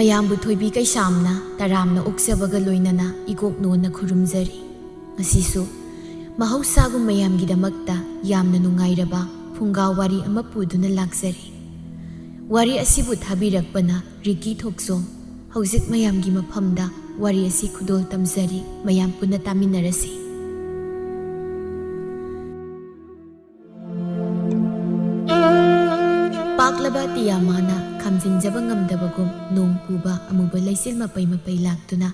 ꯃꯌꯥꯝꯕꯨ ꯊꯣꯏꯕꯤ ꯀꯩꯁꯥꯝꯅ ꯇꯔꯥꯝꯅ ꯑꯣꯛꯆꯕꯒ ꯂꯣꯏꯅꯅ ꯏꯀꯣꯛ ꯅꯣꯟꯅ ꯈꯨꯔꯨꯝꯖꯔꯤ꯫ ꯉꯁꯤꯁꯨ ꯃꯍꯧꯁꯥꯒꯨꯝ ꯃꯌꯥꯝꯒꯤꯗꯃꯛꯇ ꯌꯥꯝꯅ ꯅꯨꯡꯉꯥꯏꯔꯕ ꯐꯨꯡꯒꯥ ꯋꯥꯔꯤ ꯑꯃ ꯄꯨꯗꯨꯅ ꯂꯥꯛꯆꯔꯤ꯫ ꯋꯥꯔꯤ ꯑꯁꯤꯕꯨ ꯊꯥꯕꯤꯔꯛꯄꯅ ꯔꯤꯀꯤ ꯊꯣꯛꯆꯣꯝ꯫ ꯍꯧꯖꯤꯛ ꯃꯌꯥꯝꯒꯤ ꯃꯐꯝꯗ ꯋꯥꯔꯤ ꯑꯁꯤ ꯈꯨꯗꯣꯜ ꯇꯝꯖꯔꯤ, ꯃꯌꯥꯝ ꯄꯨꯟꯅ ꯇꯥꯃꯤꯟꯅꯔꯁꯤ꯫ ꯄꯥꯛꯂꯕ ꯑꯇꯤꯌꯥꯃꯥꯅ ꯈꯥꯝꯖꯤꯟꯖꯕ ꯉꯝꯗꯕꯒꯨꯝ ꯅꯣꯡ ꯄꯨꯕ ꯑꯃꯨꯕ ꯂꯩꯆꯤꯜ ꯃꯄꯩ ꯃꯄꯩ ꯂꯥꯛꯇꯨꯅ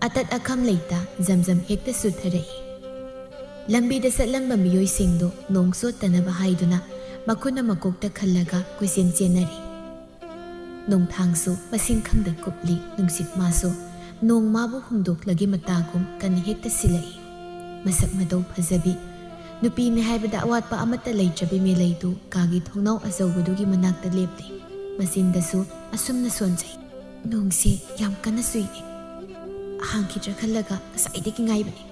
ꯑꯇꯠ ꯑꯈꯝ ꯂꯩꯇ ꯖꯝ ꯍꯦꯛꯇ ꯆꯨꯊꯔꯛꯏ꯫ ꯂꯝꯕꯤꯗ ꯆꯠꯂꯝꯕ ꯃꯤꯑꯣꯏꯁꯤꯡꯗꯨ ꯅꯣꯡ ꯆꯣꯠꯇꯅꯕ ꯍꯥꯏꯗꯨꯅ ꯃꯈꯨꯠꯅ ꯃꯀꯣꯛꯇ ꯈꯜꯂꯒ ꯀꯣꯏꯆꯦꯟ ꯆꯦꯟꯅꯔꯤ꯫ ꯅꯣꯡꯊꯥꯡꯁꯨ ꯃꯁꯤꯡ ꯈꯪꯗ ꯀꯨꯞꯂꯤ, ꯅꯨꯡꯁꯤꯠ ꯃꯥꯁꯨ ꯅꯣꯡ ꯃꯥꯕꯨ ꯍꯨꯝꯗꯣꯛꯂꯒꯤ ꯃꯇꯥꯒꯨꯝ ꯀꯟꯅ ꯍꯦꯛꯇ ꯁꯤꯜꯂꯛꯏ꯫ ꯃꯁꯛ ꯃꯇꯧ ꯐꯖꯕꯤ, ꯅꯨꯄꯤꯅꯤ ꯍꯥꯏꯕꯗ ꯑꯋꯥꯠꯄ ꯑꯃꯠꯇ ꯂꯩꯇ꯭ꯔꯕꯤ ꯃꯦꯂꯩꯗꯨ ꯀꯥꯒꯤ ꯊꯣꯡꯅꯥꯎ ꯑꯆꯧꯕꯗꯨꯒꯤ ꯃꯅꯥꯛꯇ ꯂꯦꯞꯂꯤ꯫ ꯃꯆꯤꯟꯗꯁꯨ ꯑꯁꯨꯝꯅ ꯁꯣꯟꯖꯩ, "ꯅꯣꯡꯁꯤ ꯌꯥꯝ ꯀꯟꯅ ꯆꯨꯏꯅꯦ, ꯍꯥꯡꯈꯤꯗ꯭ꯔꯥ ꯈꯜꯂꯒ ꯉꯁꯥꯏꯗꯒꯤ ꯉꯥꯏꯕꯅꯤ,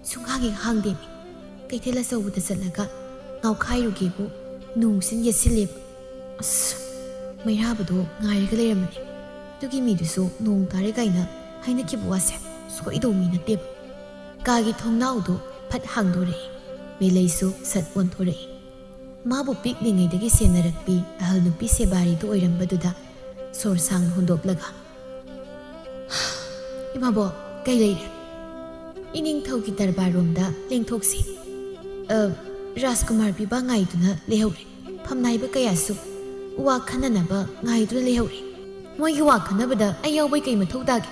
ꯁꯨꯡꯍꯥꯡ ꯍꯦꯛ ꯍꯥꯡꯗꯦꯃꯤ꯫ ꯀꯩꯊꯦꯜ ꯑꯆꯧꯕꯗ ꯆꯠꯂꯒ ꯉꯥꯎꯈꯥꯏꯔꯨꯒꯦꯕꯨ ꯅꯣꯡꯁꯤꯅ ꯌꯦꯠꯁꯤꯜꯂꯦꯕ꯫ ꯑꯁ, ꯃꯩꯔꯥꯕꯗꯣ ꯉꯥꯏꯔꯒ ꯂꯩꯔꯝꯕꯅꯤ, ꯑꯗꯨꯒꯤ ꯃꯤꯗꯨꯁꯨ ꯅꯣꯡ ꯇꯥꯔꯦ ꯀꯥꯏꯅ ꯍꯥꯏꯅꯈꯤꯕ ꯋꯥꯁꯦ ꯁꯣꯏꯗꯧ ꯃꯤ ꯅꯠꯇꯦꯕ." ꯀꯥꯒꯤ ꯊꯣꯡꯅꯥꯎꯗꯨ ꯐꯠ ꯍꯥꯡꯗꯣꯔꯛꯏ꯫ ꯃꯦꯂꯩꯁꯨ ꯁꯠ ꯑꯣꯟꯊꯣꯔꯛꯏ꯫ ꯃꯥꯕꯨ ꯄꯤꯛꯂꯤꯉꯩꯗꯒꯤ ꯁꯦꯟꯅꯔꯛꯄꯤ ꯑꯍꯜ ꯅꯨꯄꯤ ꯁꯦꯕꯥꯔꯤꯗꯨ ꯑꯣꯏꯔꯝꯕꯗꯨꯗ ꯁꯣꯔ ꯁꯥꯡꯅ ꯍꯣꯟꯗꯣꯛꯂꯒ, "ꯏꯃꯥꯕꯣꯛ, ꯀꯩ ꯂꯩꯔꯦ? ꯏꯅꯤꯡꯊꯧꯒꯤ ꯗꯔꯕꯥꯔꯔꯣꯝꯗ ꯂꯦꯡꯊꯣꯛꯁꯤ꯫ ꯔꯥꯖꯀꯨꯃꯥꯔ ꯄꯤꯕꯥ ꯉꯥꯏꯗꯨꯅ ꯂꯩꯍꯧꯔꯦ꯫ ꯐꯝꯅꯥꯏꯕ ꯀꯌꯥꯁꯨ ꯋꯥ ꯈꯟꯅꯅꯕ ꯉꯥꯏꯗꯨꯅ ꯂꯩꯍꯧꯔꯦ꯫ ꯃꯣꯏꯒꯤ ꯋꯥ ꯈꯟꯅꯕꯗ ꯑꯩ ꯌꯥꯎꯕꯩ ꯀꯩ ꯃꯊꯧ ꯇꯥꯒꯦ?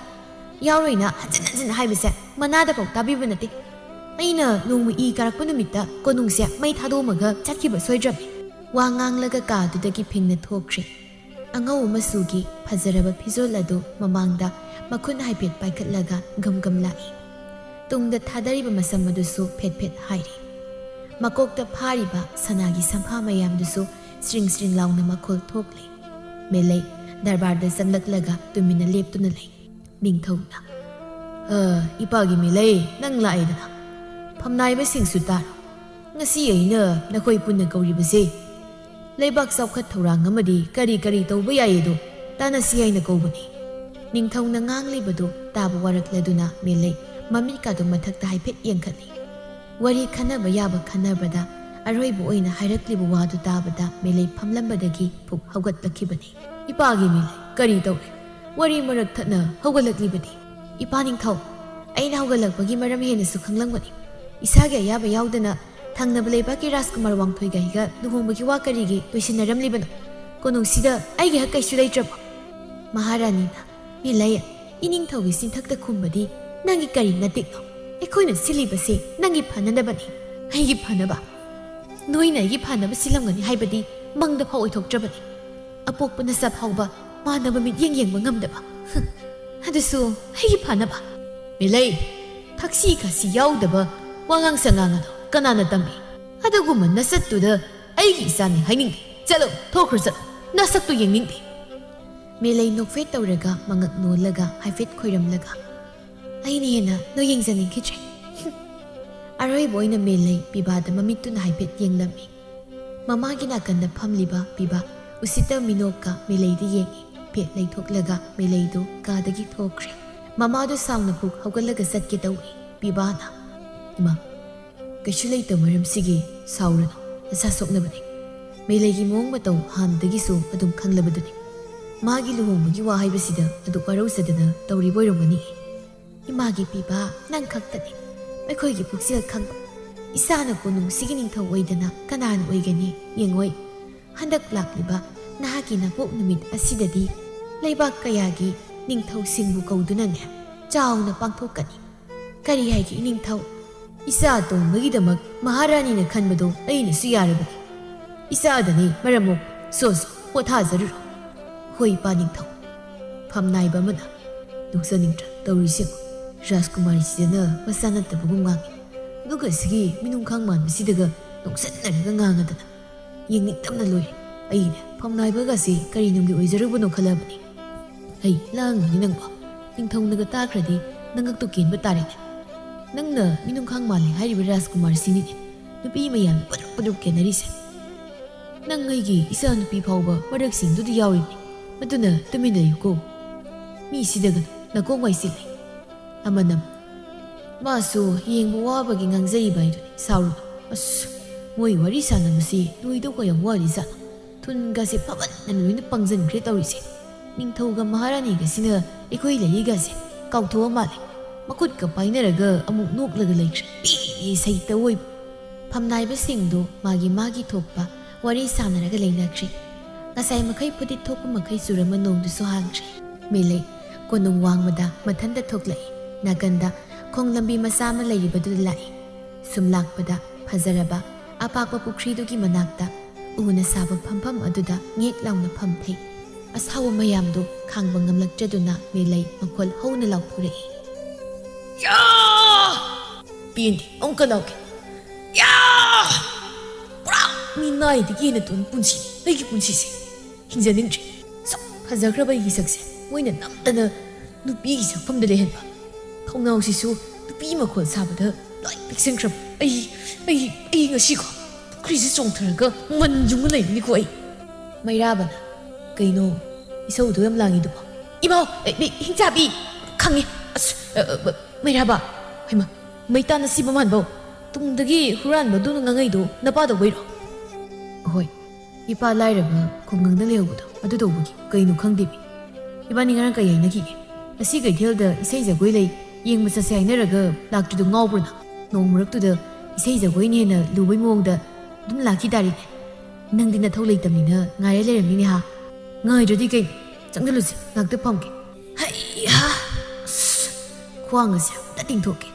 ꯌꯥꯎꯔꯣꯏꯅ ꯍꯟꯖꯤꯟ ꯍꯟꯖꯤꯟ ꯍꯥꯏꯕꯁꯦ ꯃꯅꯥꯗꯐꯥꯎ ꯇꯥꯕꯤꯕ ꯅꯠꯇꯦ꯫ ꯑꯩꯅ ꯅꯣꯡꯃ ꯏ ꯀꯥꯔꯛꯄ ꯅꯨꯃꯤꯠꯇ ꯀꯣꯅꯨꯡꯁꯦ ꯃꯩ ꯊꯥꯗꯣꯛꯑꯝꯃꯒ ꯆꯠꯈꯤꯕ ꯁꯣꯏꯗ꯭ꯔꯕꯅꯤ." ꯋꯥ ꯉꯥꯡꯂꯒ ꯀꯥꯗꯨꯗꯒꯤ ꯐꯤꯡꯅ ꯊꯣꯛꯈ꯭ꯔꯦ꯫ ꯑꯉꯧ ꯃꯆꯨꯒꯤ ꯐꯖꯔꯕ ꯐꯤꯖꯣꯜ ꯑꯗꯨ ꯃꯃꯥꯡꯗ ꯃꯈꯨꯠ ꯍꯥꯏꯐꯦꯠ ꯄꯥꯏꯈꯠꯂꯒ ꯒꯝ ꯒꯝ ꯂꯥꯛꯏ꯫ ꯇꯨꯡꯗ ꯊꯥꯗꯔꯤꯕ ꯃꯁꯝ ꯑꯗꯨꯁꯨ ꯐꯦꯠ ꯐꯦꯠ ꯍꯥꯏꯔꯤ꯫ ꯃꯀꯣꯛꯇ ꯐꯥꯔꯤꯕ ꯁꯅꯥꯒꯤ ꯁꯝꯐꯥ ꯃꯌꯥꯝꯗꯨꯁꯨ ꯁ꯭ꯔꯤꯡ ꯁ꯭ꯔꯤꯡ ꯂꯥꯎꯅ ꯃꯈꯣꯜ ꯊꯣꯛꯂꯤ꯫ ꯃꯦꯂꯩ ꯗꯔꯕꯥꯔꯗ ꯆꯪꯂꯛꯂꯒ ꯇꯨꯃꯤꯟꯅ ꯂꯦꯞꯇꯨꯅ ꯂꯩ꯫ ꯅꯤꯡꯊꯧꯅ, "ꯏꯄꯥꯒꯤ ꯃꯦꯂꯩ, ꯅꯪ ꯂꯥꯛꯑꯦꯗꯅ꯫ ꯐꯝꯅꯥꯏꯕꯁꯤꯡꯁꯨ ꯇꯥꯔꯣ, ꯉꯁꯤ ꯑꯩꯅ ꯅꯈꯣꯏ ꯄꯨꯟꯅ ꯀꯧꯔꯤꯕꯁꯦ ꯂꯩꯕꯥꯛ ꯆꯥꯎꯈꯠ ꯊꯧꯔꯥꯡ ꯑꯃꯗꯤ ꯀꯔꯤ ꯀꯔꯤ ꯇꯧꯕ ꯌꯥꯏꯌꯦꯗꯣ ꯇꯥꯟꯅꯁꯤ ꯍꯥꯏꯅ ꯀꯧꯕꯅꯤ." ꯅꯤꯡꯊꯧꯅ ꯉꯥꯡꯂꯤꯕꯗꯨ ꯇꯥꯕ ꯋꯥꯔꯛꯂꯗꯨꯅ ꯃꯦꯂꯩ ꯃꯃꯤꯠꯀꯥꯗꯨ ꯃꯊꯛꯇ ꯍꯥꯏꯐꯦꯠ ꯌꯦꯡꯈꯠꯂꯤ꯫ ꯋꯥꯔꯤ ꯈꯟꯅꯕ ꯌꯥꯕ ꯈꯟꯅꯕꯗ ꯑꯔꯣꯏꯕ ꯑꯣꯏꯅ ꯍꯥꯏꯔꯛꯂꯤꯕ ꯋꯥꯗꯨ ꯇꯥꯕꯗ ꯃꯦꯂꯩ ꯐꯝꯂꯝꯕꯗꯒꯤ ꯐꯨꯛ ꯍꯧꯒꯠꯂꯛꯈꯤꯕꯅꯤ꯫ "ꯏꯄꯥꯒꯤ ꯃꯦꯂꯩ, ꯀꯔꯤ ꯇꯧꯔꯦ? ꯋꯥꯔꯤ ꯃꯔꯛ ꯊꯠꯅ ꯍꯧꯒꯠꯂꯛꯂꯤꯕꯗꯤ?" "ꯏꯄꯥ ꯅꯤꯡꯊꯧ, ꯑꯩꯅ ꯍꯧꯒꯠꯂꯛꯄꯒꯤ ꯃꯔꯝ ꯍꯦꯟꯅꯁꯨ ꯈꯪꯂꯝꯒꯅꯤ꯫ ꯏꯁꯥꯒꯤ ꯑꯌꯥꯕ ꯌꯥꯎꯗꯅ ꯊꯪꯅꯕ ꯂꯩꯕꯥꯛꯀꯤ ꯔꯥꯖꯀꯨꯃꯥꯔ ꯋꯥꯡꯊꯣꯏꯒ ꯑꯩꯒ ꯂꯨꯍꯣꯡꯕꯒꯤ ꯋꯥ ꯀꯔꯤꯒꯤ ꯂꯣꯏꯁꯤꯟꯅꯔꯝꯂꯤꯕꯅꯣ? ꯀꯣꯅꯨꯡꯁꯤꯗ ꯑꯩꯒꯤ ꯍꯛ ꯀꯩꯁꯨ ꯂꯩꯇ꯭ꯔꯕꯣ?" ꯃꯍꯥꯔꯥꯅꯤꯅ, "ꯃꯦꯂꯩ, ꯏꯅꯤꯡꯊꯧꯒꯤ ꯆꯤꯟꯊꯛꯇ ꯈꯨꯝꯕꯗꯤ ꯅꯪꯒꯤ ꯀꯔꯤ ꯅꯇꯤꯛꯅꯣ? ꯑꯩꯈꯣꯏꯅ ꯁꯤꯜꯂꯤꯕꯁꯤ ꯅꯪꯒꯤ ꯐꯅꯅꯕꯅꯤ, ꯑꯩꯒꯤ ꯐꯅꯕ꯫ ꯅꯣꯏꯅ ꯑꯩꯒꯤ ꯐꯅꯕ ꯁꯤꯜꯂꯝꯒꯅꯤ ꯍꯥꯏꯕꯗꯤ ꯃꯪꯗ ꯐꯥꯎ ꯑꯣꯏꯊꯣꯛꯇ꯭ꯔꯕꯅꯤ꯫ ꯑꯄꯣꯛꯄ ꯅꯆꯥ ꯐꯥꯎꯕ ꯃꯥꯟꯅꯕ ꯃꯤꯠꯌꯦꯡ ꯌꯦꯡꯕ ꯉꯝꯗꯕ, ꯑꯗꯨꯁꯨ ꯑꯩꯒꯤ ꯐꯅꯕ꯫ ꯃꯦꯂꯩ, ꯊꯛꯁꯤ ꯈꯥꯁꯤ ꯌꯥꯎꯗꯕ ꯋꯥꯉꯥꯡ ꯁꯉꯥꯡ ꯑꯗꯣ ꯀꯅꯥꯅ ꯇꯝꯃꯤ? ꯑꯗꯨꯒꯨꯝꯕ ꯅꯁꯛꯇꯨꯗ ꯑꯩꯒꯤ ꯏꯆꯥꯅꯤ ꯍꯥꯏꯅꯤꯡꯗꯦ꯫ ꯆꯠꯂꯣ, ꯊꯣꯛꯈ꯭ꯔꯣ ꯆꯠꯂꯣ, ꯅꯁꯛꯇꯨ ꯌꯦꯡꯅꯤꯡꯗꯦ." ꯃꯦꯂꯩ ꯅꯣꯛꯐꯦꯠ ꯇꯧꯔꯒ ꯃꯉꯛ ꯅꯣꯜꯂꯒ ꯍꯥꯏꯐꯦꯠ ꯈꯣꯏꯔꯝꯂꯒ, "ꯑꯩꯅ ꯍꯦꯟꯅ ꯅꯣꯏ ꯌꯦꯡꯖꯅꯤꯡꯈꯤꯗ꯭ꯔꯦ." ꯑꯔꯣꯏꯕ ꯑꯣꯏꯅ ꯃꯦꯂꯩ ꯄꯤꯕꯥꯗ ꯃꯃꯤꯠꯇꯨꯅ ꯍꯥꯏꯐꯦꯠ ꯌꯦꯡꯂꯝꯃꯤ꯫ ꯃꯃꯥꯒꯤ ꯅꯥꯀꯟꯗ ꯐꯝꯂꯤꯕ ꯄꯤꯕꯥ ꯎꯁꯤꯠꯇ ꯃꯤꯅꯣꯛꯀ ꯃꯦꯂꯩꯗ ꯌꯦꯡꯉꯤ꯫ ꯐꯦꯠ ꯂꯩꯊꯣꯛꯂꯒ ꯃꯦꯂꯩꯗꯨ ꯀꯥꯗꯒꯤ ꯊꯣꯛꯈ꯭ꯔꯦ꯫ ꯃꯃꯥꯗꯨ ꯁꯥꯎꯅ ꯐꯨꯛ ꯍꯧꯒꯠꯂꯒ ꯆꯠꯀꯦ ꯇꯧꯏ꯫ ꯄꯤꯕꯥꯅ, "ꯏꯃꯥ, ꯀꯩꯁꯨ ꯂꯩꯇꯕ ꯃꯔꯝꯁꯤꯒꯤ ꯁꯥꯎꯔꯅꯨ, ꯅꯁꯥ ꯁꯣꯛꯅꯕꯅꯤ꯫ ꯃꯦꯂꯩꯒꯤ ꯃꯑꯣꯡ ꯃꯇꯧ ꯍꯥꯟꯅꯗꯒꯤꯁꯨ ꯑꯗꯨꯝ ꯈꯪꯂꯕꯗꯨꯅꯤ꯫ ꯃꯥꯒꯤ ꯂꯨꯍꯣꯡꯕꯒꯤ ꯋꯥ ꯍꯥꯏꯕꯁꯤꯗ ꯑꯗꯨꯛ ꯋꯥꯔꯧꯖꯗꯅ ꯇꯧꯔꯤꯕ ꯑꯣꯏꯔꯝꯒꯅꯤ." "ꯏꯃꯥꯒꯤ ꯄꯤꯕꯥ, ꯅꯪ ꯈꯛꯇꯅꯤ ꯑꯩꯈꯣꯏꯒꯤ ꯄꯨꯛꯆꯦꯜ ꯈꯪꯕ꯫ ꯏꯁꯥꯅ ꯀꯣꯅꯨꯡꯁꯤꯒꯤ ꯅꯤꯡꯊꯧ ꯑꯣꯏꯗꯅ ꯀꯅꯥꯅ ꯑꯣꯏꯒꯅꯤ? ꯌꯦꯡꯉꯣꯏ, ꯍꯟꯗꯛ ꯂꯥꯛꯂꯤꯕ ꯅꯍꯥꯛꯀꯤ ꯅꯄꯣꯛ ꯅꯨꯃꯤꯠ ꯑꯁꯤꯗꯗꯤ ꯂꯩꯕꯥꯛ ꯀꯌꯥꯒꯤ ꯅꯤꯡꯊꯧꯁꯤꯡꯕꯨ ꯀꯧꯗꯨꯅꯅꯦ ꯆꯥꯎꯅ ꯄꯥꯡꯊꯣꯛꯀꯅꯤ꯫ ꯀꯔꯤ ꯍꯥꯏꯒꯦ ꯏꯅꯤꯡꯊꯧ? ꯏꯆꯥ ꯑꯇꯣꯝꯕꯒꯤꯗꯃꯛ ꯃꯍꯥꯔꯥꯅꯤꯅ ꯈꯟꯕꯗꯣ ꯑꯩꯅꯁꯨ ꯌꯥꯔꯕꯅꯤ꯫ ꯏꯆꯥꯗꯅꯤ ꯃꯔꯝ ꯃꯣꯛ, ꯁꯣ ꯄꯣꯊꯥꯖꯔꯨꯔꯣ." "ꯍꯣꯏ ꯏꯄꯥ ꯅꯤꯡꯊꯧ." ꯐꯝꯅꯥꯏꯕ ꯑꯃꯅ, "ꯅꯣꯛꯆꯅꯤꯡꯗ꯭ꯔꯥ ꯇꯧꯔꯤꯁꯦ? ꯔꯥꯖꯀꯨꯃꯥꯔꯤꯁꯤꯗꯅ ꯃꯆꯥ ꯅꯠꯇꯕꯒꯨꯝ ꯉꯥꯡꯉꯤ, ꯑꯗꯨꯒ ꯁꯤꯒꯤ ꯃꯤꯅꯨꯡꯈꯥꯡ ꯃꯥꯟꯕꯁꯤꯗꯒ ꯅꯣꯛꯁꯟꯅꯔꯒ ꯉꯥꯡꯉꯗꯅ ꯌꯦꯡꯅꯤꯡꯇꯝꯅ ꯂꯣꯏꯔꯦ꯫ ꯑꯩꯅꯦ ꯐꯝꯅꯥꯏꯕꯒꯁꯤ ꯀꯔꯤ ꯅꯨꯡꯒꯤ ꯑꯣꯏꯖꯔꯨꯕꯅꯣ ꯈꯜꯂꯕꯅꯤ." "ꯑꯩ ꯂꯥꯡꯒꯅꯤ ꯅꯪꯕꯣ, ꯅꯤꯡꯊꯧꯅꯒ ꯇꯥꯈ꯭ꯔꯗꯤ ꯅꯉꯛꯇꯨ ꯀꯦꯟꯕ ꯇꯥꯔꯦꯅꯦ꯫ ꯅꯪꯅ ꯃꯤꯅꯨꯡꯈꯥꯡ ꯃꯥꯜꯂꯦ ꯍꯥꯏꯔꯤꯕ ꯔꯥꯖꯀꯨꯃꯥꯔꯁꯤꯅꯤꯅꯦ ꯅꯨꯄꯤ ꯃꯌꯥꯝ ꯄꯨꯗ꯭ꯔꯨꯞ ꯄꯨꯗ꯭ꯔꯨꯞ ꯀꯦꯟꯅꯔꯤꯁꯦ꯫ ꯅꯪ ꯑꯩꯒꯤ ꯏꯆꯥ ꯅꯨꯄꯤ ꯐꯥꯎꯕ ꯃꯔꯛꯁꯤꯡꯗꯨꯗ ꯌꯥꯎꯔꯤꯕꯅꯤ, ꯑꯗꯨꯅ ꯇꯨꯃꯤꯟꯅ ꯂꯩꯌꯨꯀꯣ꯫ mi sidagan nakong way sila. Amanam. Maso yengbu wabagi ngangjariba iduni sauru. As moy wari sana masi nuido kayang wari sana. Tun gasi paban na nuina pangzan kre tawrisi. Ningthauga maharani gasina ikoi layi gasi kautho mali. Makut ka painaraga amuk noklaga laikra. Pi saita woy. Pamnaiba singdo magi thokpa wari sanaraga lainakri. Ngasay makai pudit thokpa makai surama nongdu sohangri. Mele konong wangmada mathanda thoklai. Naganda kong lambi masama layribadu lai. Sumlakpada phazaraba apakpa pukridugi manakta una saba phampam aduda ngek launa phamthei. Asawa mayamdo khangba ngamlakjaduna melai makhol hauna lauphurei. Ya! Pindi onka lauke. Ya! Pura! Minai digi na tun punsi. Lagi punsi se. Hinjaningri. So phazagraba yi sakse. Moina namtana nupi gi sakpamda lehenba. Khongnau sisu nupi makhol sabada loi piksengrab. Ai ngasigo. Krisi chongtharaga manjung laibni ko ai. Mairabana kaino isau do yam langi duba. Imao hingjabi khangi. Mairaba haima maita na siba manbo tungdagi huran ba dunu ngangai do napa da wairo. Hoi ipa lairaba khongang da leubudo adu do bugi kaino khangdebi. Ibani ngarang kai na ki. Asi gai thel da isai jagoi lai yeng masa sai na raga laktu do ngawbrna. Nong murak tu da isai jagoi ne na lubai mong da dum laki dari. Nang din na tholai tamina ngai le ram ni ha. Ngai jodi kai changdalusi nakte phamke. Hai ha. Kuang asya tating thoke.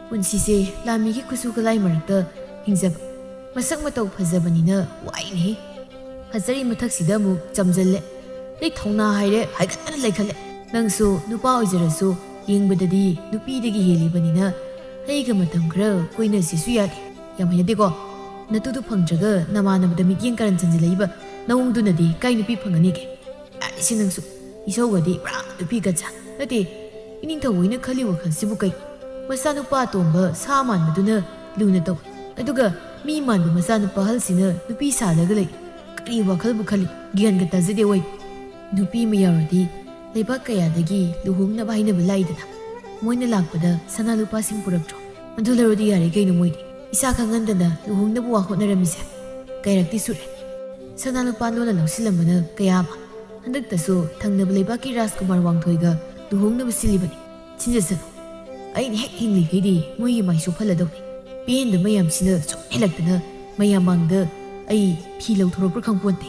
Punsi se lami ki kusu kalai marakta hingjab. Masak matau phazabanina wai ne. Phazari mathak sida mu chamjalle. Lei thongna haire haigatana laikhale. Nangsu nupa oijarasu yengbadadi nupi dagi helibanina aiga matam khra koina sisu yadi. Yamhaya deko natudu phangjaga namanabada mikyeng karan chanjilaiba naungdunadi kai nupi phangani ke. Asi nangsu isogadi ra nupi gacha. Nati ininta woina khali wakhal sibu kai. Masanupa tomba saman maduna luna taw. Aduga mi manbu masanupa halsina nupi salaga lai. Kari wakhal bu khali gyan gata zade wai. Nupi mayaradi leibak kayadagi luhungna baina balaidana. Moina lakpada sana lupa sing purakjo. Mandularodi yare kaino moidi. Isa khangandana luhungna bu wakhotnaramise. Kairakti sure. Sana lupa lola lausilamana kayama. Handaktasu thangnab leibaki Rajkumar Wangthoiga luhungna basilibani. Chinjasanu. Aini hek hingli hidi moigi maisu phaladawni. Penda mayam sina sum helaktana mayamangda ai phi lauthorokra khangponte.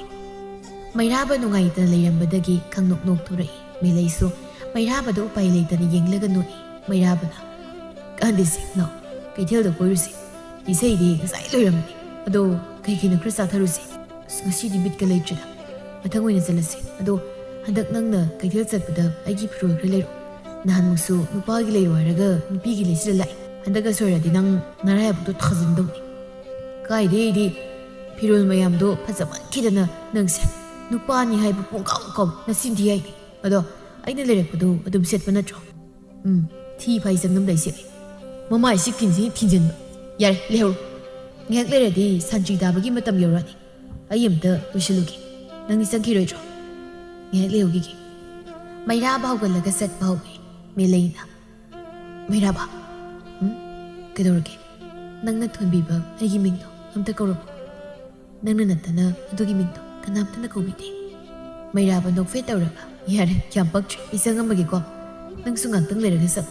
Mairaba nungaitana leirambadagi khangnok nok thorai. Melaisu mairabada upai leitana yenglaga noi. Mairabana kandisi no kaithel da koirusi. Isaidi ngasai loiramani. Ado kaikina khra satharusi. Ngasidi bitka leitrida. Mathang oina chalasi. Ado handak nangna kaithel chatpada aigi phirol khra leiru. Nahan musu nupagi leiru haraga nupigi leisira lai. Handaga soiradi nang narayabdo thazindawni. Kaide di phirol mayamdo phazaman kidana nangse nupani haibu pungkaw nasimdi ai. Ado aina leirakpado adum setpa natro. Thi phai jangnam laisi. Mama isik thinji thinjanba. Yare lehur. Ngak leradi sanji dabagi matam yorani. Ayamta tushilugi. Nangni sangkiroitro. Ngak lehugi gi. Mairaba hawgalaga setpa hawgi. Melaina. Mairaba. Kedorge. Nangna thunbiba aigi mingdo amta kaurabu. Nangna natana adugi mingdo kanamtana kaubide. Mairaba nokfe tauraga. Yare kyam paktre isangamagi ko. Nangsu ngantang leraga sab.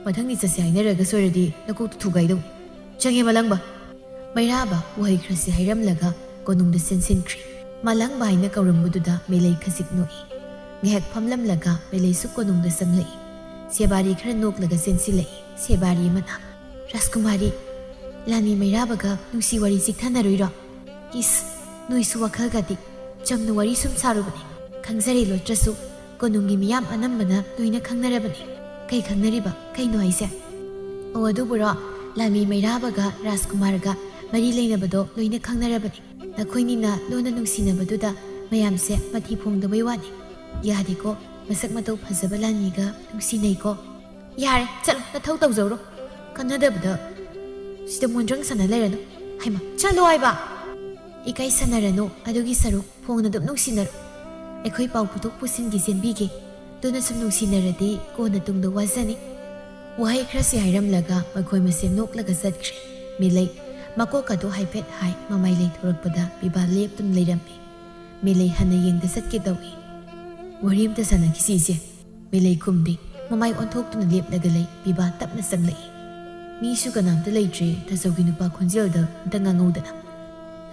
Mathangni chase hainaraga soiradi nakok thugaido. Change malangba. Mairaba wahai khrasi hairamlaga konungda sensinkri. Malangba haina kaurambududa melai khasik noi. Ngehak phamlamlaga melai su konungda sanglai. Sebari khara noklaga sensilai. Sebari mana. Rajkumari lami Mairabaga nungsi wari sikthanaroi Is noisu wakhal gadi chamna wari sum sarubani. Khangzari lotrasu konungi miyam anambana noina khangnarabani. Kai khangnariba kai no haise. O adubura lami Mairabaga Rajkumarga mari leinabado noina khangnarabani. Nakhoinina lona nungsinabadudha mayamse mathi phongdabai wani. Yadiko masak matau phazaba lamiga nungsinai ko. Yare chalo nathau tawjawro. Kanadabada sida mondrang sana lerano. Haima chalo aiba. Ikai sanarano adugi saruk phongna dum nungsinaro. Ekhoi pau putok pusin gi senbige ꯇꯨꯅ ꯁꯨꯝ ꯅꯨꯡꯁꯤꯅꯔꯗꯤ ꯀꯣꯟꯅ ꯇꯨꯡꯗ ꯋꯥꯖꯅꯤ ꯋꯥꯍꯩ ꯈꯔꯁꯤ ꯍꯥꯏꯔꯝꯂꯒ ꯃꯈꯣꯏ ꯃꯁꯦꯟ ꯅꯣꯛꯂꯒ ꯆꯠꯈ꯭ꯔꯦ ꯃꯤꯂꯩ ꯃꯀꯣꯛ ꯑꯗꯨ ꯍꯥꯏꯐꯦꯠ ꯍꯥꯏ ꯃꯃꯥꯏ ꯂꯩꯊꯣꯔꯛꯄꯗ ꯕꯤꯕꯥ ꯂꯦꯞꯇꯨꯅ ꯂꯩꯔꯝꯃꯤ ꯃꯤꯂꯩ ꯍꯟꯅ ꯌꯦꯡꯗ ꯆꯠꯀꯦ ꯇꯧꯏ ꯋꯥꯔꯤ ꯑꯃꯇ ꯁꯥꯟꯅꯈꯤꯁꯤ ꯏꯆꯦ ꯃꯤꯂꯩ ꯈꯨꯝꯗꯦ ꯃꯃꯥꯏ ꯑꯣꯟꯊꯣꯛꯇꯨꯅ ꯂꯦꯞꯂꯒ ꯂꯩ ꯕꯤꯕꯥ ꯇꯞꯅ ꯆꯪꯂꯛꯏ ꯃꯤꯁꯨ ꯀꯅꯥꯝꯇ ꯂꯩꯇ꯭ꯔꯦ ꯇꯥꯆꯧꯒꯤ ꯅꯨꯄꯥ ꯈꯣꯟꯖꯦꯜꯗ ꯑꯝꯇ ꯉꯥꯡꯍꯧꯗꯅ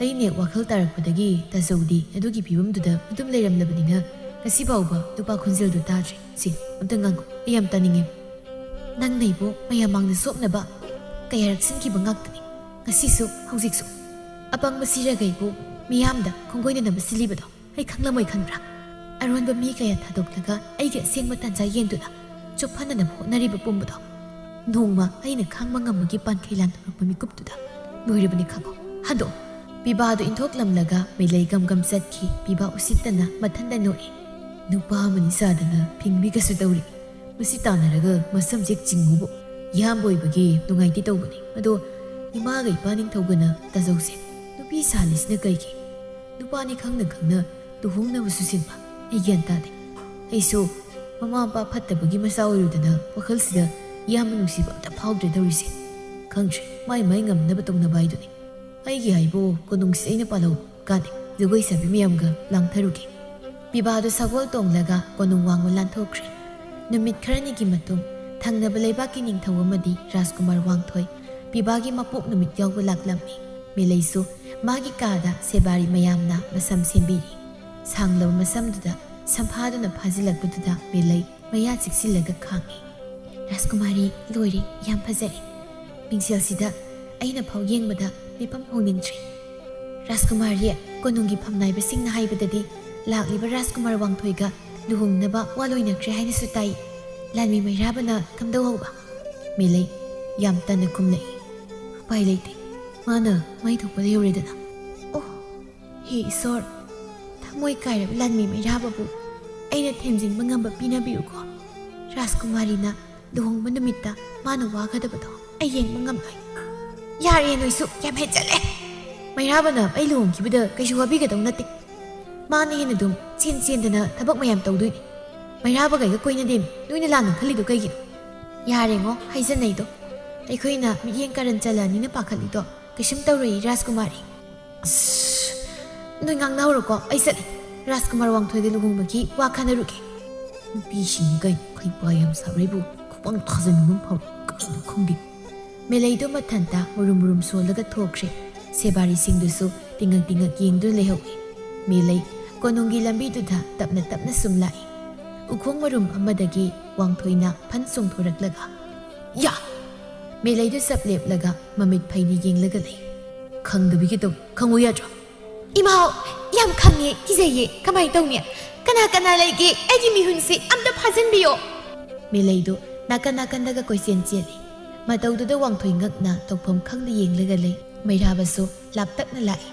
ꯑꯩꯅ ꯋꯥꯈꯜ ꯇꯥꯔꯛꯄꯗꯒꯤ ꯇꯥꯆꯧꯗꯤ ꯑꯗꯨꯒꯤ ꯐꯤꯕꯝꯗꯨꯗ ꯑꯗꯨꯝ ꯂꯩꯔꯝꯂꯕꯅꯤꯅ ꯉꯁꯤ ꯐꯥꯎꯕ ꯅꯨꯄꯥ ꯈꯣꯟꯖꯦꯜꯗꯨ ꯇꯥꯗ꯭ꯔꯤ ꯁꯤ ꯑꯝꯇ ꯉꯥꯡꯉꯨ ꯑꯩ ꯌꯥꯝ ꯇꯥꯅꯤꯡꯉꯦ ꯅꯪꯅ ꯑꯩꯕꯨ ꯃꯌꯥꯝ ꯃꯥꯡꯗ ꯁꯣꯛꯅꯕ ꯀꯌꯥꯔꯛ ꯁꯤꯟꯈꯤꯕ ꯉꯥꯛꯇꯅꯤ ꯉꯁꯤꯁꯨ ꯍꯧꯖꯤꯛꯁꯨ ꯑꯄꯪꯕ ꯁꯤꯔꯒꯩꯕꯨ ꯃꯤꯌꯥꯝꯗ ꯈꯣꯡꯒꯣꯏꯅꯅꯕ ꯁꯤꯜꯂꯤꯕꯗꯣ ꯑꯩ ꯈꯪꯂꯝꯃꯣꯏ ꯈꯟꯕ꯭ꯔꯥ ꯑꯔꯣꯟꯕ ꯃꯤ ꯀꯌꯥ ꯊꯥꯗꯣꯛꯂꯒ ꯑꯩꯒꯤ ꯑꯁꯦꯡꯕ ꯇꯥꯟꯖꯥ ꯌꯦꯟꯗꯨꯅ ꯆꯨꯞꯍꯟꯅꯅꯕ ꯍꯣꯠꯅꯔꯤꯕ ꯄꯨꯝꯕꯗꯣ ꯅꯣꯡꯃ ꯑꯩꯅ ꯈꯥꯡꯕ ꯉꯝꯕꯒꯤ ꯄꯥꯟꯈꯩ ꯂꯥꯟꯊꯣꯔꯛꯄ ꯃꯤꯀꯨꯞꯇꯨꯗ ꯂꯣꯏꯔꯕꯅꯤ ꯈꯪꯉꯣ ꯍꯟꯗꯣꯛ ꯕꯤꯕꯥꯗꯨ ꯏꯟꯊꯣꯛꯂꯝꯂꯒ ꯃꯤꯂꯩ ꯒꯝ ꯆꯠꯈꯤ ꯕꯤꯕꯥ ꯎꯁꯤꯠꯇꯅ ꯃꯊꯟꯗ ꯅꯣꯛꯏ ꯅꯨꯄꯥ ꯑꯃꯅꯤ ꯆꯥꯗꯅ ꯐꯤꯡꯕꯤꯒꯁꯨ ꯇꯧꯔꯤ ꯃꯁꯤ ꯇꯥꯟꯅꯔꯒ ꯃꯁꯝꯖꯦꯛ ꯆꯤꯡꯉꯨꯕꯨ ꯏꯌꯥꯝꯕ ꯑꯣꯏꯕꯒꯤ ꯅꯨꯡꯉꯥꯏꯇꯦ ꯇꯧꯕꯅꯤ ꯑꯗꯣ ꯏꯃꯥꯒ ꯏꯄꯥ ꯅꯤꯡꯊꯧꯒꯅ ꯇꯥꯖꯧꯁꯦ ꯅꯨꯄꯤ ꯁꯥꯜꯂꯤꯁꯤꯅ ꯀꯩꯒꯤ ꯅꯨꯄꯥꯅꯤ ꯈꯪꯅ ꯈꯪꯅ ꯂꯨꯍꯣꯡꯅꯕꯁꯨ ꯁꯤꯟꯕ ꯑꯩ ꯒ꯭ꯌꯥꯟ ꯇꯥꯗꯦ ꯑꯩꯁꯨ ꯃꯃꯥ ꯃꯄꯥ ꯐꯠꯇꯕꯒꯤ ꯃꯆꯥ ꯑꯣꯏꯔꯨꯗꯅ ꯋꯥꯈꯜꯁꯤꯗ ꯏꯌꯥꯝꯕ ꯅꯨꯡꯁꯤꯕ ꯑꯝꯇ ꯐꯥꯎꯗ꯭ꯔꯦ ꯇꯧꯔꯤꯁꯦ ꯈꯪꯗ꯭ꯔꯦ ꯃꯥꯏ ꯃꯥꯏ ꯉꯝꯅꯕ ꯇꯧꯅꯕ ꯍꯥꯏꯗꯨꯅꯤ ꯑꯩꯒꯤ ꯍꯥꯏꯕꯨ ꯀꯣꯅꯨꯡꯁꯤ ꯑꯩꯅ ꯄꯥꯜꯍꯧ ꯀꯥꯟꯅꯩ ꯖꯒꯣꯏ ꯁꯥꯕꯤ ꯃꯌꯥꯝꯒ ꯂꯥꯡꯊꯔꯨꯒꯦ ꯕꯤꯕꯥꯗꯨ ꯁꯒꯣꯜ ꯇꯣꯡꯂꯒ ꯀꯣꯅꯨꯡ ꯋꯥꯡꯃ ꯂꯥꯟꯊꯣꯛꯈ꯭ꯔꯦ ꯅꯨꯃꯤꯠ ꯈꯔꯅꯤꯒꯤ ꯃꯇꯨꯡ ꯊꯪꯅꯕ ꯂꯩꯕꯥꯛꯀꯤ ꯅꯤꯡꯊꯧ ꯑꯃꯗꯤ ꯔꯥꯖꯀꯨꯃꯥꯔ ꯋꯥꯡꯊꯣꯏ ꯕꯤꯕꯥꯒꯤ ꯃꯄꯣꯛ ꯅꯨꯃꯤꯠ ꯌꯥꯎꯕ ꯂꯥꯛꯂꯝꯃꯤ ꯃꯤꯂꯩꯁꯨ ꯃꯥꯒꯤ ꯀꯥꯗ ꯁꯦꯕꯥꯔꯤ ꯃꯌꯥꯝꯅ ꯃꯁꯝ ꯁꯦꯝꯕꯤꯔꯤ ꯁꯥꯡꯂꯕ ꯃꯁꯝꯗꯨꯗ ꯁꯝꯐꯥꯗꯨꯅ ꯐꯥꯖꯤꯜꯂꯛꯄꯗꯨꯗ ꯃꯤꯂꯩ ꯃꯌꯥ ꯆꯤꯛꯁꯤꯜꯂꯒ ꯈꯥꯡꯉꯤ ꯔꯥꯖꯀꯨꯃꯥꯔꯤ ꯂꯣꯏꯔꯦ ꯌꯥꯝ ꯐꯖꯔꯦ ꯃꯤꯡꯁꯦꯜꯁꯤꯗ ꯑꯩꯅ ꯐꯥꯎ ꯌꯦꯡꯕꯗ ꯃꯤꯐꯝ ꯍꯧꯅꯤꯡꯗ꯭ꯔꯤ ꯔꯥꯖꯀꯨꯃꯥꯔꯤ ꯀꯣꯅꯨꯡꯒꯤ ꯐꯝꯅꯥꯏꯕꯁꯤꯡꯅ ꯍꯥꯏꯕꯗꯗꯤ ꯂꯥꯛꯂꯤꯕ ꯔꯥꯖꯀꯨꯃꯥꯔ ꯋꯥꯡꯊꯣꯏꯒ ꯂꯨꯍꯣꯡꯅꯕ ꯋꯥ ꯂꯣꯏꯅꯈ꯭ꯔꯦ ꯍꯥꯏꯅꯁꯨ ꯇꯥꯏ ꯂꯥꯟꯃꯤ ꯃꯩꯔꯥꯕꯅ ꯀꯝꯗꯧꯍꯧꯕ ꯃꯤꯂꯩ ꯌꯥꯝ ꯇꯟꯅ ꯈꯨꯝꯂꯛꯏ ꯎꯄꯥꯏ ꯂꯩꯇꯦ ꯃꯥꯅ ꯃꯩ ꯊꯣꯛꯄ ꯂꯩꯍꯧꯔꯦꯗꯅ ꯑꯣ ꯍꯦ ꯏꯁꯣꯔ ꯊꯃꯣꯏ ꯀꯥꯏꯔꯕ ꯂꯥꯟꯃꯤ ꯃꯩꯔꯥꯕꯕꯨ ꯑꯩꯅ ꯊꯦꯝꯖꯤꯟꯕ ꯉꯝꯕ ꯄꯤꯅꯕꯤꯌꯨꯀꯣ ꯔꯥꯖꯀꯨꯃꯥꯔꯤꯅ ꯂꯨꯍꯣꯡꯕ ꯅꯨꯃꯤꯠꯇ ꯃꯥꯅ ꯋꯥꯒꯗꯕꯗꯣ ꯑꯩ ꯌꯦꯡꯕ ꯉꯝꯂꯣꯏ ꯌꯥꯔꯦ ꯅꯣꯏꯁꯨ ꯌꯥꯝ ꯍꯦꯟꯖꯜꯂꯦ ꯃꯩꯔꯥꯕꯅ ꯑꯩ ꯂꯨꯍꯣꯡꯈꯤꯕꯗ ꯀꯩꯁꯨ ꯋꯥꯕꯤꯒꯗꯧ ꯅꯠꯇꯦ ꯃꯥꯅ ꯍꯦꯟꯅ ꯑꯗꯨꯝ ꯆꯦꯟꯗꯅ ꯊꯕꯛ ꯃꯌꯥꯝ ꯇꯧꯗꯣꯏꯅꯤ ꯃꯩꯔꯥꯕꯒꯩꯒ ꯀꯣꯏꯅꯗꯦꯃꯤ ꯅꯣꯏꯅ ꯂꯥꯟꯅ ꯈꯜꯂꯤꯗꯣ ꯀꯩꯒꯤꯅꯣ ꯌꯥꯔꯦꯉꯣ ꯍꯥꯏꯖꯟꯅꯩꯗꯣ ꯑꯩꯈꯣꯏꯅ ꯃꯤꯠꯌꯦꯡ ꯀꯥꯔꯟ ꯆꯜꯂꯅꯤꯅ ꯄꯥꯈꯠꯂꯤꯗꯣ ꯀꯩꯁꯨꯝ ꯇꯧꯔꯣꯏ ꯔꯥꯖꯀꯨꯃꯥꯔꯤ ꯑꯁ ꯅꯣꯏ ꯉꯥꯡꯅꯍꯧꯔꯣꯀꯣ ꯑꯩ ꯆꯠꯂꯤ ꯔꯥꯖꯀꯨꯃꯥꯔ ꯋꯥꯡꯊꯣꯏꯒ ꯂꯨꯍꯣꯡꯕꯒꯤ ꯋꯥ ꯈꯟꯅꯔꯨꯒꯦ ꯅꯨꯄꯤꯁꯤꯡ ꯀꯩꯅꯣ ꯈꯩꯄꯥ ꯌꯥꯝ ꯁꯥꯕꯩꯕꯨ ꯈꯨꯄꯪ ꯊꯥꯖꯟꯅꯤꯡꯕ ꯐꯥꯎꯏ ꯀꯩꯅꯣ ꯈꯪꯗꯦ ꯃꯦꯂꯩꯗꯨ ꯃꯊꯟꯇ ꯃꯨꯔꯨꯝ ꯁꯣꯜꯂꯒ ꯊꯣꯛꯈ꯭ꯔꯦ ꯁꯦꯕꯥꯔꯤꯁꯤꯡꯗꯨꯁꯨ ꯇꯤꯡꯉꯛ ꯌꯦꯡꯗꯨꯅ ꯂꯩꯍꯧꯏ ꯃꯦꯂꯩ ꯀꯣꯅꯨꯡꯒꯤ ꯂꯝꯕꯤꯗꯨꯗ ꯇꯞꯅ ꯁꯨꯝ ꯂꯥꯛꯏ ꯎꯈꯣꯡ ꯃꯔꯨꯝ ꯑꯃꯗꯒꯤ ꯋꯥꯡꯊꯣꯏꯅ ꯐꯟ ꯆꯣꯡꯊꯣꯔꯛꯂꯒ ꯌꯥ ꯃꯦꯂꯩꯗꯨ ꯆꯞ ꯂꯦꯞꯂꯒ ꯃꯃꯤꯠ ꯐꯩꯅ ꯌꯦꯡꯂꯒ ꯂꯩ ꯈꯪꯗꯕꯤꯒꯤ ꯇꯧ ꯈꯪꯉꯨ ꯌꯥꯗ꯭ꯔꯣ ꯏꯃꯥꯎ ꯌꯥꯝ ꯈꯪꯉꯦ ꯀꯤꯖꯩꯌꯦ ꯀꯃꯥꯏꯅ ꯇꯧꯅꯤ ꯀꯅꯥ ꯂꯩꯒꯦ ꯑꯩꯒꯤ ꯃꯤꯍꯨꯟꯁꯦ ꯑꯝꯇ ꯐꯥꯖꯤꯟꯕꯤꯌꯣ ꯃꯦꯂꯩꯗꯨ ꯅꯥꯀꯟꯗꯒ ꯀꯣꯏꯆꯦꯟ ꯆꯦꯜꯂꯤ ꯃꯇꯧꯗꯨꯗ ꯋꯥꯡꯊꯣꯏ ꯉꯛꯅ ꯇꯧꯐꯝ ꯈꯪꯗ ꯌꯦꯡꯂꯒ ꯂꯩ ꯃꯩꯔꯥꯕꯁꯨ ꯂꯥꯞꯇꯛꯅ ꯂꯥꯛꯏ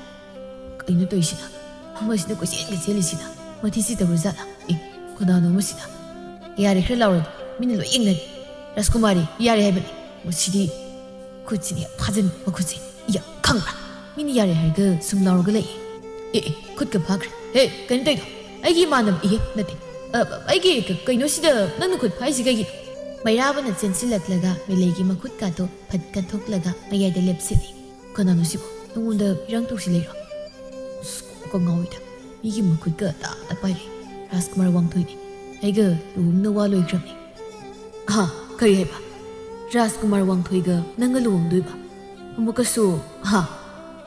ꯀꯩꯅꯣ ꯇꯧꯔꯤꯁꯤꯅ ꯑꯃꯁꯤꯅ ꯀꯣꯏꯆꯦꯟꯒ ꯆꯦꯜꯂꯤꯁꯤꯅ ꯃꯊꯤꯁꯤ ꯇꯧꯔꯖꯥꯠꯂ ꯀꯅꯥꯅꯣ ꯃꯁꯤꯅ ꯌꯥꯔꯦ ꯈꯔ ꯂꯥꯎꯔꯗꯤ ꯃꯤꯅ ꯂꯣꯏ ꯌꯦꯡꯅꯔꯤ ꯔꯥꯖꯀꯨꯃꯥꯔꯤ ꯌꯥꯔꯦ ꯍꯥꯏꯕꯅꯤ ꯃꯁꯤꯗꯤ ꯈꯨꯠꯁꯤꯅꯤ ꯐꯥꯖꯟ ꯃꯈꯨꯠꯁꯤ ꯌꯥ ꯈꯪꯕ꯭ꯔꯥ ꯃꯤꯅ ꯌꯥꯔꯦ ꯍꯥꯏꯔꯒ ꯁꯨꯝ ꯂꯥꯎꯔꯒ ꯂꯩ ꯈꯨꯠꯀ ꯐꯥꯈ꯭ꯔꯦ ꯍꯦ ꯀꯩꯅꯣ ꯇꯧꯔꯤꯗꯣ ꯑꯩꯒꯤ ꯏꯃꯥꯟꯅꯕ ꯅꯠꯇꯦ ꯑꯩꯒꯤ ꯀꯩꯅꯣꯁꯤꯗ ꯅꯪꯅ ꯈꯨꯠ ꯐꯥꯏꯁꯤ ꯀꯩꯒꯤꯅꯣ ꯃꯩꯔꯥꯕꯅ ꯆꯦꯟꯁꯤꯜꯂꯛꯂꯒ ꯃꯤꯂꯩꯒꯤ ꯃꯈꯨꯠꯀꯥꯗꯣ ꯐꯠ ꯀꯟꯊꯣꯛꯂꯒ ꯃꯌꯥꯏꯗ ꯂꯦꯞꯁꯤꯜꯂꯤ ꯀꯅꯥꯅꯣ ꯁꯤꯕꯣ ꯅꯉꯣꯟꯗ ꯏꯔꯥꯡ ꯇꯧꯁꯤ ꯂꯩꯔꯣ ꯀꯣꯛꯀ ꯉꯥꯎꯏꯗ ꯃꯤꯒꯤ ꯃꯈꯨꯠꯀ ꯇꯥꯞꯅ ꯄꯥꯏꯔꯦ ꯔꯥꯖꯀꯨꯃꯥꯔ ꯋꯥꯡꯊꯣꯏꯅꯤ ꯑꯩꯒ ꯂꯨꯍꯣꯡꯅ ꯋꯥ ꯂꯣꯏꯈ꯭ꯔꯕꯅꯤ ꯀꯔꯤ ꯍꯥꯏꯕ ꯔꯥꯖꯀꯨꯃꯥꯔ ꯋꯥꯡꯊꯣꯏꯒ ꯅꯪꯒ ꯂꯨꯍꯣꯡꯗꯣꯏꯕ ꯑꯃꯨꯛꯀꯁꯨ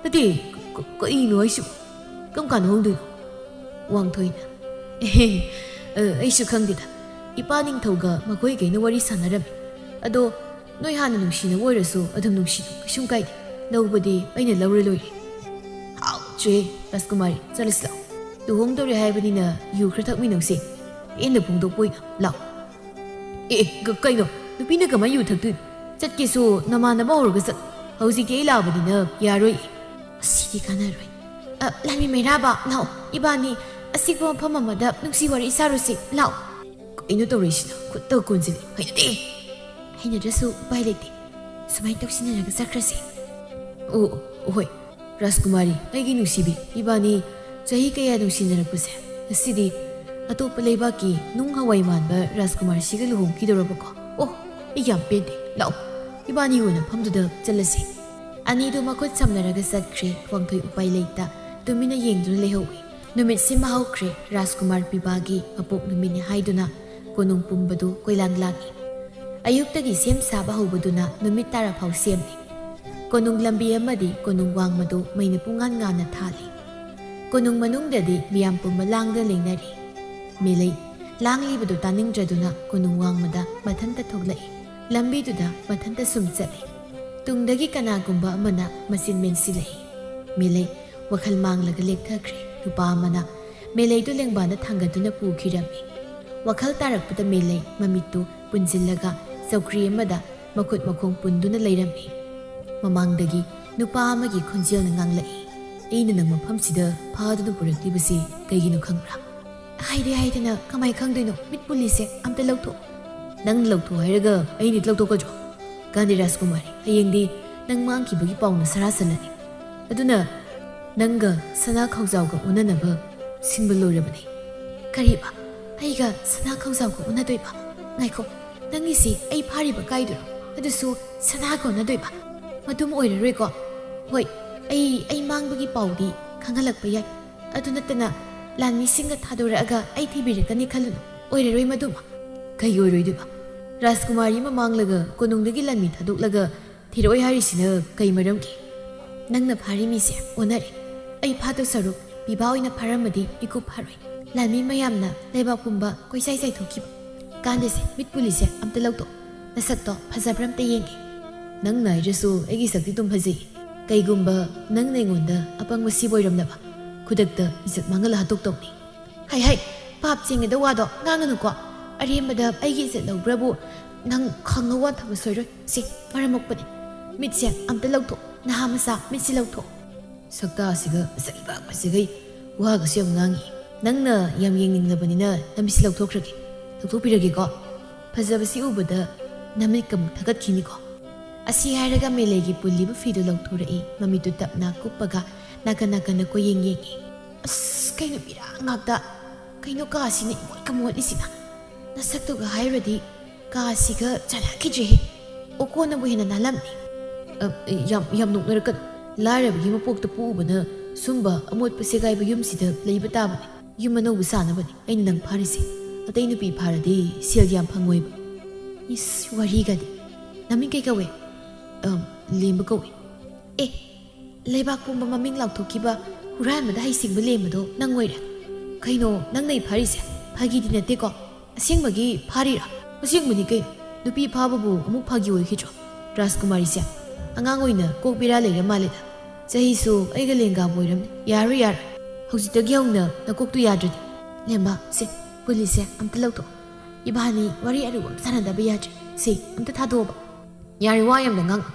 ꯅꯠꯇꯦ ꯀꯩꯅꯣ ꯑꯩꯁꯤꯕꯨ ꯀꯔꯝ ꯀꯥꯟꯗ ꯍꯣꯡꯗꯣꯏꯅꯣ ꯋꯥꯡꯊꯣꯏꯅ ꯑꯩꯁꯨ ꯈꯪꯗꯦꯗ ꯏꯄꯥ ꯅꯤꯡꯊꯧꯒ ꯃꯈꯣꯏꯒꯩꯅ ꯋꯥꯔꯤ ꯁꯥꯟꯅꯔꯝꯃꯤ ꯑꯗꯣ ꯅꯣꯏ ꯍꯥꯟꯅ ꯅꯨꯡꯁꯤꯅꯕ ꯑꯣꯏꯔꯁꯨ ꯑꯗꯨꯝ ꯅꯨꯡꯁꯤꯅꯧ ꯀꯩꯁꯨꯝ ꯀꯥꯏꯗꯦ ꯂꯧꯕꯗꯤ ꯑꯩꯅ ꯂꯧꯔ ꯂꯣꯏꯔꯦ ꯍꯥꯎꯇ꯭ꯔꯦ ꯔꯥꯖꯀꯨꯃꯥꯔꯤ ꯆꯠꯂꯁꯤ ꯂꯥꯛꯑꯣ ꯂꯨꯍꯣꯡꯗꯧꯔꯦ ꯍꯥꯏꯕꯅꯤꯅ ꯌꯨ ꯈꯔ ꯊꯛꯃꯤꯟꯅꯧꯁꯦ ꯄꯦꯟꯅ ꯐꯣꯡꯗꯣꯛꯄ ꯑꯣꯏꯅ ꯂꯥꯛꯑꯣ ꯀꯩꯅꯣ ꯅꯨꯄꯤꯅ ꯀꯃꯥꯏꯅ ꯌꯨ ꯊꯛꯇꯣꯏꯅꯣ ꯆꯠꯀꯦꯁꯨ ꯅꯃꯥꯟꯅꯕ ꯍꯧꯔꯒ ꯆꯠ ꯍꯧꯖꯤꯛꯇꯤ ꯑꯩ ꯂꯥꯛꯑꯕꯅꯤꯅ ꯌꯥꯔꯣꯏ ꯑꯁꯤꯗꯤ ꯀꯥꯟꯅꯔꯣꯏ ꯂꯥꯟꯃꯤ ꯃꯩꯔꯥꯕ ꯂꯥꯛꯑꯣ ꯏꯕꯥꯅꯤ ꯑꯁꯤꯒꯨꯝꯕ ꯃꯐꯝ ꯑꯃꯗ ꯅꯨꯡꯁꯤ ꯋꯥꯔꯤ ꯁꯥꯔꯨꯁꯤ ꯂꯥꯛꯑꯣ ꯀꯩꯅꯣ ꯇꯧꯔꯤꯁꯤꯅ ꯈꯨꯠꯇ ꯀꯣꯟꯁꯤꯜꯂꯤ ꯍꯩꯅꯗꯦ ꯍꯩꯅꯗ꯭ꯔꯁꯨ ꯎꯄꯥꯏ ꯂꯩꯇꯦ ꯁꯨꯃꯥꯏꯅ ꯇꯧꯁꯤꯟꯅꯔꯒ ꯆꯠꯈ꯭ꯔꯁꯤ ꯍꯣꯏ ꯔꯥꯖꯀꯨꯃꯥꯔꯤ ꯑꯩꯒꯤ ꯅꯨꯡꯁꯤꯕꯤ ꯏꯕꯥꯅꯤ ꯆꯍꯤ ꯀꯌꯥ ꯅꯨꯡꯁꯤꯅꯔꯛꯄꯁꯦ ꯉꯁꯤꯗꯤ ꯑꯇꯣꯞꯄ ꯂꯩꯕꯥꯛꯀꯤ ꯅꯨꯡ ꯍꯋꯥꯏ ꯃꯥꯟꯕ ꯔꯥꯖꯀꯨꯃꯥꯔꯁꯤꯒ ꯂꯨꯍꯣꯡꯈꯤꯗꯧꯔꯕꯀꯣ ꯑꯣ ꯑꯩ ꯌꯥꯝ ꯄꯦꯟꯗꯦ ꯂꯥꯛꯑꯣ ꯏꯕꯥꯅꯤ ꯑꯣꯏꯅ ꯐꯝꯗꯨꯗ ꯆꯠꯂꯁꯤ ꯑꯅꯤꯗꯨ ꯃꯈꯨꯠ ꯁꯝꯅꯔꯒ ꯆꯠꯈ꯭ꯔꯦ ꯋꯥꯡꯊꯣꯏ ꯎꯄꯥꯏ ꯂꯩꯇ ꯇꯨꯃꯤꯟꯅ ꯌꯦꯡꯗꯨꯅ ꯂꯩꯍꯧꯏ ꯅꯨꯃꯤꯠꯁꯤꯃ ꯍꯧꯈ꯭ꯔꯦ ꯔꯥꯖꯀꯨꯃꯥꯔ ꯄꯤꯕꯥꯒꯤ ꯃꯄꯣꯛ ꯅꯨꯃꯤꯠꯅꯤ ꯍꯥꯏꯗꯨꯅ ꯀꯣꯅꯨꯡ ꯄꯨꯝꯕꯗꯨ ꯀꯣꯏꯂꯥꯡ ꯂꯥꯡꯏ ꯑꯌꯨꯛꯇꯒꯤ ꯁꯦꯝ ꯁꯥꯕ ꯍꯧꯕꯗꯨꯅ ꯅꯨꯃꯤꯠ ꯇꯥꯔꯐꯥꯎ ꯁꯦꯝꯂꯤ ꯀꯣꯅꯨꯡ ꯂꯝꯕꯤ ꯑꯃꯗꯤ ꯀꯣꯅꯨꯡ ꯋꯥꯡꯃꯗꯨ ꯃꯩꯅ ꯄꯨꯡꯉꯥꯟ ꯉꯥꯟꯅ ꯊꯥꯜꯂꯤ ꯀꯣꯅꯨꯡ ꯃꯅꯨꯡꯗꯗꯤ ꯃꯤꯌꯥꯝ ꯄꯨꯝꯕ ꯂꯥꯡꯗ ꯂꯩꯅꯔꯤ ꯃꯤꯂꯩ ꯂꯥꯡꯂꯤꯕꯗꯨ ꯇꯥꯅꯤꯡꯗ꯭ꯔꯗꯨꯅ ꯀꯣꯅꯨꯡ ꯋꯥꯡꯃꯗ ꯃꯊꯟꯇ ꯊꯣꯛꯂꯛꯏ ꯂꯝꯕꯤꯗꯨꯗ ꯃꯊꯟꯇ ꯁꯨꯝ ꯆꯠꯂꯤ ꯇꯨꯡꯗꯒꯤ ꯀꯅꯥꯒꯨꯝꯕ ꯑꯃꯅ ꯃꯆꯤꯟ ꯃꯦꯟꯁꯤꯜꯂꯛꯏ ꯃꯤꯂꯩ ꯋꯥꯈꯜ ꯃꯥꯡꯂꯒ ꯂꯦꯛꯊꯈ꯭ꯔꯦ ꯅꯨꯄꯥ ꯑꯃꯅ ꯃꯦꯂꯩꯗꯨ ꯂꯦꯡꯕꯥꯅ ꯊꯥꯡꯒꯠꯇꯨꯅ ꯄꯨꯈꯤꯔꯝꯃꯤ ꯋꯥꯈꯜ ꯇꯥꯔꯛꯄꯗ ꯃꯦꯂꯩ ꯃꯃꯤꯠꯇꯨ ꯄꯨꯟꯁꯤꯜꯂꯒ ꯆꯧꯀ꯭ꯔꯤ ꯑꯃꯗ ꯃꯈꯨꯠ ꯃꯈꯣꯡ ꯄꯨꯟꯗꯨꯅ ꯂꯩꯔꯝꯃꯤ ꯃꯃꯥꯡꯗꯒꯤ ꯅꯨꯄꯥ ꯑꯃꯒꯤ ꯈꯣꯟꯖꯦꯜꯅ ꯉꯥꯡꯂꯛꯏ ꯑꯩꯅ ꯅꯪ ꯃꯐꯝꯁꯤꯗ ꯐꯥꯗꯨꯅ ꯄꯨꯔꯛꯂꯤꯕꯁꯤ ꯀꯩꯒꯤꯅꯣ ꯈꯪꯕ꯭ꯔꯥ ꯍꯥꯏꯗꯅ ꯀꯃꯥꯏ ꯈꯪꯗꯣꯏꯅꯣ ꯃꯤꯠ ꯄꯨꯜꯂꯤꯁꯦ ꯑꯝꯇ ꯂꯧꯊꯣꯛ ꯅꯪ ꯂꯧꯊꯣꯛ ꯍꯥꯏꯔꯒ ꯑꯩꯅ ꯂꯧꯊꯣꯛꯀꯗ꯭ꯔꯣ ꯒꯥꯟꯙꯤ ꯔꯥꯖꯀꯨꯃꯥꯔꯤ ꯍꯌꯦꯡꯗꯤ ꯅꯪ ꯃꯥꯡꯈꯤꯕꯒꯤ ꯄꯥꯎꯅ ꯁꯔꯥꯁꯜꯂꯅꯤ ꯑꯗꯨꯅ ꯅꯪꯒ ꯁꯅꯥ ꯈꯥꯎꯖꯥꯎꯒ ꯎꯅꯅꯕ ꯁꯤꯟꯕ ꯂꯣꯏꯔꯕꯅꯤ ꯀꯔꯤꯕ ꯑꯩꯒ ꯁꯅꯥ ꯈꯥꯎꯖꯥꯎꯒ ꯎꯅꯗꯣꯏꯕ ꯉꯥꯏꯈꯣ ꯅꯪꯒꯤꯁꯤ ꯑꯩ ꯐꯥꯔꯤꯕ ꯀꯥꯏꯗꯨꯔꯣ ꯑꯗꯨꯁꯨ ꯁꯅꯥꯒ ꯎꯅꯗꯣꯏꯕ ꯃꯗꯨꯝ ꯑꯣꯏꯔꯔꯣꯏꯀꯣ ꯍꯣꯏ ꯑꯩ ꯃꯥꯡꯕꯒꯤ ꯄꯥꯎꯗꯤ ꯈꯪꯍꯜꯂꯛꯄ ꯌꯥꯏ ꯑꯗꯨ ꯅꯠꯇꯅ ꯂꯥꯟꯃꯤꯁꯤꯡꯒ ꯊꯥꯗꯣꯔꯛꯑꯒ ꯑꯩ ꯊꯤꯕꯤꯔꯛꯀꯅꯤ ꯈꯜꯂꯨꯅꯨ ꯑꯣꯏꯔꯔꯣꯏ ꯃꯗꯨꯃ ꯀꯩꯒꯤ ꯑꯣꯏꯔꯣꯏꯗꯣꯏꯕ ꯔꯥꯖꯀꯨꯃꯥꯔꯤ ꯑꯃ ꯃꯥꯡꯂꯒ ꯀꯣꯅꯨꯡꯗꯒꯤ ꯂꯥꯟꯃꯤ ꯊꯥꯗꯣꯛꯂꯒ ꯊꯤꯔꯛꯑꯣꯏ ꯍꯥꯏꯔꯤꯁꯤꯅ ꯀꯩ ꯃꯔꯝꯒꯤ ꯅꯪꯅ ꯐꯥꯔꯤ ꯃꯤꯁꯦ ꯑꯣꯟꯅꯔꯦ ꯑꯩ ꯐꯥꯗꯣ ꯁꯔꯨꯛ ꯄꯤꯕꯥ ꯑꯣꯏꯅ ꯐꯥꯔꯝꯃꯗꯤ ꯏꯀꯨꯞ ꯐꯥꯔꯣꯏ ꯂꯥꯟꯃꯤ ꯃꯌꯥꯝꯅ ꯂꯩꯕꯥꯛ ꯄꯨꯝꯕ ꯀꯣꯏꯆꯥꯏ ꯆꯥꯏꯊꯣꯛꯈꯤꯕ ꯀꯥꯟꯗꯦꯁꯦ ꯃꯤꯠ ꯄꯨꯂꯤꯁꯦ ꯑꯝꯇ ꯂꯧꯊꯣꯛ ꯅꯁꯛꯇꯣ ꯐꯖꯕ꯭ꯔꯥ ꯑꯝꯇ ꯌꯦꯡꯒꯦ ꯅꯪꯅ ꯍꯥꯏꯔꯁꯨ ꯑꯩꯒꯤ ꯁꯛꯇꯤ ꯑꯗꯨꯝ ꯐꯖꯩ ꯀꯩꯒꯨꯝꯕ ꯅꯪꯅ ꯑꯩꯉꯣꯟꯗ ꯑꯄꯪꯕ ꯁꯤꯕ ꯑꯣꯏꯔꯝꯂꯕ ꯈꯨꯗꯛꯇ ꯏꯖꯠ ꯃꯥꯡꯍꯜꯂ ꯍꯥꯠꯇꯣꯛꯇꯧꯅꯤ ꯍꯩ ꯄꯥꯞ ꯆꯦꯡꯒꯗ ꯋꯥꯗꯣ ꯉꯥꯡꯒꯅꯨꯀꯣ ꯑꯔꯦꯝꯕꯗ ꯑꯩꯒꯤ ꯏꯖꯠ ꯂꯧꯕ꯭ꯔꯕꯨ ꯅꯪ ꯈꯪꯉ ꯋꯥꯟꯊꯕ ꯁꯣꯏꯔꯣꯏ ꯁꯤ ꯃꯔꯝ ꯃꯣꯛꯄꯅꯤ ꯃꯤꯠꯁꯦ ꯑꯝꯇ ꯂꯧꯊꯣꯛ ꯅꯍꯥ ꯃꯆꯥ ꯃꯤꯠꯁꯤ ꯂꯧꯊꯣꯛ ꯁꯛꯇꯥ ꯑꯁꯤꯒ ꯃꯁꯛ ꯏꯕꯥꯛꯄꯁꯤꯒꯩ ꯋꯥꯒꯁꯨ ꯌꯥꯝ ꯉꯥꯡꯉꯤ ꯅꯪꯅ ꯌꯥꯝ ꯌꯦꯡꯅꯤꯡꯂꯕꯅꯤꯅ ꯅꯃꯤꯠꯁꯤ ꯂꯧꯊꯣꯛꯄꯤꯔꯒꯦꯀꯣ ꯐꯖꯕꯁꯤ ꯎꯕꯗ ꯅꯃꯤꯠꯀ ꯑꯃꯨꯛ ꯊꯥꯒꯠꯈꯤꯅꯤꯀꯣ ꯑꯁꯤ ꯍꯥꯏꯔꯒ ꯃꯦꯂꯩꯒꯤ ꯄꯨꯜꯂꯤꯕ ꯐꯤꯗꯨ ꯂꯧꯊꯣꯔꯛꯏ ꯃꯃꯤꯠꯇꯨ ꯇꯞꯅ ꯀꯨꯞꯄꯒ ꯅꯥꯀꯟ ꯅꯥꯀꯟꯗ ꯀꯣꯌꯦꯡ ꯌꯦꯡꯉꯤ ꯑꯁ ꯀꯩꯅꯣ ꯏꯔꯥꯡ ꯉꯥꯛꯇ ꯀꯩꯅꯣ ꯀꯥꯁꯤꯅ ꯏꯃꯣꯠꯀ ꯃꯣꯠꯂꯤꯁꯤꯅ ꯅꯁꯛꯇꯨꯒ ꯍꯥꯏꯔꯨꯔꯗꯤ ꯀꯥꯁꯤꯒ ꯆꯥꯟꯅꯈꯤꯗ꯭ꯔꯦꯍꯦ ꯑꯣꯀꯣꯟꯅꯕꯨ ꯍꯦꯟꯅ ꯅꯥꯜꯂꯝꯅꯤ ꯌꯥꯝ ꯅꯣꯛꯅꯔꯛꯀꯅꯨ ꯂꯥꯏꯔꯕꯒꯤ ꯃꯄꯣꯛꯇ ꯄꯣꯛꯎꯕꯅ ꯁꯨꯝꯕ ꯑꯃꯣꯠꯄ ꯁꯦꯒꯥꯏꯕ ꯌꯨꯝꯁꯤꯗ ꯂꯩꯕ ꯇꯥꯕꯅꯤ ꯌꯨꯝ ꯑꯅꯧꯕ ꯁꯥꯅꯕꯅꯤ ꯑꯩꯅ ꯅꯪ ꯐꯥꯔꯤꯁꯦ ꯑꯇꯩ ꯅꯨꯄꯤ ꯐꯥꯔꯗꯤ ꯁꯦꯜ ꯌꯥꯝ ꯐꯪꯉꯣꯏꯕ ꯏꯁ ꯋꯥꯔꯤꯒꯗꯤ ꯅꯃꯤꯡ ꯀꯩ ꯀꯧꯋꯦ ꯂꯦꯝꯕ ꯀꯧꯋꯦ ꯑꯦ ꯂꯩꯕꯥꯛ ꯄꯨꯝꯕ ꯃꯃꯤꯡ ꯂꯥꯎꯊꯣꯛꯈꯤꯕ ꯍꯨꯔꯥꯟꯕꯗ ꯍꯩꯁꯤꯡꯕ ꯂꯦꯝꯕꯗꯣ ꯅꯪ ꯑꯣꯏꯔꯦ ꯀꯩꯅꯣ ꯅꯪꯅ ꯐꯥꯔꯤꯁꯦ ꯐꯥꯒꯤꯗꯤ ꯅꯠꯇꯦꯀꯣ ꯑꯁꯦꯡꯕꯒꯤ ꯐꯥꯔꯤꯔꯥ ꯑꯁꯦꯡꯕꯅꯤ ꯀꯩꯅꯣ ꯅꯨꯄꯤ ꯐꯥꯕꯕꯨ ꯑꯃꯨꯛ ꯐꯥꯒꯤ ꯑꯣꯏꯈꯤꯗ꯭ꯔꯣ ꯔꯥꯖꯀꯨꯃꯥꯔꯤꯁꯦ ꯑꯉꯥꯡ ꯑꯣꯏꯅ ꯀꯣꯛ ꯕꯦꯔꯥ ꯂꯩꯔ ꯃꯥꯜꯂꯦꯗ ꯆꯍꯤꯁꯨ ꯑꯩꯒ ꯂꯦꯡꯒꯥꯕ ꯑꯣꯏꯔꯝꯅꯤ ꯌꯥꯔꯣꯏ ꯍꯧꯖꯤꯛꯇꯒꯤ ꯍꯧꯅ ꯅꯀꯣꯛꯇꯨ ꯌꯥꯗ꯭ꯔꯗꯤ ꯂꯦꯝꯕ ꯁꯦ ꯄꯨꯂꯤꯁꯁꯦ ꯑꯝꯇ ꯂꯧꯊꯣꯛ ꯏꯕꯥꯅꯤ ꯋꯥꯔꯤ ꯑꯔꯨꯕ ꯑꯃ ꯁꯥꯟꯅꯗꯕ ꯌꯥꯗ꯭ꯔꯦ ꯁꯤ ꯑꯝꯇ ꯊꯥꯗꯣꯛꯑꯣꯕ ꯌꯥꯔꯦ ꯋꯥ ꯌꯥꯝꯅ ꯉꯥꯡ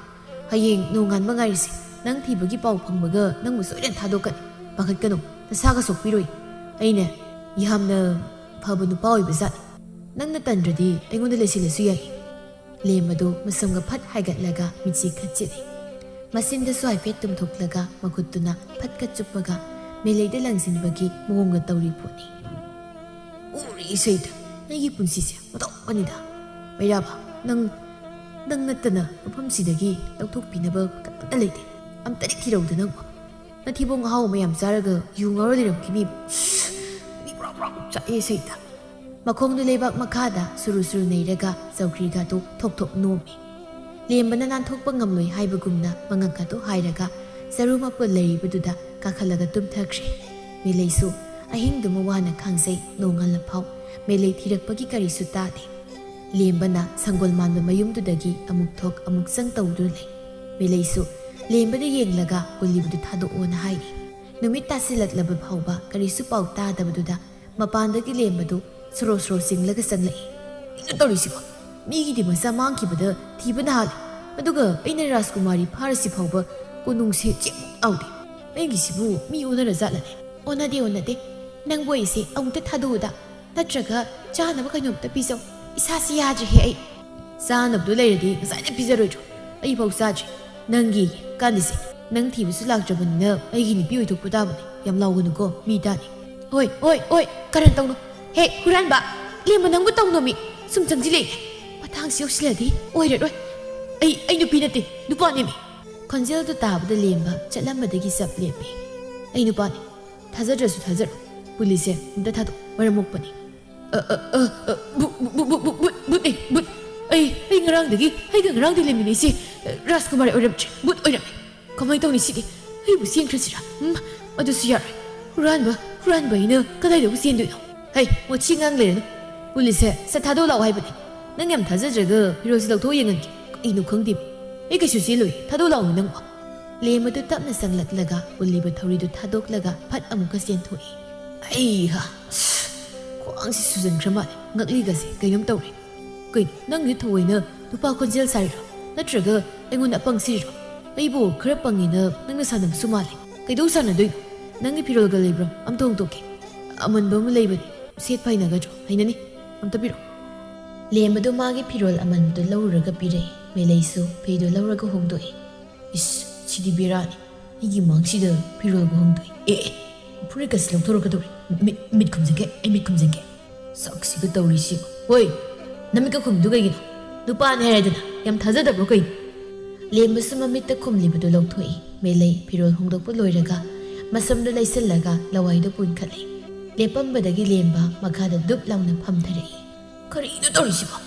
ꯍꯌꯦꯡ ꯅꯣꯡꯉꯥꯟꯕ ꯉꯥꯏꯔꯤꯁꯦ ꯅꯪ ꯊꯤꯕꯒꯤ ꯄꯥꯎ ꯐꯪꯕꯒ ꯅꯪꯕꯨ ꯁꯣꯏꯗꯅ ꯊꯥꯗꯣꯛꯀꯅꯤ ꯄꯥꯈꯠꯀꯅꯨ ꯅꯁꯥꯒ ꯁꯣꯛꯄꯤꯔꯣꯏ ꯑꯩꯅ ꯌꯥꯝꯅ ꯐꯕ ꯅꯨꯄꯥ ꯑꯣꯏꯕ ꯖꯥꯠꯅꯤ ꯅꯪꯅ ꯇꯟꯗ꯭ꯔꯗꯤ ꯑꯩꯉꯣꯟꯗ ꯂꯩꯁꯤꯜꯂꯁꯨ ꯌꯥꯏ ꯂꯦꯝꯕꯗꯨ ꯃꯁꯝꯒ ꯐꯠ ꯍꯥꯏꯒꯠꯂꯒ ꯃꯤꯠꯆꯤ ꯈꯠꯆꯤꯜꯂꯤ ꯃꯆꯤꯟꯗꯁꯨ ꯍꯥꯏꯐꯦꯠ ꯇꯨꯝꯊꯣꯛꯂꯒ ꯃꯈꯨꯠꯇꯨꯅ ꯐꯠꯀ ꯆꯨꯞꯄꯒ ꯃꯦꯂꯩꯗ ꯂꯪꯁꯤꯟꯕꯒꯤ ꯃꯑꯣꯡꯒ ꯇꯧꯔꯤ ꯄꯣꯠꯅꯤ ꯎꯔꯤ ꯏꯁꯩꯗ ꯑꯩꯒꯤ ꯄꯨꯟꯁꯤꯁꯦ ꯑꯣꯟꯊꯣꯛꯄꯅꯤꯗ ꯃꯩꯔꯥꯕ ꯅꯪ ꯅꯠꯇꯅ ꯃꯐꯝꯁꯤꯗꯒꯤ ꯂꯧꯊꯣꯛꯄꯤꯅꯕ ꯀꯅꯥꯝꯇ ꯂꯩꯇꯦ ꯑꯝꯇꯗꯤ ꯊꯤꯔꯧꯗ ꯅꯪꯕꯨ ꯅꯊꯤꯕꯣꯡ ꯑꯍꯥꯎ ꯃꯌꯥꯝ ꯆꯥꯔꯒ ꯌꯨ ꯉꯥꯎꯔ ꯂꯩꯔꯝꯈꯤꯅꯤꯕ ꯆꯥꯛꯑꯦ ꯏꯁꯩꯗ ꯃꯈꯣꯡꯗꯨ ꯂꯩꯕꯥꯛ ꯃꯈꯥꯗ ꯁꯨꯔꯨ ꯁꯨꯔꯨ ꯅꯩꯔꯒ ꯆꯧꯀ꯭ꯔꯤꯒꯗꯨ ꯊꯣꯛ ꯅꯣꯝꯃꯤ ꯂꯦꯝꯕꯅ ꯅꯥꯟꯊꯣꯛꯄ ꯉꯝꯂꯣꯏ ꯍꯥꯏꯕꯒꯨꯝꯅ ꯃꯉꯛꯀꯗꯨ ꯍꯥꯏꯔꯒ ꯆꯔꯨ ꯃꯄꯨꯜ ꯂꯩꯔꯤꯕꯗꯨꯗ ꯀꯥꯈꯠꯂꯒ ꯇꯨꯝꯊꯈ꯭ꯔꯦ ꯃꯦꯂꯩꯁꯨ ꯑꯍꯤꯡꯗꯨꯃ ꯋꯥꯅ ꯈꯥꯡꯖꯩ ꯅꯣꯡꯉꯥꯜꯂ ꯐꯥꯎ ꯃꯦꯂꯩ ꯊꯤꯔꯛꯄꯒꯤ ꯀꯔꯤꯁꯨ ꯇꯥꯗꯦ ꯂꯦꯝꯕꯅ ꯁꯪꯒꯣꯜ ꯃꯥꯟꯕ ꯃꯌꯨꯝꯗꯨꯗꯒꯤ ꯑꯃꯨꯛ ꯊꯣꯛ ꯑꯃꯨꯛ ꯆꯪ ꯇꯧꯗꯨꯅ ꯂꯩ ꯃꯦꯂꯩꯁꯨ ꯂꯦꯝꯕꯗ ꯌꯦꯡꯂꯒ ꯄꯨꯜꯂꯤꯕꯗꯨ ꯊꯥꯗꯣꯛꯑꯣꯅ ꯍꯥꯏꯔꯤ ꯅꯨꯃꯤꯠ ꯇꯥꯁꯤꯜꯂꯛꯂꯕ ꯐꯥꯎꯕ ꯀꯔꯤꯁꯨ ꯄꯥꯎ ꯇꯥꯗꯕꯗꯨꯗ ꯃꯄꯥꯟꯗꯒꯤ ꯂꯦꯝꯕꯗꯨ ꯁꯣꯔꯣ ꯁꯣꯔꯣ ꯆꯤꯡꯂꯒ ꯆꯪꯂꯛꯏ ꯀꯩꯅꯣ ꯇꯧꯔꯤꯁꯤꯕꯣ ꯃꯤꯒꯤꯗꯤ ꯃꯆꯥ ꯃꯥꯡꯈꯤꯕꯗ ꯊꯤꯕꯅ ꯍꯥꯜꯂꯤ ꯑꯗꯨꯒ ꯑꯩꯅ ꯔꯥꯖꯀꯨꯃꯥꯔꯤ ꯐꯥꯔꯁꯤ ꯐꯥꯎꯕ ꯀꯣꯅꯨꯡꯁꯦ ꯆꯦꯛꯃꯨꯛ ꯂꯥꯎꯗꯦ ꯑꯩꯒꯤꯁꯤꯕꯨ ꯃꯤ ꯑꯣꯟꯅꯔ ꯖꯥꯠꯂꯅꯦ ꯑꯣꯟꯅꯗꯦ ꯅꯪꯕꯨ ꯑꯩꯁꯦ ꯑꯃꯨꯛꯇ ꯊꯥꯗꯣꯛꯎꯗ ꯅꯠꯇ꯭ꯔꯒ ꯆꯥꯅꯕ ꯀꯩꯅꯣꯝꯇ ꯄꯤꯖꯧ ꯏꯁꯥꯁꯤ ꯌꯥꯗ꯭ꯔꯦꯍꯦ ꯑꯩ ꯆꯥꯅꯕꯗꯨ ꯂꯩꯔꯗꯤ ꯉꯁꯥꯏꯅ ꯄꯤꯖꯔꯣꯏꯗ꯭ꯔꯣ ꯑꯩꯐꯥꯎ ꯆꯥꯗ꯭ꯔꯤ ꯅꯪꯒꯤ ꯀꯥꯟꯗꯤꯁꯦ ꯅꯪ ꯊꯤꯕꯁꯨ ꯂꯥꯛꯇ꯭ꯔꯕꯅꯤꯅ ꯑꯩꯒꯤ ꯅꯨꯄꯤ ꯑꯣꯏꯊꯣꯛꯄ ꯇꯥꯕꯅꯤ ꯌꯥꯝ ꯂꯥꯎꯒꯅꯨꯀꯣ ꯃꯤ ꯇꯥꯅꯤ ꯍꯣꯏ ꯀꯔꯟ ꯇꯧꯅꯨ Hey, huranba, lemba nangbu tawnomi, sum changjile. Matang si yosiladi, oireroi. Ay nupi nate, nupani mi. Konjel to tabda lemba, chatlambadagi sap lembi. Ay nupani, thajadrasu thajar. Police umda thado, maramukpani. But. Ay ngarangdagi, ay ngarangdi lemini si Rajkumar oiramchi, but oirami. Kamay tawni sidi, ay bu siang krasira. Adu siyar. Huranba ina, kadai da bu siang doino. Hey, mo chingang le. Police sa thado law haibani. Nang yam thajadraga, hirosi law thoy yangan ki. Ay nu khangdim. Ay ka susiloi, thado law nang wa. Lema tu tapna sanglatlaga, uliba thori tu thadoklaga, phat amuka sian thoi. Ay ha. Kwang si Susan Kramal, ngakliga si kayong tawri. Kay nang yu thoina, nupa konjel sariro. Natraga, ay ngun apang siriro. Ay bo, kara pangina, nang nasanam sumali. Kay daw sana doy. Nang ipirol ga libro, am tong toki. Aman ba mo labani, set pay na gadro. Ay nani, am tapiro. Lema do magi pirol aman do lawraga pire. May layso, pay do lawraga hongdoi. Is, sidi birani. Igi mang sida pirol ga hongdoi. Puri ka silang toro ka dori. Mid kumzenge, ay mid kumzenge. Saksi ka tawri siya. Hoy! Namika kumdu kay gino. Lupaan heredana, yam thajadabro kay. Lemba sa mamita kumliba do law thoi. May lay pirol hongdok po loiraga. Masam do lay salaga, laway do pun kalay. Lepambadagi lemba, magkada dup lang na pamtaray. Karino tawri siya ba?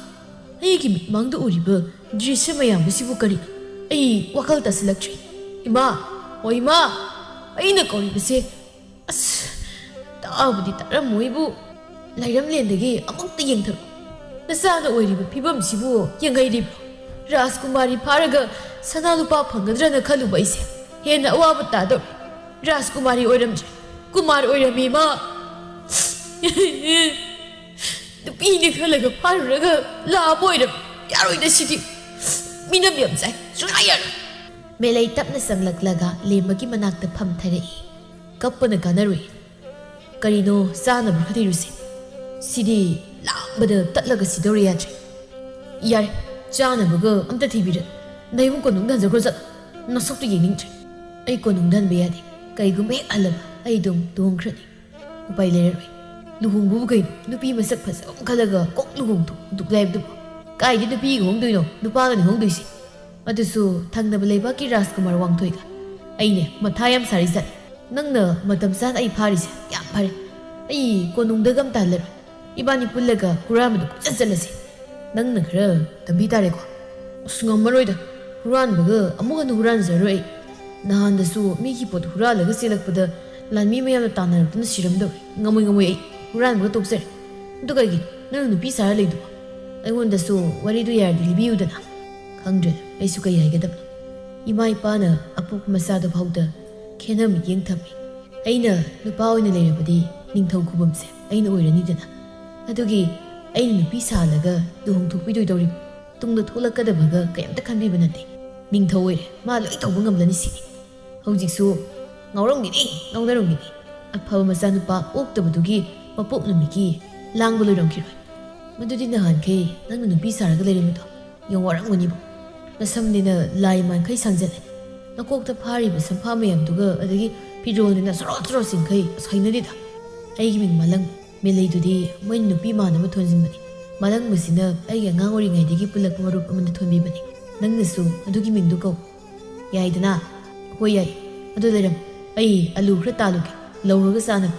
Ay kimit do uriba, drisya mayamba siya po karino. Ay wakal ta silagtri. Ima! O ima! Ay nakawriba siya. As, taabudi taram mo ibu. Layram lendagi amang tiyang tharo. Nasana oiriba pibam sibu yangai ribro. Rajkumari pharaga sanalupa phangadrana khaluba ise. Hena awaba tador. Rajkumari oiramje. Kumar oirami ma. Dupini khalaga pharuraga labo oiram. Yaroida sidi. Minam yamsai. Sunayar. Melay tapna sanglaklaga lembagi manakta phamtharai. Kappana kanarui. Karino sana bhadirusi. Sidi bada tatlaga sidori yatre. Yare, chana baga amta thibira. Naibung ko nung danza ko zat. Nasok to yening tre. Ay ko nung dan bayadi. Kay gumay alam ay dong tuhong krani. Upay leroi. Luhong bubu kayo. Nupi masak pas ang kalaga kok luhong to. Duklayab dupo. Kay di nupi hong doy no. Nupaga ni hong doy si. Atuso thang na balay ba ki Rajkumar wang toy ka. Ay ne matayam sari zat. Nang na matamsan ay paris. Yam pare. Ay ko nung dagam talar. Ibani pullaga huramadu kuchasalasi. Nang nagra tambi tare ko. Sungammaroida. Huran baga amuga no huran zaroi. Nahan dasu miki pot huralaga silakpada lanmi mayam tanarapna siramda. Ngamoy ay huran baga tokser. Dugagi nang nupi sara leidu. Ay wondasu waridu yardi libiyudana. Khangdre ay sukay haigadapna. Ima ipana apuk masada phawda khenam yeng thami. Aina nupa oina leirabadi ningthau khubamse aina oiranidana. Adugi ay nupi salaga duhong thukpidoi dori tungda tholakadabaga kayamta khanbiba nate ningthau oire ma loi tawba ngamlani sini hojiksu ngawrongini ngawdarongini afaba macha nupa oktabadugi mapok numiki langba loirongkiroi madudi nahan kai nangna nupi saraga leirimido yongwarangmani bo nasamnina lai mankai sangjane nakokta phariba sampha mayamduga adagi pirolnina sorotro singkai sainadida aigi ming malang Melay moy nupi mana mo thonjin bani. Malang musina ay nga ngori ngai digi pulak marup amanda thonbi bani. Nang nasu adugi mingdu ko. Yai dana. Hoy yai. Adu leram. Ay alu khra taluke. Lawraga sana.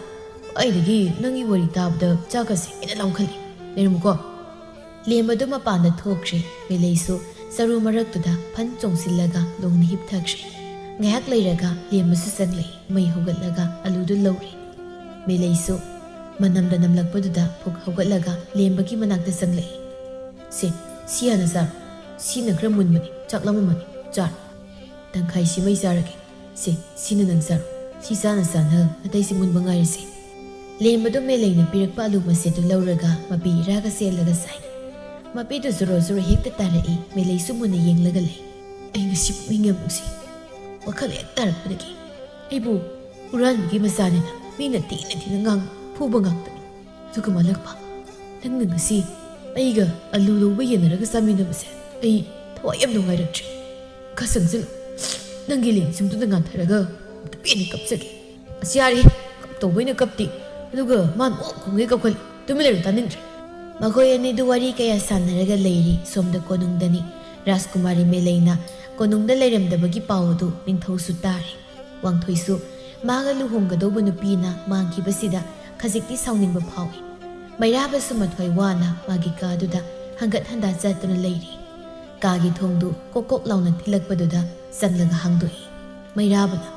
Ay digi nangi wari tabda chakase ina lawkhali. Leram ko. Lembadu mapanda thokre. Melay su saru maraktuda phan chongsillaga longna hip thakre. Ngayak leiraga lembasu sanglei mai hogatlaga aludu lawri. Melay su Manamda namlakpaduda phok hawgatlaga lembagi manakta sanglei. Si hana zar. Si na khra munmani chaklamamani char. Tangkai si mai zarage. Si na nang zar. Si sana sana atay si munba ngairisi. Lembadu melay na pirakpa alu masedu lawraga mapi raga selaga say. Mapi do zuro hekta tarai melay sumuna yenglaga lay. Ay ngasi pumingam si. Wakal ek tarakpadagi. Ay bu, uran bagi masanina. Mina tina ngang. Pubangak tani. Tuka malakpa. Nang ngasi aiga alu lawba yenaraga saminamase. Ay thawayam nungairatri. Kasangsil nangiling sumtuda ngantharaga tapini kapsagi. Asyari kaptaway na kapti. Aduga man kung ngay kapkali. तुम लेरो तानिंद्रे मखोय अनी दुवारी कया सानरगा लेरी सोमदा कोनुंगदनी राजकुमारी Melina कोनुंगदा लेरमदबगी पावदु निंथौसु तारे वांगथोइसु मागा लुहोंगदौबु नुपीना मांखिबसिदा खजिक्ति साउनिंगबा फावी मैराबसु मथोय वाना मागी कादुदा हंगत हंदा चतुना लेरी कागी थोंगदु कोकोक लाउना थिलकपदुदा चंगलगा हांगदोई मैराबना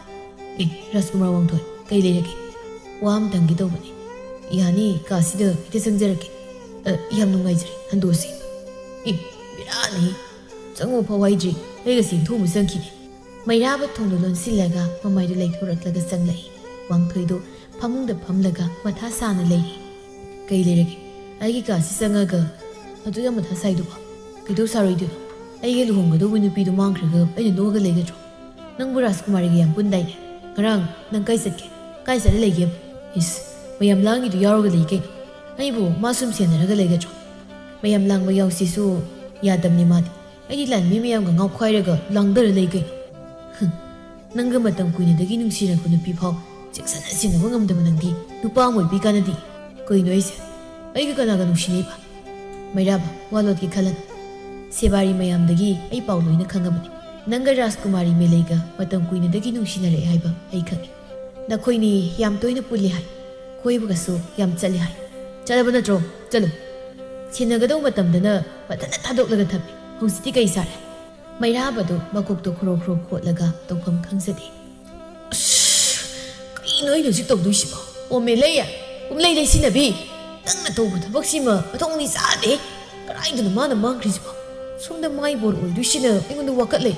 ए राजकुमार वांगथोय कई लेरगे वाम तंगी तौबनी यानी कासिदा इते संजरके याम नुंगाइजरे हंदोसी ए बिरानी चंगो फवाइजरे लेगा सिंग थोमु संखिने मैराब थोंदु लोनसिलगा ममाइदु लेथोरक्लगा चंगलाई वांगथोइदु फमुंगदा फमलगा मथा साना लेरी कई लेरगे आइगी कासि चंगगा अदुया मथा साइदुबा कइदो सारोइदु आइगे लुहोंगदौबु नुपीदु मांगख्रगा अइना नोगा लेगद्रो नंगबु राजकुमारीगा याम पुंदाइने ngaraang nang kai satke kai sare lege is mayam langi du yaroga lege aibu masum senaraga lege jo mayam lang ba yausi su yadam ni madi ai lan mi mayam ga ngau khwairaga langdar lege nanga matam kuini dagi nungsira ku nupi phau chiksana sina ba ngamda manandi nupa moi bi kanadi koi noise ai ga kana ga nushini ba mairaba walot ki khalan sebari mayam dagi ai pau loina khangabani नंगा राजकुमारी मेलेगा मतम कुइने दगी नुंसिनरे हाइबा आई खंगे नखोइनी याम तोइना पुल्ले हाय खोइबगसु याम चले हाय चलबा नत्रो चलो सिनगदौ मतमदना पतना थादोकलगा थपे हौसिति कई सारे मैराबदो मकोकतो खरो खरो खोटलगा तौफम खंगसदे कई नोइ नोजिक तौदुइसिबो ओ मेलेया उमलै लेसिनबी नंगना तौबु थबकसिमा मथोंनि सादे कराइदुना माना मांख्रिसिबो सोमदा माइ bore ओइदुसिना एंगोंदा वाकटले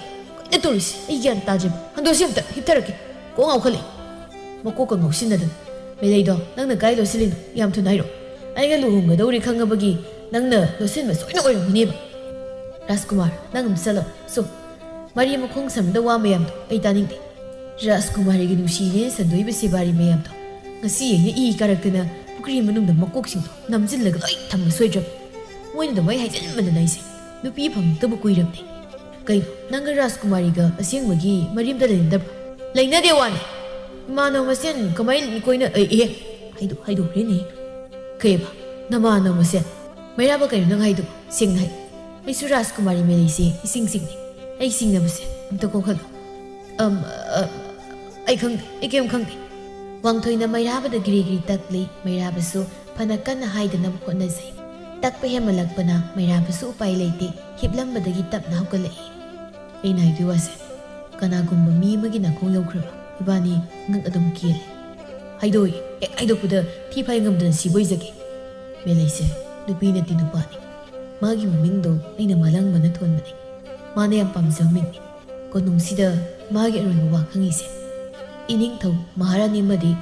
Toris, iyan tajib, hando simta, hitaraki, kung au khali. Makokang au sinadan. Melaydo, nang na gay lo silino, yam tunayro. Ay nga luhunga daw rin nga bagi, nang na lo sin masoy na oyo huniba. Raskumar, nang amsalo, so, Maria mo kung samda wa mayam to, ay taning di. Raskumar ay ginusinin sa doy basi bari mayam to. Ngasi ay nga iikarak ka na, pukri manong na makoksing to, namsin lagloy, tam masoy drop. Moy na damay hay dyan mananaysi, nupi pang tabukoy ram di. कई नंग राजकुमारी का using मगी Maryam दा लेंदब लेना दे वाने मानो मसेन कमाई कोइना ए हाइदो रेनी केबा नमानो मसेन मैरा बा कइनो नंग हाइदो सिंग हाइ ऐसु राजकुमारी मेलेसे इसिंग सिंग ने ऐ सिंग न मसेन अमतो को खल ऐ खंग ऐ केम खंग वांगथोइना मैरा बा द गिरि गिरि तकले मैरा बसु फना कन हाइदना खोना जै तकपे हेमलकपना मैरा बसु उपाय लेते हिबलम बदगी तपना हकले ऐना इदुवासे कनागुम्बा मी मगी नाखों लौख्रबा इबानी ngak adum kiel haidoi ek aidopуда thi phai ngamdan siboi jage meleise nupi na tinupani magi mamingdo aina malang mana thonbani mane yam pamjaming ko nungsida magi aron wa khangise ining thau maharani madi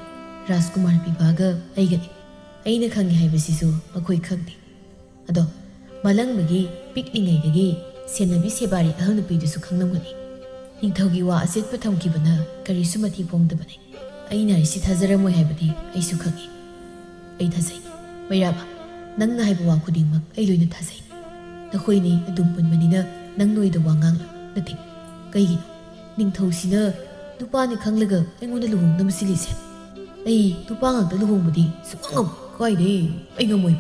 rajkumar bibaga aigani aina khangi haibasisu akoi khangni ado malang magi pikningai dagi सेनबी सेबारी अहल नुपीदुसु खंगनमगनी निंथौगी वा असेत पथमकिबना करिसु मथि पोंगदबने अइना इसी थाजरमोय हाइबदि अइसु खंगी अइ थाजै मैराबा नंगना हाइबा वा खुदिंगमक अइ लोइना थाजै नखोइनि अदुम पुनमनिना नंग नोइदा वा ngang नति कइगि निंथौसिना नुपानि खंगलगा अइंगोंदा लुहोंग नमसिलिसे अइ नुपा ngakta लुहोंबदि सुंगम काइदे अइ ngमोय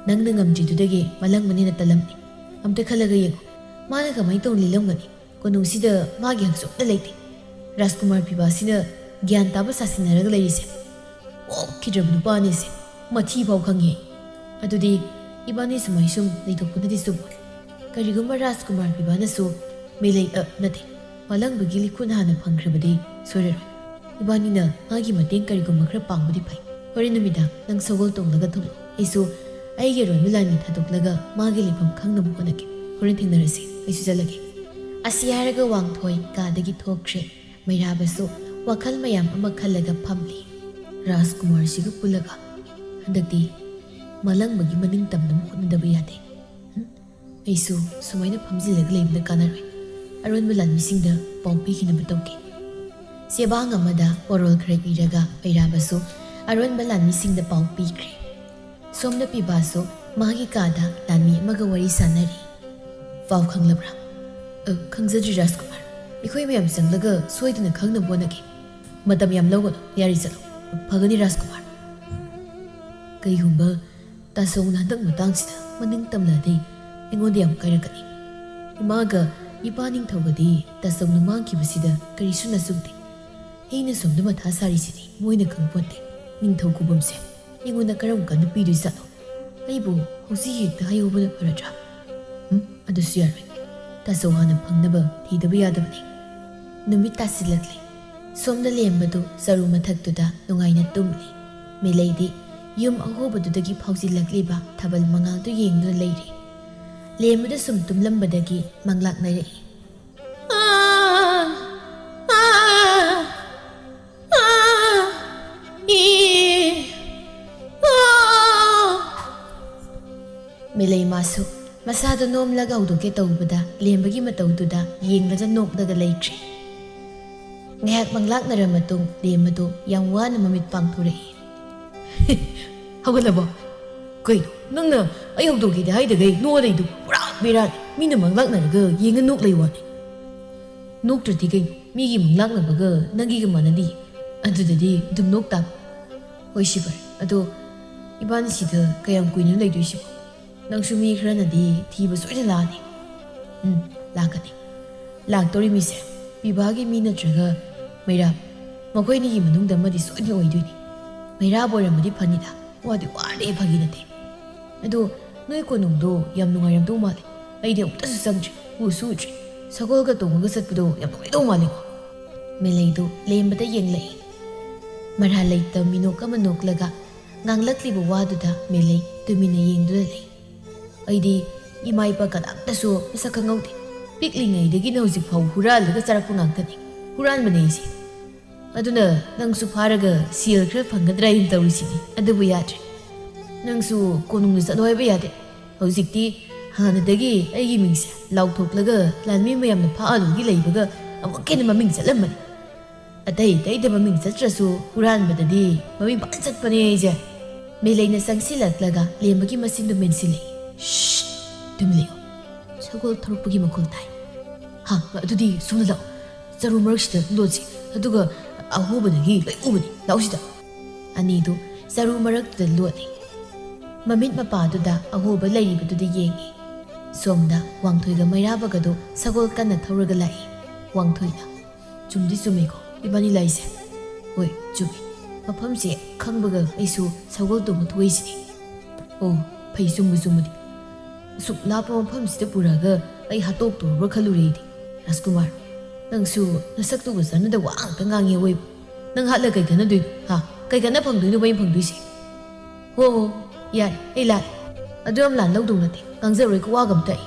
नंगना ngamजिदुदगे मलंग मनिना तलमनि अमते खलगा येगो माना कमाई तो लिलमगनी कोनुसिदा मागी हंसोक्ता लेते राजकुमार पिबासिना ज्ञान ताबा सासिनरगा लेरिसे ओ किद्रब नुपानिसे मथि फाव खंगे अदुदि इबानी सुमाइसुम लेथोकपुनदि सुबो करिगुम्बा राजकुमार पिबानसु मेलै नते मलंग बगिलि खुन हाना फंग्रबदि सोररो इबानीना मागी मतें करिगुम्बा खरा पांगबदि फै होरे नुमिदा नंग सगोल तोंगलगा थोलो ऐसु आइगे रोन लानि थादोकलगा मागी लिफम खंगनबु होनके होरे थिंगनरसि ऐसु जलगे असियारगा वांगथोय कादगी थोक्रे मैराबसु वखल मयाम अमा खलगा फमली राजकुमार सिगु पुलगा हदक्ति मलंग बगी मनिंग तमनम होनदबा यादे ऐसु सुमाइना फमजिलगा लेबदा कानरवे अरुण बलान मिसिंगदा पाउपी खिनबा तौके सेबांग अमदा ओरल खरे इरगा मैराबसु अरुण बलान मिसिंगदा पाउपी खरे सोमना पिबासु मागी कादा लानमी अमगा वरी सानरी पाउ खंगलब्रा खंगजद्रि राजकुमार इखोय मयाम संगलगा सोइदना खंगना बोनगे मतम याम लौगो यारी चलो फगनी राजकुमार कईगुंबा ꯇꯥꯁꯧꯅ ꯍꯟꯗꯛ ꯃꯇꯥꯡꯁꯤꯗ ꯃꯅꯤꯡ ꯇꯝꯂꯗꯤ ꯑꯩꯉꯣꯟꯗ ꯌꯥꯝ ꯀꯥꯏꯔꯛꯀꯅꯤ ꯏꯃꯥꯒ ꯏꯄꯥ ꯅꯤꯡꯊꯧꯒꯗꯤ ꯇꯥꯁꯧꯅ ꯃꯥꯡꯈꯤꯕꯁꯤꯗ ꯀꯔꯤꯁꯨ ꯅꯁꯨꯡꯗꯦ ꯑꯩꯅ ꯁꯣꯝꯗ ꯃꯊꯥ ꯁꯥꯔꯤꯁꯤꯗꯤ ꯃꯣꯏꯅ ꯈꯪꯄꯣꯟꯇꯦ ꯅꯤꯡꯊꯧ ꯈꯨꯕꯝꯁꯦ ꯑꯩꯉꯣꯟꯗ ꯀꯔꯝ ꯀꯥꯟꯗ ꯄꯤꯗꯣꯏꯖꯥꯠꯅꯣ ꯑꯩꯕꯨ ꯍꯧꯖꯤꯛ ꯍꯦꯛꯇ ꯍꯥꯏꯍꯧꯕꯅ ꯐꯔꯗ꯭ꯔꯥ ꯑꯗꯨꯁꯨ ꯌꯥꯔꯣꯏ ꯇꯥꯁꯧ ꯍꯥꯟꯅ ꯐꯪꯅꯕ ꯊꯤꯗꯕ ꯌꯥꯗꯕꯅꯤ ꯅꯨꯃꯤꯠ ꯇꯥꯁꯤꯜꯂꯛꯂꯤ ꯁꯣꯝꯗ ꯂꯦꯝꯕꯗꯨ ꯆꯔꯨ ꯃꯊꯛꯇꯨꯗ ꯅꯨꯡꯉꯥꯏꯅ ꯇꯨꯝꯂꯤ ꯃꯦꯂꯩꯗꯤ ꯌꯨꯝ ꯑꯍꯣꯕꯗꯨꯗꯒꯤ ꯐꯥꯎꯖꯤꯜꯂꯛꯂꯤꯕ ꯊꯥꯕꯜ ꯃꯉꯥꯜꯗꯨ ꯌꯦꯡꯗꯨꯅ ꯂꯩꯔꯤ ꯂꯦꯝꯕꯗ ꯁꯨꯝ ꯇꯨꯝꯂꯝꯕꯗꯒꯤ ꯃꯪꯂꯥꯛꯅꯔꯛꯏ ꯃꯦꯂꯩ ꯃꯥꯁꯨ ꯃꯁꯥꯗ ꯅꯣꯝꯂꯒ ꯍꯧꯗꯣꯛꯀꯦ ꯇꯧꯕꯗ ꯂꯦꯝꯕꯒꯤ ꯃꯇꯧꯗꯨꯗ ꯌꯦꯡꯂꯒ ꯅꯣꯛꯂꯒ ꯂꯩꯇ꯭ꯔꯤ ꯉꯥꯏꯍꯥꯛ ꯃꯪꯂꯥꯛꯅꯔ ꯃꯇꯨꯡ ꯂꯦꯝꯕꯗꯨ ꯌꯥꯝ ꯋꯥꯅ ꯃꯃꯤꯠ ꯄꯥꯡꯊꯣꯔꯛꯏ ꯍꯧꯒꯠꯂꯕꯣ ꯀꯩꯅꯣ ꯅꯪꯅ ꯑꯩ ꯍꯧꯗꯣꯛꯀꯦꯗꯤ ꯍꯥꯏꯗꯒꯩ ꯅꯣꯛꯑꯗꯩꯗꯨ ꯄꯨꯔꯥ ꯕꯦꯔꯥꯅꯤ ꯃꯤꯅ ꯃꯪꯂꯥꯛꯅꯔꯒ ꯌꯦꯡꯉ ꯅꯣꯛ ꯂꯩ ꯋꯥꯅꯤ ꯅꯣꯛꯇ꯭ꯔꯗꯤ ꯀꯩꯅꯣ ꯃꯤꯒꯤ ꯃꯪꯂꯥꯛꯅꯕꯒ ꯅꯪꯒꯤꯒ ꯃꯥꯟꯅꯗꯤ ꯑꯗꯨꯗꯗꯤ ꯑꯗꯨꯝ ꯅꯣꯛ ꯇꯥꯕ ꯍꯣꯏ ꯁꯤꯕꯔ ꯑꯗꯣ ꯏꯕꯥꯅꯤ ꯁꯤꯗ ꯀꯌꯥꯝ ꯀꯨꯏꯅ ꯂꯩꯗꯣꯏꯁꯤꯕꯣ ꯅꯪꯁꯨ ꯃꯤ ꯈꯔꯅꯗꯤ ꯊꯤꯕ ꯁꯣꯏꯗꯅ ꯂꯥꯛꯑꯅꯤ ꯂꯥꯛꯀꯅꯤ ꯂꯥꯛꯇꯧꯔꯤ ꯃꯤꯁꯦ ꯄꯤꯕꯥꯒꯤ ꯃꯤ ꯅꯠꯇ꯭ꯔꯒ ꯃꯩꯔꯥꯕ ꯃꯈꯣꯏꯅꯤꯒꯤ ꯃꯅꯨꯡꯗ ꯑꯃꯗꯤ ꯁꯣꯏꯗꯅ ꯑꯣꯏꯗꯣꯏꯅꯤ ꯃꯩꯔꯥꯕ ꯑꯣꯏꯔꯝꯃꯗꯤ ꯐꯅꯤꯗ ꯋꯥꯗꯤ ꯋꯥꯔꯦ ꯐꯥꯒꯤ ꯅꯠꯇꯦ ꯑꯗꯣ ꯅꯣꯏ ꯀꯣꯅꯨꯡꯗꯣ ꯌꯥꯝ ꯅꯨꯡꯉꯥꯏꯔꯝꯗꯧ ꯃꯥꯜꯂꯦ ꯑꯩꯗꯤ ꯑꯃꯨꯛꯇꯁꯨ ꯆꯪꯗ꯭ꯔꯤ ꯎꯁꯨ ꯎꯗ꯭ꯔꯤ ꯁꯒꯣꯜꯒ ꯇꯣꯡꯉꯒ ꯆꯠꯄꯗꯣ ꯌꯥꯝ ꯅꯨꯡꯉꯥꯏꯗꯧ ꯃꯥꯜꯂꯦꯀꯣ ꯃꯦꯂꯩꯗꯨ ꯂꯦꯝꯕꯗ ꯌꯦꯡꯂꯛꯏ ꯃꯔꯥ ꯂꯩꯇ ꯃꯤꯅꯣꯛ ꯑꯃ ꯅꯣꯛꯂꯒ ꯉꯥꯡꯂꯛꯂꯤꯕ ꯋꯥꯗꯨꯗ ꯃꯦꯂꯩ ꯇꯨꯃꯤꯟꯅ ꯌꯦꯡꯗꯨꯅ ꯂꯩ ꯑꯩꯗꯤ ꯏꯃꯥ ꯏꯄꯥ ꯀꯅꯥꯝꯇꯁꯨ ꯃꯁꯛ ꯈꯪꯍꯧꯗꯦ ꯄꯤꯛꯂꯤꯉꯩꯗꯒꯤꯅ ꯍꯧꯖꯤꯛ ꯐꯥꯎ ꯍꯨꯔꯥꯜꯂꯒ ꯆꯥꯔꯛꯄ ꯉꯥꯛꯇꯅꯤ ꯍꯨꯔꯥꯟꯕꯅꯦ ꯑꯩꯁꯦ ꯑꯗꯨꯅ ꯅꯪꯁꯨ ꯐꯥꯔꯒ ꯁꯦꯜ ꯈꯔ ꯐꯪꯒꯗ꯭ꯔꯥ ꯍꯥꯏꯅ ꯇꯧꯔꯤꯁꯤꯅꯤ ꯑꯗꯨꯕꯨ ꯌꯥꯗ꯭ꯔꯦ ꯅꯪꯁꯨ ꯀꯣꯅꯨꯡꯗ ꯆꯠꯂꯣ ꯍꯥꯏꯕ ꯌꯥꯗꯦ ꯍꯧꯖꯤꯛꯇꯤ ꯍꯥꯟꯅꯗꯒꯤ ꯑꯩꯒꯤ ꯃꯤꯡꯁꯦ ꯂꯥꯎꯊꯣꯛꯂꯒ ꯂꯥꯟꯃꯤ ꯃꯌꯥꯝꯅ ꯐꯥꯛꯑꯗꯨꯒꯤ ꯂꯩꯕꯒ ꯑꯃꯨꯛ ꯍꯦꯟꯅ ꯃꯃꯤꯡ ꯆꯠꯂꯝꯕꯅꯤ ꯑꯇꯩꯗ ꯃꯃꯤꯡ ꯆꯠꯇ꯭ꯔꯁꯨ ꯍꯨꯔꯥꯟꯕꯗꯗꯤ ꯃꯃꯤꯡ ꯐꯖꯅ ꯆꯠꯄꯅꯦ ꯑꯩꯁꯦ ꯃꯦꯂꯩꯅ ꯆꯪꯁꯤꯜꯂꯛꯂꯒ ꯂꯦꯝꯕꯒꯤ ꯃꯆꯤꯟꯗꯨ ꯃꯦꯟꯁꯤꯜꯂꯛꯏ ꯇꯨꯃꯤꯟ ꯂꯩꯌꯣ ꯁꯒꯣꯜ ꯊꯧꯔꯛꯄꯒꯤ ꯃꯈꯣꯜ ꯇꯥꯏ ꯑꯗꯨꯗꯤ ꯁꯣꯝꯗ ꯂꯥꯛꯑꯣ ꯆꯔꯨ ꯃꯔꯛꯁꯤꯗ ꯂꯣꯠꯁꯤ ꯑꯗꯨꯒ ꯑꯍꯣꯕꯗꯒꯤ ꯂꯣꯏ ꯎꯕꯅꯤ ꯂꯥꯛꯑꯣ ꯁꯤꯗ ꯑꯅꯤꯗꯨ ꯆꯔꯨ ꯃꯔꯛꯇꯨꯗ ꯂꯣꯠꯂꯤ ꯃꯃꯤꯠ ꯃꯄꯥꯗꯨꯗ ꯑꯍꯣꯕ ꯂꯩꯔꯤꯕꯗꯨꯗ ꯌꯦꯡꯉꯤ ꯁꯣꯝꯗ ꯋꯥꯡꯊꯣꯏꯒ ꯃꯩꯔꯥꯕꯒꯗꯣ ꯁꯒꯣꯜ ꯀꯟꯅ ꯊꯧꯔꯒ ꯂꯥꯛꯏ ꯋꯥꯡꯊꯣꯏꯅ ꯆꯨꯝꯗꯤ ꯆꯨꯝꯃꯤꯀꯣ ꯏꯕꯥꯅꯤ ꯂꯥꯛꯏꯁꯦ ꯍꯣꯏ ꯆꯨꯝꯃꯤ ꯃꯐꯝꯁꯦ ꯈꯪꯕꯒ ꯑꯩꯁꯨ ꯁꯒꯣꯜ ꯇꯣꯡꯕ ꯊꯣꯛꯏꯁꯤꯅꯤ ꯑꯣ ꯐꯩ ꯆꯨꯝꯕꯗꯤ ꯑꯁꯨꯛ ꯂꯥꯞꯄ ꯃꯐꯝꯁꯤꯗ ꯄꯨꯔꯛꯑꯒ ꯑꯩ ꯍꯥꯠꯇꯣꯛꯇꯣꯔꯕ꯭ꯔꯥ ꯈꯜꯂꯨꯔꯦ ꯑꯩꯗꯤ ꯔꯥꯖꯀꯨꯃꯥꯔ ꯅꯪꯁꯨ ꯅꯁꯛꯇꯨꯒ ꯆꯥꯟꯅꯗꯕ ꯋꯥ ꯉꯥꯛꯇ ꯉꯥꯡꯉꯦ ꯑꯣꯏꯕ ꯅꯪ ꯍꯥꯠꯂ ꯀꯩ ꯀꯥꯟꯅꯗꯣꯏꯅꯣ ꯀꯩ ꯀꯥꯟꯅ ꯐꯪꯗꯣꯏꯅꯣ ꯑꯩꯅ ꯐꯪꯗꯣꯏꯁꯦ ꯍꯣ ꯌꯥꯔꯦ ꯑꯩ ꯂꯥꯜꯂꯦ ꯑꯗꯨ ꯌꯥꯝ ꯂꯥꯟ ꯂꯧꯗꯧ ꯅꯠꯇꯦ ꯉꯥꯡꯖꯔꯣꯏꯀꯣ ꯋꯥꯒ ꯑꯝꯇ ꯑꯩ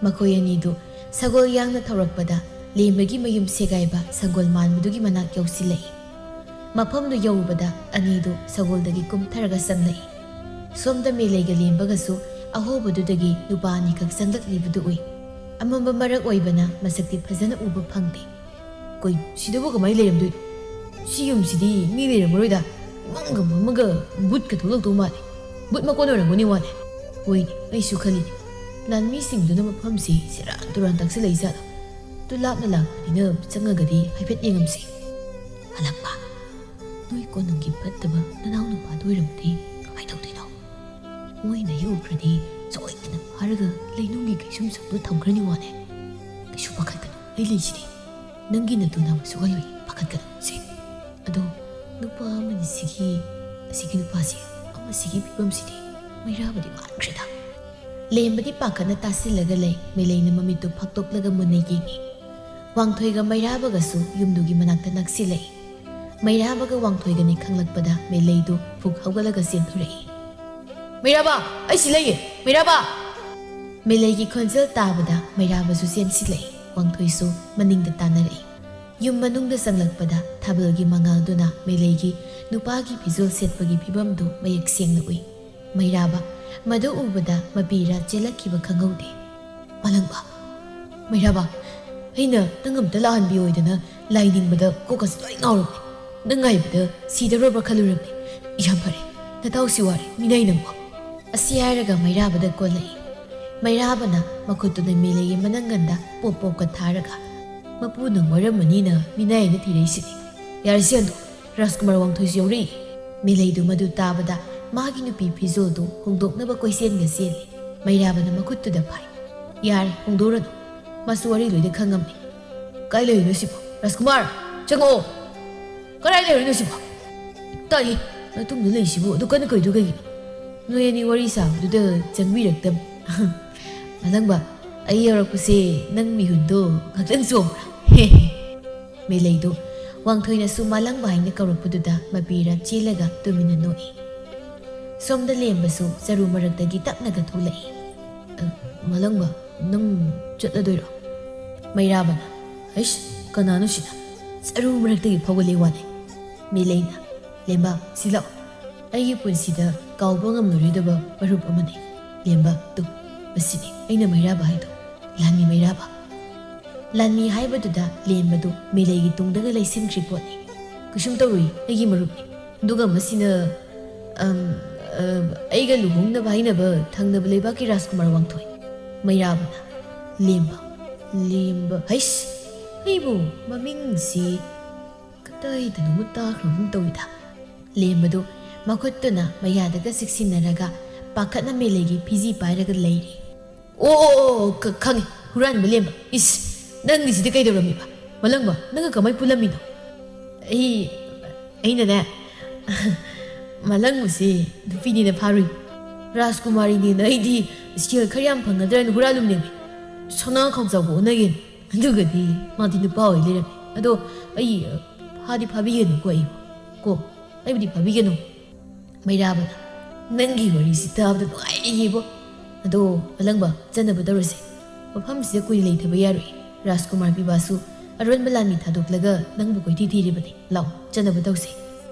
ꯃꯈꯣꯏ ꯑꯅꯤꯗꯨ ꯁꯒꯣꯜ ꯌꯥꯡꯅ ꯊꯧꯔꯛꯄꯗ ꯂꯦꯝꯕꯒꯤ ꯃꯌꯨꯝ ꯁꯦꯒꯥꯏꯕ ꯁꯒꯣꯜ ꯃꯥꯟꯕꯗꯨꯒꯤ ꯃꯅꯥꯛ ꯌꯧꯁꯤꯜꯂꯛꯏ ꯃꯐꯝꯗꯨ ꯌꯧꯕꯗ ꯑꯅꯤꯗꯨ ꯁꯒꯣꯜꯗꯒꯤ ꯀꯨꯝꯊꯔꯒ ꯆꯪꯂꯛꯏ ꯁꯣꯝꯗ ꯃꯦꯂꯩꯒ ꯂꯦꯝꯕꯒꯁꯨ ꯑꯍꯣꯕꯗꯨꯗꯒꯤ ꯅꯨꯄꯥ ꯑꯅꯤꯈꯛ ꯆꯪꯂꯛꯂꯤꯕꯗꯨ ꯎꯏ ꯑꯃꯝꯕ ꯃꯔꯛ ꯑꯣꯏꯕꯅ ꯃꯁꯛꯇꯤ ꯐꯖꯅ ꯎꯕ ꯐꯪꯗꯦ ꯀꯩꯅꯣ ꯁꯤꯗꯕꯨ ꯀꯃꯥꯏꯅ ꯂꯩꯔꯝꯗꯣꯏꯅꯣ ꯁꯤ ꯌꯨꯝꯁꯤꯗꯤ ꯃꯤ ꯂꯩꯔꯝꯃꯔꯣꯏꯗ ꯏꯃꯝꯒ ꯃꯝꯃꯒ ꯕꯨꯠꯀ ꯊꯣꯛꯂꯛꯇꯧ ꯃꯥꯜꯂꯦ ꯕꯨꯠ ꯃꯀꯣꯟ ꯑꯣꯏꯔꯝꯒꯅꯤ ꯋꯥꯅꯦ ꯍꯣꯏꯅꯦ ꯑꯩꯁꯨ ꯈꯜꯂꯤꯅꯦ ꯂꯥꯟꯃꯤꯁꯤꯡꯗꯨꯅ ꯃꯐꯝꯁꯤ ꯁꯦꯔꯥꯟ ꯇꯨꯔꯥꯟ ꯇꯥꯛꯁꯤꯜꯂꯛꯏꯖꯥꯠꯂꯣ ꯑꯗꯨ ꯂꯥꯞꯅ ꯂꯥꯛꯄꯅꯤꯅ ꯆꯪꯉꯒꯗꯤ ꯍꯥꯏꯐꯦꯠ ꯌꯦꯡꯉꯝꯁꯤ ꯍꯜꯂꯛꯄ ꯅꯣꯏ ꯀꯣꯅꯨꯡꯒꯤ ꯐꯠꯇꯕ ꯅꯅꯥꯎ ꯅꯨꯄꯥꯗꯨ ꯑꯣꯏꯔꯝꯃꯗꯤ ꯀꯃꯥꯏꯅ ꯇꯧꯗꯣꯏꯅꯣ ꯃꯣꯏꯅ ꯌꯧꯈ꯭ꯔꯗꯤ ꯁꯣꯏꯗꯅ ꯐꯥꯔꯒ ꯂꯩꯅꯨꯡꯒꯤ ꯀꯩꯁꯨꯝꯁꯪꯗꯣ ꯊꯝꯈ꯭ꯔꯅꯤ ꯋꯥꯅꯦ ꯀꯩꯁꯨ ꯄꯥꯈꯠꯀꯅꯨ ꯑꯩ ꯂꯩꯁꯤꯗꯤ ꯅꯪꯒꯤ ꯅꯇꯨ ꯅꯥꯝꯃ ꯁꯣꯛꯍꯜꯂꯣꯏ ꯄꯥꯈꯠꯀꯅꯨ ꯁꯦ ꯑꯗꯣ ꯅꯨꯄꯥ ꯑꯃꯅꯤ ꯑꯁꯤꯒꯤ ꯅꯨꯄꯥꯁꯦ ꯑꯃꯁꯤꯒꯤ ꯐꯤꯕꯝꯁꯤꯗꯤ ꯃꯩꯔꯥꯕꯗꯤ ꯃꯥꯟꯈ꯭ꯔꯦꯗ ꯂꯦꯝꯕꯗꯤ ꯄꯥꯈꯠꯅ ꯇꯥꯁꯤꯜꯂꯒ ꯂꯩ ꯃꯦꯂꯩꯅ ꯃꯃꯤꯠꯇꯨ ꯐꯥꯛꯇꯣꯛꯂꯒ ꯃꯨꯟꯅ ꯌꯦꯡꯉꯤ ꯋꯥꯡꯊꯣꯏꯒ ꯃꯩꯔꯥꯕꯒꯁꯨ ꯌꯨꯝꯗꯨꯒꯤ ꯃꯅꯥꯛꯇ ꯅꯛꯁꯤꯜꯂꯛꯏ ꯃꯩꯔꯥꯕꯒ ꯋꯥꯡꯊꯣꯏꯒꯅꯤ ꯈꯪꯂꯛꯄꯗ ꯃꯦꯂꯩꯗꯨ ꯐꯨꯛ ꯍꯧꯒꯠꯂꯒ ꯆꯦꯟꯊꯣꯔꯛꯏ ꯃꯩꯔꯥꯕ ꯑꯩ ꯁꯤ ꯂꯩꯌꯦ ꯃꯩꯔꯥꯕ ꯃꯦꯂꯩꯒꯤ ꯈꯣꯟꯖꯦꯜ ꯇꯥꯕꯗ ꯃꯩꯔꯥꯕꯁꯨ ꯆꯦꯟꯁꯤꯜꯂꯛꯏ ꯋꯥꯡꯊꯣꯏꯁꯨ ꯃꯅꯤꯡꯗ ꯇꯥꯟꯅꯔꯛꯏ ꯌꯨꯝ ꯃꯅꯨꯡꯗ ꯆꯪꯂꯛꯄꯗ ꯊꯥꯕꯜꯒꯤ ꯃꯉꯥꯜꯗꯨꯅ ꯃꯦꯂꯩꯒꯤ ꯅꯨꯄꯥꯒꯤ ꯐꯤꯖꯣꯜ ꯁꯦꯠꯄꯒꯤ ꯐꯤꯕꯝꯗꯨ ꯃꯌꯦꯛ ꯁꯦꯡꯅ ꯎꯏ ꯃꯩꯔꯥꯕ ꯃꯗꯨ ꯎꯕꯗ ꯃꯄꯤꯔꯥ ꯆꯦꯜꯂꯛꯈꯤꯕ ꯈꯪꯍꯧꯗꯦ ꯃꯥꯂꯪꯕ ꯃꯩꯔꯥꯕ ꯑꯩꯅ ꯅꯪ ꯑꯝꯇ ꯂꯥꯛꯍꯟꯕꯤꯌꯣꯏꯗꯅ ꯂꯥꯏ ꯅꯤꯡꯕꯗ ꯀꯣꯛꯀꯁꯨ ꯂꯣꯏ ꯉꯥꯎꯔꯕꯅꯤ ꯅꯪ ꯉꯥꯏꯕꯗ ꯁꯤꯗꯧꯔꯕ꯭ꯔꯥ ꯈꯜꯂꯨꯔꯕꯅꯤ ꯌꯥꯝ ꯐꯔꯦ ꯅꯇꯥꯎꯁꯤ ꯋꯥꯔꯦ ꯃꯤꯅꯥꯏ ꯅꯪꯕꯣ ꯑꯁꯤ ꯍꯥꯏꯔꯒ ꯃꯩꯔꯥꯕꯗ ꯀꯣꯜꯂꯛꯏ ꯃꯩꯔꯥꯕꯅ ꯃꯈꯨꯠꯇꯨꯅ ꯃꯦꯂꯩꯒꯤ ꯃꯅꯪꯒꯟꯗ ꯄꯣꯞ ꯄꯣꯞꯀ ꯊꯥꯔꯒ ꯃꯄꯨ ꯅꯪ ꯋꯥꯔꯝꯃꯅꯤꯅ ꯃꯤꯅꯥꯏꯅ ꯊꯤꯔꯛꯏꯁꯤꯗꯤ ꯌꯥꯔꯤꯁꯤ ꯑꯗꯣ ꯔꯥꯖꯀꯨꯃꯥꯔ ꯋꯥꯡꯊꯣꯏꯁꯨ ꯌꯧꯔꯛꯏ ꯃꯦꯂꯩꯗꯨ ꯃꯗꯨ ꯇꯥꯕꯗ ꯃꯥꯒꯤ ꯅꯨꯄꯤ ꯐꯤꯖꯣꯜꯗꯨ ꯍꯣꯡꯗꯣꯛꯅꯕ ꯀꯣꯏꯆꯦꯟꯒ ꯆꯦꯜꯂꯤ ꯃꯩꯔꯥꯕꯅ ꯃꯈꯨꯠꯇꯨꯗ ꯐꯥꯏ ꯌꯥꯔꯦ ꯍꯣꯡꯗꯣꯛꯔꯅꯨ ꯃꯥꯁꯨ ꯋꯥꯔꯤ ꯂꯣꯏꯅ ꯈꯪꯉꯝꯃꯤ ꯀꯥꯏ ꯂꯩꯔꯤꯅꯣ ꯁꯤꯕꯣ ꯔꯥꯖꯀꯨꯃꯥꯔ ꯆꯪꯉꯛꯑꯣ ꯀꯗꯥꯏ ꯂꯩꯔꯤꯅꯣ ꯁꯤꯕꯣ ꯇꯥꯏ ꯃꯇꯨꯡꯗ ꯂꯩꯁꯤꯕꯨ ꯑꯗꯨ ꯀꯟꯅ ꯀꯩꯗꯣ ꯀꯩꯒꯤꯅꯣ ꯅꯣꯏ ꯑꯅꯤ ꯋꯥꯔꯤ ꯁꯥꯕꯗꯨꯗ ꯆꯪꯕꯤꯔꯛꯇꯕ ꯃꯂꯪꯕ ꯑꯩ ꯌꯧꯔꯛꯄꯁꯦ ꯅꯪ ꯃꯤꯍꯨꯟꯗꯣ ꯉꯥꯛꯇꯪ ꯆꯣꯡꯕ꯭ꯔꯥ ꯃꯦꯂꯩꯗꯣ ꯋꯥꯡꯊꯣꯏꯅꯁꯨ ꯃꯥꯂꯪꯕ ꯍꯥꯏꯅ ꯀꯧꯔꯛꯄꯗꯨꯗ ꯃꯄꯤꯔ ꯆꯦꯜꯂꯒ ꯇꯨꯃꯤꯟꯅ ꯅꯣꯛꯏ ꯁꯣꯝꯗ ꯂꯦꯝꯕꯁꯨ ꯆꯔꯨ ꯃꯔꯛꯇꯒꯤ ꯇꯞꯅꯒ ꯊꯣꯛꯂꯛꯏ ꯃꯂꯪꯕ ꯅꯪ ꯆꯠꯂꯗꯣꯏꯔꯣ ꯃꯩꯔꯥꯕꯅ ꯑꯩꯁ ꯀꯅꯥꯅꯣ ꯁꯤꯅ ꯆꯔꯨ ꯃꯔꯛꯇꯒꯤ ꯐꯥꯎꯒꯠꯂꯦ ꯋꯥꯅꯩ ꯃꯦꯂꯩꯅ ꯂꯦꯝꯕ ꯁꯤ ꯂꯥꯛꯑꯣ ꯑꯩꯒꯤ ꯄꯨꯟꯁꯤꯗ ꯀꯥꯎꯕ ꯉꯝꯂꯔꯣꯏꯗꯕ ꯃꯔꯨꯞ ꯑꯃꯅꯤ ꯂꯦꯝꯕ ꯇꯨ ꯃꯁꯤꯅꯤ ꯑꯩꯅ ꯃꯩꯔꯥꯕ ꯍꯥꯏꯗꯣ ꯂꯥꯟꯃꯤ ꯃꯩꯔꯥꯕ ꯂꯥꯟꯃꯤ ꯍꯥꯏꯕꯗꯨꯗ ꯂꯦꯝꯕꯗꯨ ꯃꯦꯂꯩꯒꯤ ꯇꯨꯡꯗꯒ ꯂꯩꯁꯤꯟꯈ꯭ꯔꯤ ꯄꯣꯠꯅꯤ ꯀꯩꯁꯨꯝ ꯇꯧꯔꯨꯏ ꯑꯩꯒꯤ ꯃꯔꯨꯞꯅꯤ ꯑꯗꯨꯒ ꯃꯁꯤꯅ ꯑꯩꯒ ꯂꯨꯍꯣꯡꯅꯕ ꯍꯥꯏꯅꯕ ꯊꯪꯅꯕ ꯂꯩꯕꯥꯛꯀꯤ ꯔꯥꯖꯀꯨꯃꯥꯔ ꯋꯥꯡꯊꯣꯏ ꯃꯩꯔꯥꯕꯅ ꯂꯦꯝꯕ ꯍꯩꯁ ꯑꯩꯕꯨ ꯃꯃꯤꯡꯁꯤ ꯀꯗꯥꯏꯗꯅꯣꯃ ꯇꯥꯈ꯭ꯔꯒꯨꯝ ꯇꯧꯏꯗ ꯂꯦꯝꯕꯗꯨ ꯃꯈꯨꯠꯇꯨꯅ ꯃꯌꯥꯗꯒ ꯆꯤꯛꯁꯤꯟꯅꯔꯒ ꯄꯥꯈꯠꯅ ꯃꯦꯂꯩꯒꯤ ꯐꯤꯖꯤ ꯄꯥꯏꯔꯒ ꯂꯩꯔꯤ ꯑꯣ ꯈꯪꯉꯦ ꯍꯨꯔꯥꯟꯕ ꯂꯦꯝꯕ ꯏꯁ ꯅꯪꯒꯤꯁꯤꯗꯤ ꯀꯩꯗꯧꯔꯝꯃꯤꯕ ꯃꯂꯪꯕ ꯅꯪꯒ ꯀꯃꯥꯏ ꯄꯨꯜꯂꯝꯃꯤꯅꯣ ꯑꯩꯅꯅꯦ ꯃꯂꯪꯕꯁꯤ ꯅꯨꯄꯤꯅꯤꯅ ꯐꯥꯔꯨꯏ ꯔꯥꯖꯀꯨꯃꯥꯔꯤꯅꯤꯅ ꯑꯩꯗꯤ ꯁꯦꯜ ꯈꯔ ꯌꯥꯝ ꯐꯪꯒꯗ꯭ꯔꯥꯅ ꯍꯨꯔꯥꯜꯂꯨꯝꯅꯦꯃꯤ ꯁꯅꯥ ꯈꯥꯎꯖꯥꯎꯕ ꯑꯣꯟꯅꯒꯦꯅ ꯑꯗꯨꯒꯗꯤ ꯃꯥꯗꯤ ꯅꯨꯄꯥ ꯑꯣꯏ ꯂꯩꯔꯝꯃꯦ ꯑꯗꯣ ꯑꯩ ꯐꯥꯕꯤꯒꯅꯨꯀꯣ ꯑꯩꯕꯨꯗꯤ ꯐꯥꯕꯤꯒꯅꯨ ꯃꯩꯔꯥꯕꯅ ꯅꯪꯒꯤ ꯋꯥꯔꯤꯁꯤ ꯇꯥꯕꯗ ꯅꯨꯡꯉꯥꯏꯔꯤꯌꯦꯕꯣ ꯑꯗꯣ ꯃꯂꯪꯕ ꯆꯠꯅꯕ ꯇꯧꯔꯁꯦ ꯃꯐꯝꯁꯤꯗ ꯀꯨꯏꯅ ꯂꯩꯊꯕ ꯌꯥꯔꯣꯏ ꯔꯥꯖꯀꯨꯃꯥꯔ ꯄꯤꯕꯥꯁꯨ ꯑꯔꯣꯟꯕ ꯂꯥꯟꯃꯤ ꯊꯥꯗꯣꯛꯂꯒ ꯅꯪꯕꯨ ꯀꯣꯏꯊꯤ ꯊꯤꯔꯤꯕꯅꯤ ꯂꯥꯎ ꯆꯠꯅꯕ ꯇꯧꯁꯦ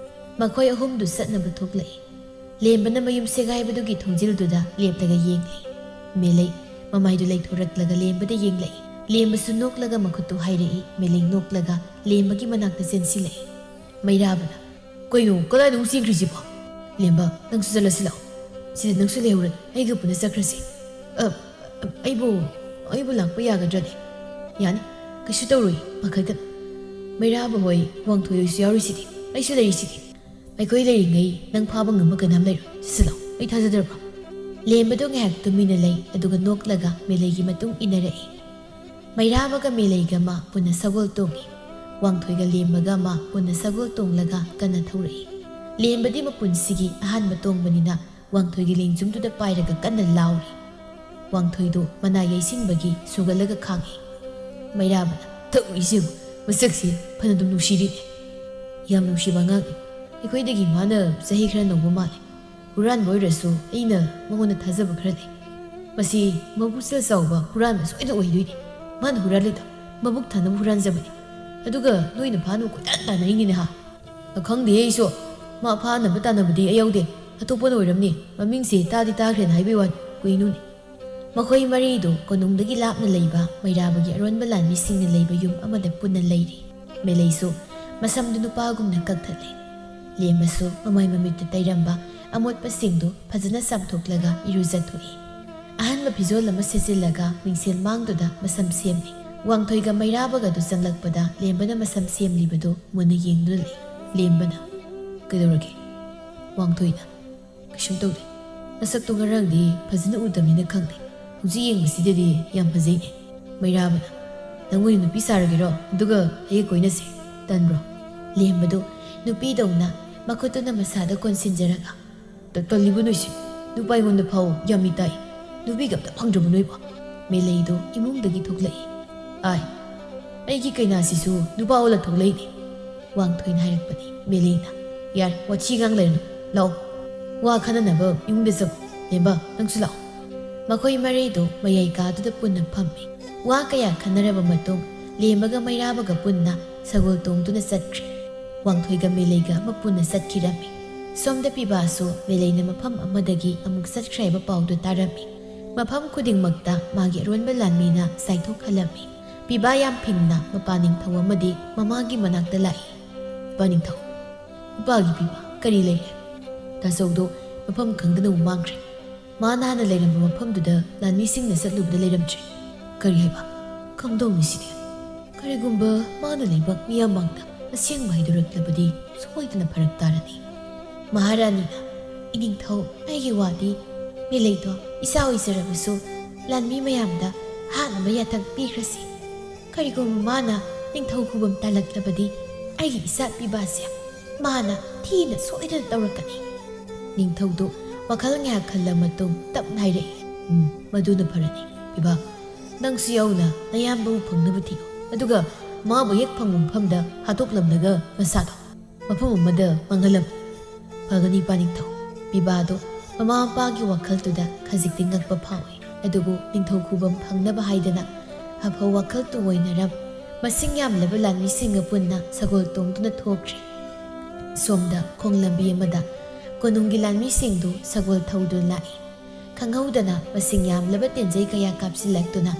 ꯃꯈꯣꯏ ꯑꯍꯨꯝꯗꯨ ꯆꯠꯅꯕ ꯊꯣꯛꯂꯛꯏ ꯂꯦꯝꯕꯅ ꯃꯌꯨꯝ ꯁꯦꯒꯥꯏꯕꯗꯨꯒꯤ ꯊꯣꯡꯖꯤꯜꯗꯨꯗ ꯂꯦꯞꯂꯒ ꯌꯦꯡꯂꯤ ꯃꯦꯂꯩ ꯃꯃꯥꯏꯗꯨ ꯂꯩꯊꯣꯔꯛꯂꯒ ꯂꯦꯝꯕꯗ ꯌꯦꯡꯂꯛꯏ ꯂꯦꯝꯕꯁꯨ ꯅꯣꯛꯂꯒ ꯃꯈꯨꯠꯇꯨ ꯍꯥꯏꯔꯛꯏ ꯃꯦꯂꯩ ꯅꯣꯛꯂꯒ ꯂꯦꯝꯕꯒꯤ ꯃꯅꯥꯛꯇ ꯆꯦꯟꯁꯤꯜꯂꯛꯏ ꯃꯩꯔꯥꯕꯅ ꯀꯩꯅꯣ ꯀꯗꯥꯏꯗ ꯑꯃꯨꯛ ꯆꯦꯟꯈ꯭ꯔꯤꯁꯤꯕꯣ ꯂꯦꯝꯕ ꯅꯪꯁꯨ ꯆꯠꯂꯁꯤ ꯂꯥꯛꯑꯣ ꯁꯤꯗ ꯅꯪꯁꯨ ꯂꯩꯍꯧꯔꯅꯤ ꯑꯩꯒ ꯄꯨꯟꯅ ꯆꯠꯈ꯭ꯔꯁꯤ ꯑꯩꯕꯨ ꯂꯥꯛꯄ ꯌꯥꯒꯗ꯭ꯔꯅꯦ ꯌꯥꯅꯤ ꯀꯩꯁꯨ ꯇꯧꯔꯣꯏ ꯄꯥꯈꯠꯀꯅꯨ ꯃꯩꯔꯥꯕ ꯍꯣꯏ ꯋꯥꯡꯊꯣꯏ ꯍꯣꯏꯁꯨ ꯌꯥꯎꯔꯤꯁꯤꯗꯤ ꯑꯩꯁꯨ ꯂꯩꯔꯤꯁꯤꯗꯤ ꯑꯩꯈꯣꯏ ꯂꯩꯔꯤꯉꯩ ꯅꯪ ꯐꯥꯕ ꯉꯝꯕ ꯀꯅꯥꯝ ꯂꯩꯔꯣꯏ ꯆꯠꯁꯤ ꯂꯥꯛꯑꯣ ꯑꯩ ꯊꯥꯖꯗ꯭ꯔꯕ꯭ꯔꯣ ꯂꯦꯝꯕꯗꯣ ꯉꯥꯏꯍꯥꯛ ꯇꯨꯃꯤꯟꯅ ꯂꯩ ꯑꯗꯨꯒ ꯅꯣꯛꯂꯒ ꯃꯦꯂꯩꯒꯤ ꯃꯇꯨꯡ ꯏꯟꯅꯔꯛꯏ ꯃꯩꯔꯥꯕꯒ ꯃꯦꯂꯩꯒ ꯃꯥ ꯄꯨꯟꯅ ꯁꯒꯣꯜ ꯇꯣꯡꯏ ꯋꯥꯡꯊꯣꯏꯒ ꯂꯦꯝꯕꯒ ꯃꯥ ꯄꯨꯟꯅ ꯁꯒꯣꯜ ꯇꯣꯡꯂꯒ ꯀꯟꯅ ꯊꯧꯔꯛꯏ ꯂꯦꯝꯕꯗꯤ ꯃꯄꯨꯟꯁꯤꯒꯤ ꯑꯍꯥꯟꯕ ꯇꯣꯡꯕꯅꯤꯅ ꯋꯥꯡꯊꯣꯏꯒꯤ ꯂꯦꯡꯖꯨꯝꯗꯨꯗ ꯄꯥꯏꯔꯒ ꯀꯟꯅ ꯂꯥꯎꯔꯤ ꯋꯥꯡꯊꯣꯏꯗꯨ ꯃꯅꯥ ꯌꯩꯁꯤꯟꯕꯒꯤ ꯁꯨꯒꯠꯂꯒ ꯈꯥꯡꯉꯤ ꯃꯩꯔꯥꯕꯅ ꯇꯧꯔꯤꯁꯤꯕꯨ ꯃꯁꯛꯁꯤ ꯐꯅ ꯑꯗꯨꯝ ꯅꯨꯡꯁꯤꯔꯤꯅꯦ ꯌꯥꯝ ꯅꯨꯡꯁꯤꯕ ꯑꯉꯥꯡꯅꯤ ꯑꯩꯈꯣꯏꯗꯒꯤ ꯃꯥꯅ ꯆꯍꯤ ꯈꯔ ꯅꯧꯕ ꯃꯥꯜꯂꯦ ꯍꯨꯔꯥꯟꯕ ꯑꯣꯏꯔꯁꯨ ꯑꯩꯅ ꯃꯉꯣꯟꯗ ꯊꯥꯖꯕ ꯈꯔ ꯂꯩ ꯃꯁꯤ ꯃꯕꯨꯛꯆꯦꯜ ꯆꯥꯎꯕ ꯍꯨꯔꯥꯟꯕ ꯁꯣꯏꯅ ꯑꯣꯏꯗꯣꯏꯅꯤ ꯃꯥꯅ ꯍꯨꯔꯥꯟꯂꯤꯗꯣ ꯃꯕꯨꯛ ꯊꯟꯅꯕ ꯍꯨꯔꯥꯟꯖꯕꯅꯤ ꯑꯗꯨꯒ ꯅꯣꯏꯅ ꯐꯥꯅꯕ ꯀꯣꯏꯇꯥꯟ ꯇꯥꯟꯅꯩꯅꯤꯅꯦ ꯈꯪꯗꯦ ꯑꯩꯁꯨ ꯃꯥ ꯐꯥꯅꯕ ꯇꯥꯟꯅꯕꯗꯤ ꯑꯩ ꯌꯥꯎꯗꯦ ꯑꯇꯣꯞꯄꯅ ꯑꯣꯏꯔꯝꯅꯤ ꯃꯃꯤꯡꯁꯦ ꯇꯥꯗꯤ ꯇꯥꯈ꯭ꯔꯦꯅ ꯍꯥꯏꯕꯩ ꯋꯥꯅꯤ ꯀꯨꯏꯅꯨꯅꯤ ꯃꯈꯣꯏ ꯃꯔꯤꯗꯨ ꯀꯣꯅꯨꯡꯗꯒꯤ ꯂꯥꯞꯅ ꯂꯩꯕ ꯃꯩꯔꯥꯕꯒꯤ ꯑꯔꯣꯟꯕ ꯂꯥꯟꯃꯤꯁꯤꯡꯅ ꯂꯩꯕ ꯌꯨꯝ ꯑꯃꯗ ꯄꯨꯟꯅ ꯂꯩꯔꯤ ꯃꯦꯂꯩꯁꯨ ꯃꯁꯝꯗꯨ ꯅꯨꯄꯥꯒꯨꯝꯅ ꯀꯛꯊꯠꯂꯤ ꯂꯦꯝꯕꯁꯨ ꯃꯃꯥꯏ ꯃꯃꯤꯠꯇ ꯇꯩꯔꯝꯕ ꯑꯃꯣꯠꯄꯁꯤꯡꯗꯨ ꯐꯖꯅ ꯆꯥꯝꯊꯣꯛꯂꯒ ꯏꯔꯨꯖꯊꯣꯛꯏ ꯑꯍꯥꯟꯕ ꯐꯤꯖꯣꯜ ꯑꯃ ꯁꯦꯠꯆꯤꯜꯂꯒ ꯃꯤꯡꯁꯦꯜ ꯃꯥꯡꯗꯨꯗ ꯃꯁꯝ ꯁꯦꯝꯂꯤ ꯋꯥꯡꯊꯣꯏꯒ ꯃꯩꯔꯥꯕꯒꯗꯨ ꯆꯪꯂꯛꯄꯗ ꯂꯦꯝꯕꯅ ꯃꯁꯝ ꯁꯦꯝꯂꯤꯕꯗꯨ ꯃꯨꯟꯅ ꯌꯦꯡꯗꯨꯅ ꯂꯩ ꯂꯦꯝꯕꯅ ꯀꯩꯗꯧꯔꯒꯦ ꯋꯥꯡꯊꯣꯏꯅ ꯀꯩꯁꯨꯝ ꯇꯧꯗꯦ ꯅꯁꯛꯇꯣ ꯉꯔꯥꯡꯗꯤ ꯐꯖꯅ ꯎꯗꯕꯅꯤꯅ ꯈꯪꯗꯦ ꯍꯧꯖꯤꯛ ꯌꯦꯡꯕꯁꯤꯗꯗꯤ ꯌꯥꯝ ꯐꯖꯩꯅꯦ ꯃꯩꯔꯥꯕꯅ ꯅꯪ ꯑꯣꯏꯅ ꯅꯨꯄꯤ ꯁꯥꯔꯒꯦꯔꯣ ꯑꯗꯨꯒ ꯑꯩꯒ ꯀꯣꯏꯅꯁꯦ ꯇꯟꯕ꯭ꯔꯣ ꯂꯦꯝꯕꯗꯨ ꯅꯨꯄꯤꯗꯧꯅ ꯃꯈꯨꯠꯇꯨꯅ ꯃꯁꯥꯗ ꯀꯣꯟꯁꯤꯟꯖꯔꯒ ꯇꯜꯂꯤꯕ ꯅꯣꯏꯁꯤ ꯅꯨꯄꯥ ꯑꯩꯉꯣꯟꯗ ꯐꯥꯎ ꯌꯥꯝ ꯃꯤꯇꯥꯏ ꯅꯨꯄꯤꯒ ꯑꯝꯇ ꯐꯪꯗ꯭ꯔꯕ ꯅꯣꯏꯕꯣ ꯃꯦꯂꯩꯗꯨ ꯏꯃꯨꯡꯗꯒꯤ ꯊꯣꯛꯂꯛꯏ ꯑꯩꯒꯤ ꯀꯩꯅꯥꯁꯤꯁꯨ ꯅꯨꯄꯥ ꯑꯣꯜꯂ ꯊꯣꯛꯂꯛꯏꯅꯤ ꯋꯥꯡꯊꯣꯏꯅ ꯍꯥꯏꯔꯛꯄꯅꯤ ꯃꯦꯂꯩꯅ ꯌꯥꯔꯦ ꯋꯥꯊꯤꯒꯥꯡ ꯂꯩꯔꯅꯨ ꯂꯥꯛꯑꯣ ꯋꯥ ꯈꯟꯅꯅꯕ ꯏꯃꯨꯡꯗ ꯆꯪꯉꯨ ꯂꯦꯝꯕ ꯅꯪꯁꯨ ꯂꯥꯛꯑꯣ ꯃꯈꯣꯏ ꯃꯔꯤꯗꯨ ꯃꯌꯥꯏ ꯀꯥꯗꯨꯗ ꯄꯨꯟꯅ ꯐꯝꯃꯤ ꯋꯥ ꯀꯌꯥ ꯈꯟꯅꯔꯕ ꯃꯇꯨꯡ ꯂꯦꯝꯕꯒ ꯃꯩꯔꯥꯕꯒ ꯄꯨꯟꯅ ꯁꯒꯣꯜ ꯇꯣꯡꯗꯨꯅ ꯆꯠꯈ꯭ꯔꯤ ꯋꯥꯡꯊꯣꯏꯒ ꯃꯦꯂꯩꯒ ꯑꯃ ꯄꯨꯟꯅ ꯆꯠꯈꯤꯔꯝꯃꯤ ꯁꯣꯝꯗ ꯄꯤꯕꯥꯁꯨ ꯃꯦꯂꯩꯅ ꯃꯐꯝ ꯑꯃꯗꯒꯤ ꯑꯃꯨꯛ ꯆꯠꯈ꯭ꯔꯦ ꯍꯥꯏꯕ ꯄꯥꯎꯗꯨ ꯇꯥꯔꯝꯃꯤ ꯃꯐꯝ ꯈꯨꯗꯤꯡꯃꯛꯇ ꯃꯥꯒꯤ ꯑꯔꯣꯟꯕ ꯂꯥꯟꯃꯤꯅ ꯆꯥꯏꯊꯣꯛꯍꯜꯂꯝꯃꯤ ꯄꯤꯕꯥ ꯌꯥꯝ ꯐꯤꯡꯅ ꯃꯄꯥꯅꯤꯡꯊꯧ ꯑꯃꯗꯤ ꯃꯃꯥꯒꯤ ꯃꯅꯥꯛꯇ ꯂꯥꯛꯏ ꯃꯄꯥꯅꯤꯡꯊꯧ ꯅꯨꯄꯥꯒꯤ ꯄꯤꯕꯥ ꯀꯔꯤ ꯂꯩꯔꯦ ꯇꯥꯆꯧꯗꯣ ꯃꯐꯝ ꯈꯪꯗꯅ ꯃꯥꯡꯈ꯭ꯔꯦ ꯃꯥꯅ ꯍꯥꯟꯅ ꯂꯩꯔꯝꯕ ꯃꯐꯝꯗꯨꯗ ꯂꯥꯟꯃꯤꯁꯤꯡꯅ ꯆꯠꯂꯨꯕꯗ ꯂꯩꯔꯝꯗ꯭ꯔꯦ ꯀꯔꯤ ꯍꯥꯏꯕ ꯀꯝꯗꯧꯅꯤ ꯁꯤꯗꯤ ꯀꯔꯤꯒꯨꯝꯕ ꯃꯥꯅ ꯂꯩꯕ ꯃꯤꯌꯥꯝ ꯃꯥꯡꯗ ꯑꯁꯦꯡꯕ ꯍꯥꯏꯗꯣꯔꯛꯂꯕꯗꯤ ꯁꯣꯏꯗꯅ ꯐꯔꯛ ꯇꯥꯔꯅꯤ ꯃꯍꯥꯔꯥꯅꯤꯅ ꯏꯅꯤꯡꯊꯧ ꯑꯩꯒꯤ ꯋꯥꯗꯤ ꯃꯦꯂꯩꯗꯣ ꯏꯆꯥ ꯑꯣꯏꯖꯔꯕꯁꯨ ꯂꯥꯟꯃꯤ ꯃꯌꯥꯝꯗ ꯍꯥꯠꯅꯕ ꯌꯥꯊꯪ ꯄꯤꯈ꯭ꯔꯁꯤ ꯀꯔꯤꯒꯨꯝꯕ ꯃꯥꯅ ꯅꯤꯡꯊꯧ ꯈꯨꯕꯝ ꯇꯥꯜꯂꯛꯂꯕꯗꯤ ꯑꯩꯒꯤ ꯏꯆꯥ ꯄꯤꯕꯥꯁꯦ ꯃꯥꯅ ꯊꯤꯅ ꯁꯣꯏꯗꯅ ꯇꯧꯔꯛꯀꯅꯤ ꯅꯤꯡꯊꯧꯗꯨ ꯋꯥꯈꯜ ꯉꯥꯏꯍꯥꯛ ꯈꯜꯂ ꯃꯇꯨꯡ ꯇꯞꯅ ꯍꯥꯏꯔꯛꯏ ꯃꯗꯨꯅ ꯐꯔꯅꯤ ꯄꯤꯕꯥ ꯅꯪꯁꯨ ꯌꯥꯎꯅ ꯅꯌꯥꯝꯕꯕꯨ ꯐꯪꯅꯕ ꯊꯤꯌꯨ ꯑꯗꯨꯒ ꯃꯥꯕꯨ ꯍꯦꯛ ꯐꯪꯕ ꯃꯐꯝꯗ ꯍꯥꯠꯇꯣꯛꯂꯝꯂꯒ ꯃꯁꯥꯗꯣ ꯃꯐꯝ ꯑꯃꯗ ꯃꯥꯡꯍꯜꯂꯝꯃꯨ ꯐꯒꯅꯤ ꯄꯥꯅꯤꯡꯊꯧ ꯄꯤꯕꯥꯗꯣ ꯃꯃꯥ ꯃꯄꯥꯒꯤ ꯋꯥꯈꯜꯗꯨꯗ ꯈꯖꯤꯛꯇꯤ ꯉꯛꯄ ꯐꯥꯎꯏ ꯑꯗꯨꯕꯨ ꯅꯤꯡꯊꯧ ꯈꯨꯕꯝ ꯐꯪꯅꯕ ꯍꯥꯏꯗꯅ ꯑꯐꯕ ꯋꯥꯈꯜ ꯇꯨꯡꯑꯣꯏꯅꯔꯝ ꯃꯁꯤꯡ ꯌꯥꯝꯂꯕ ꯂꯥꯟꯃꯤꯁꯤꯡꯒ ꯄꯨꯟꯅ ꯁꯒꯣꯜ ꯇꯣꯡꯗꯨꯅ ꯊꯣꯛꯈ꯭ꯔꯤ ꯁꯣꯝꯗ ꯈꯣꯡꯂꯝꯕꯤ ꯑꯃꯗ ꯀꯣꯅꯨꯡꯒꯤ ꯂꯥꯟꯃꯤꯁꯤꯡꯗꯨ ꯁꯒꯣꯜ ꯊꯧꯗꯨꯅ ꯂꯥꯛꯏ ꯈꯪꯍꯧꯗꯅ ꯃꯁꯤꯡ ꯌꯥꯝꯂꯕ ꯇꯦꯟꯖꯩ ꯀꯌꯥ ꯀꯥꯞꯁꯤꯜꯂꯛꯇꯨꯅ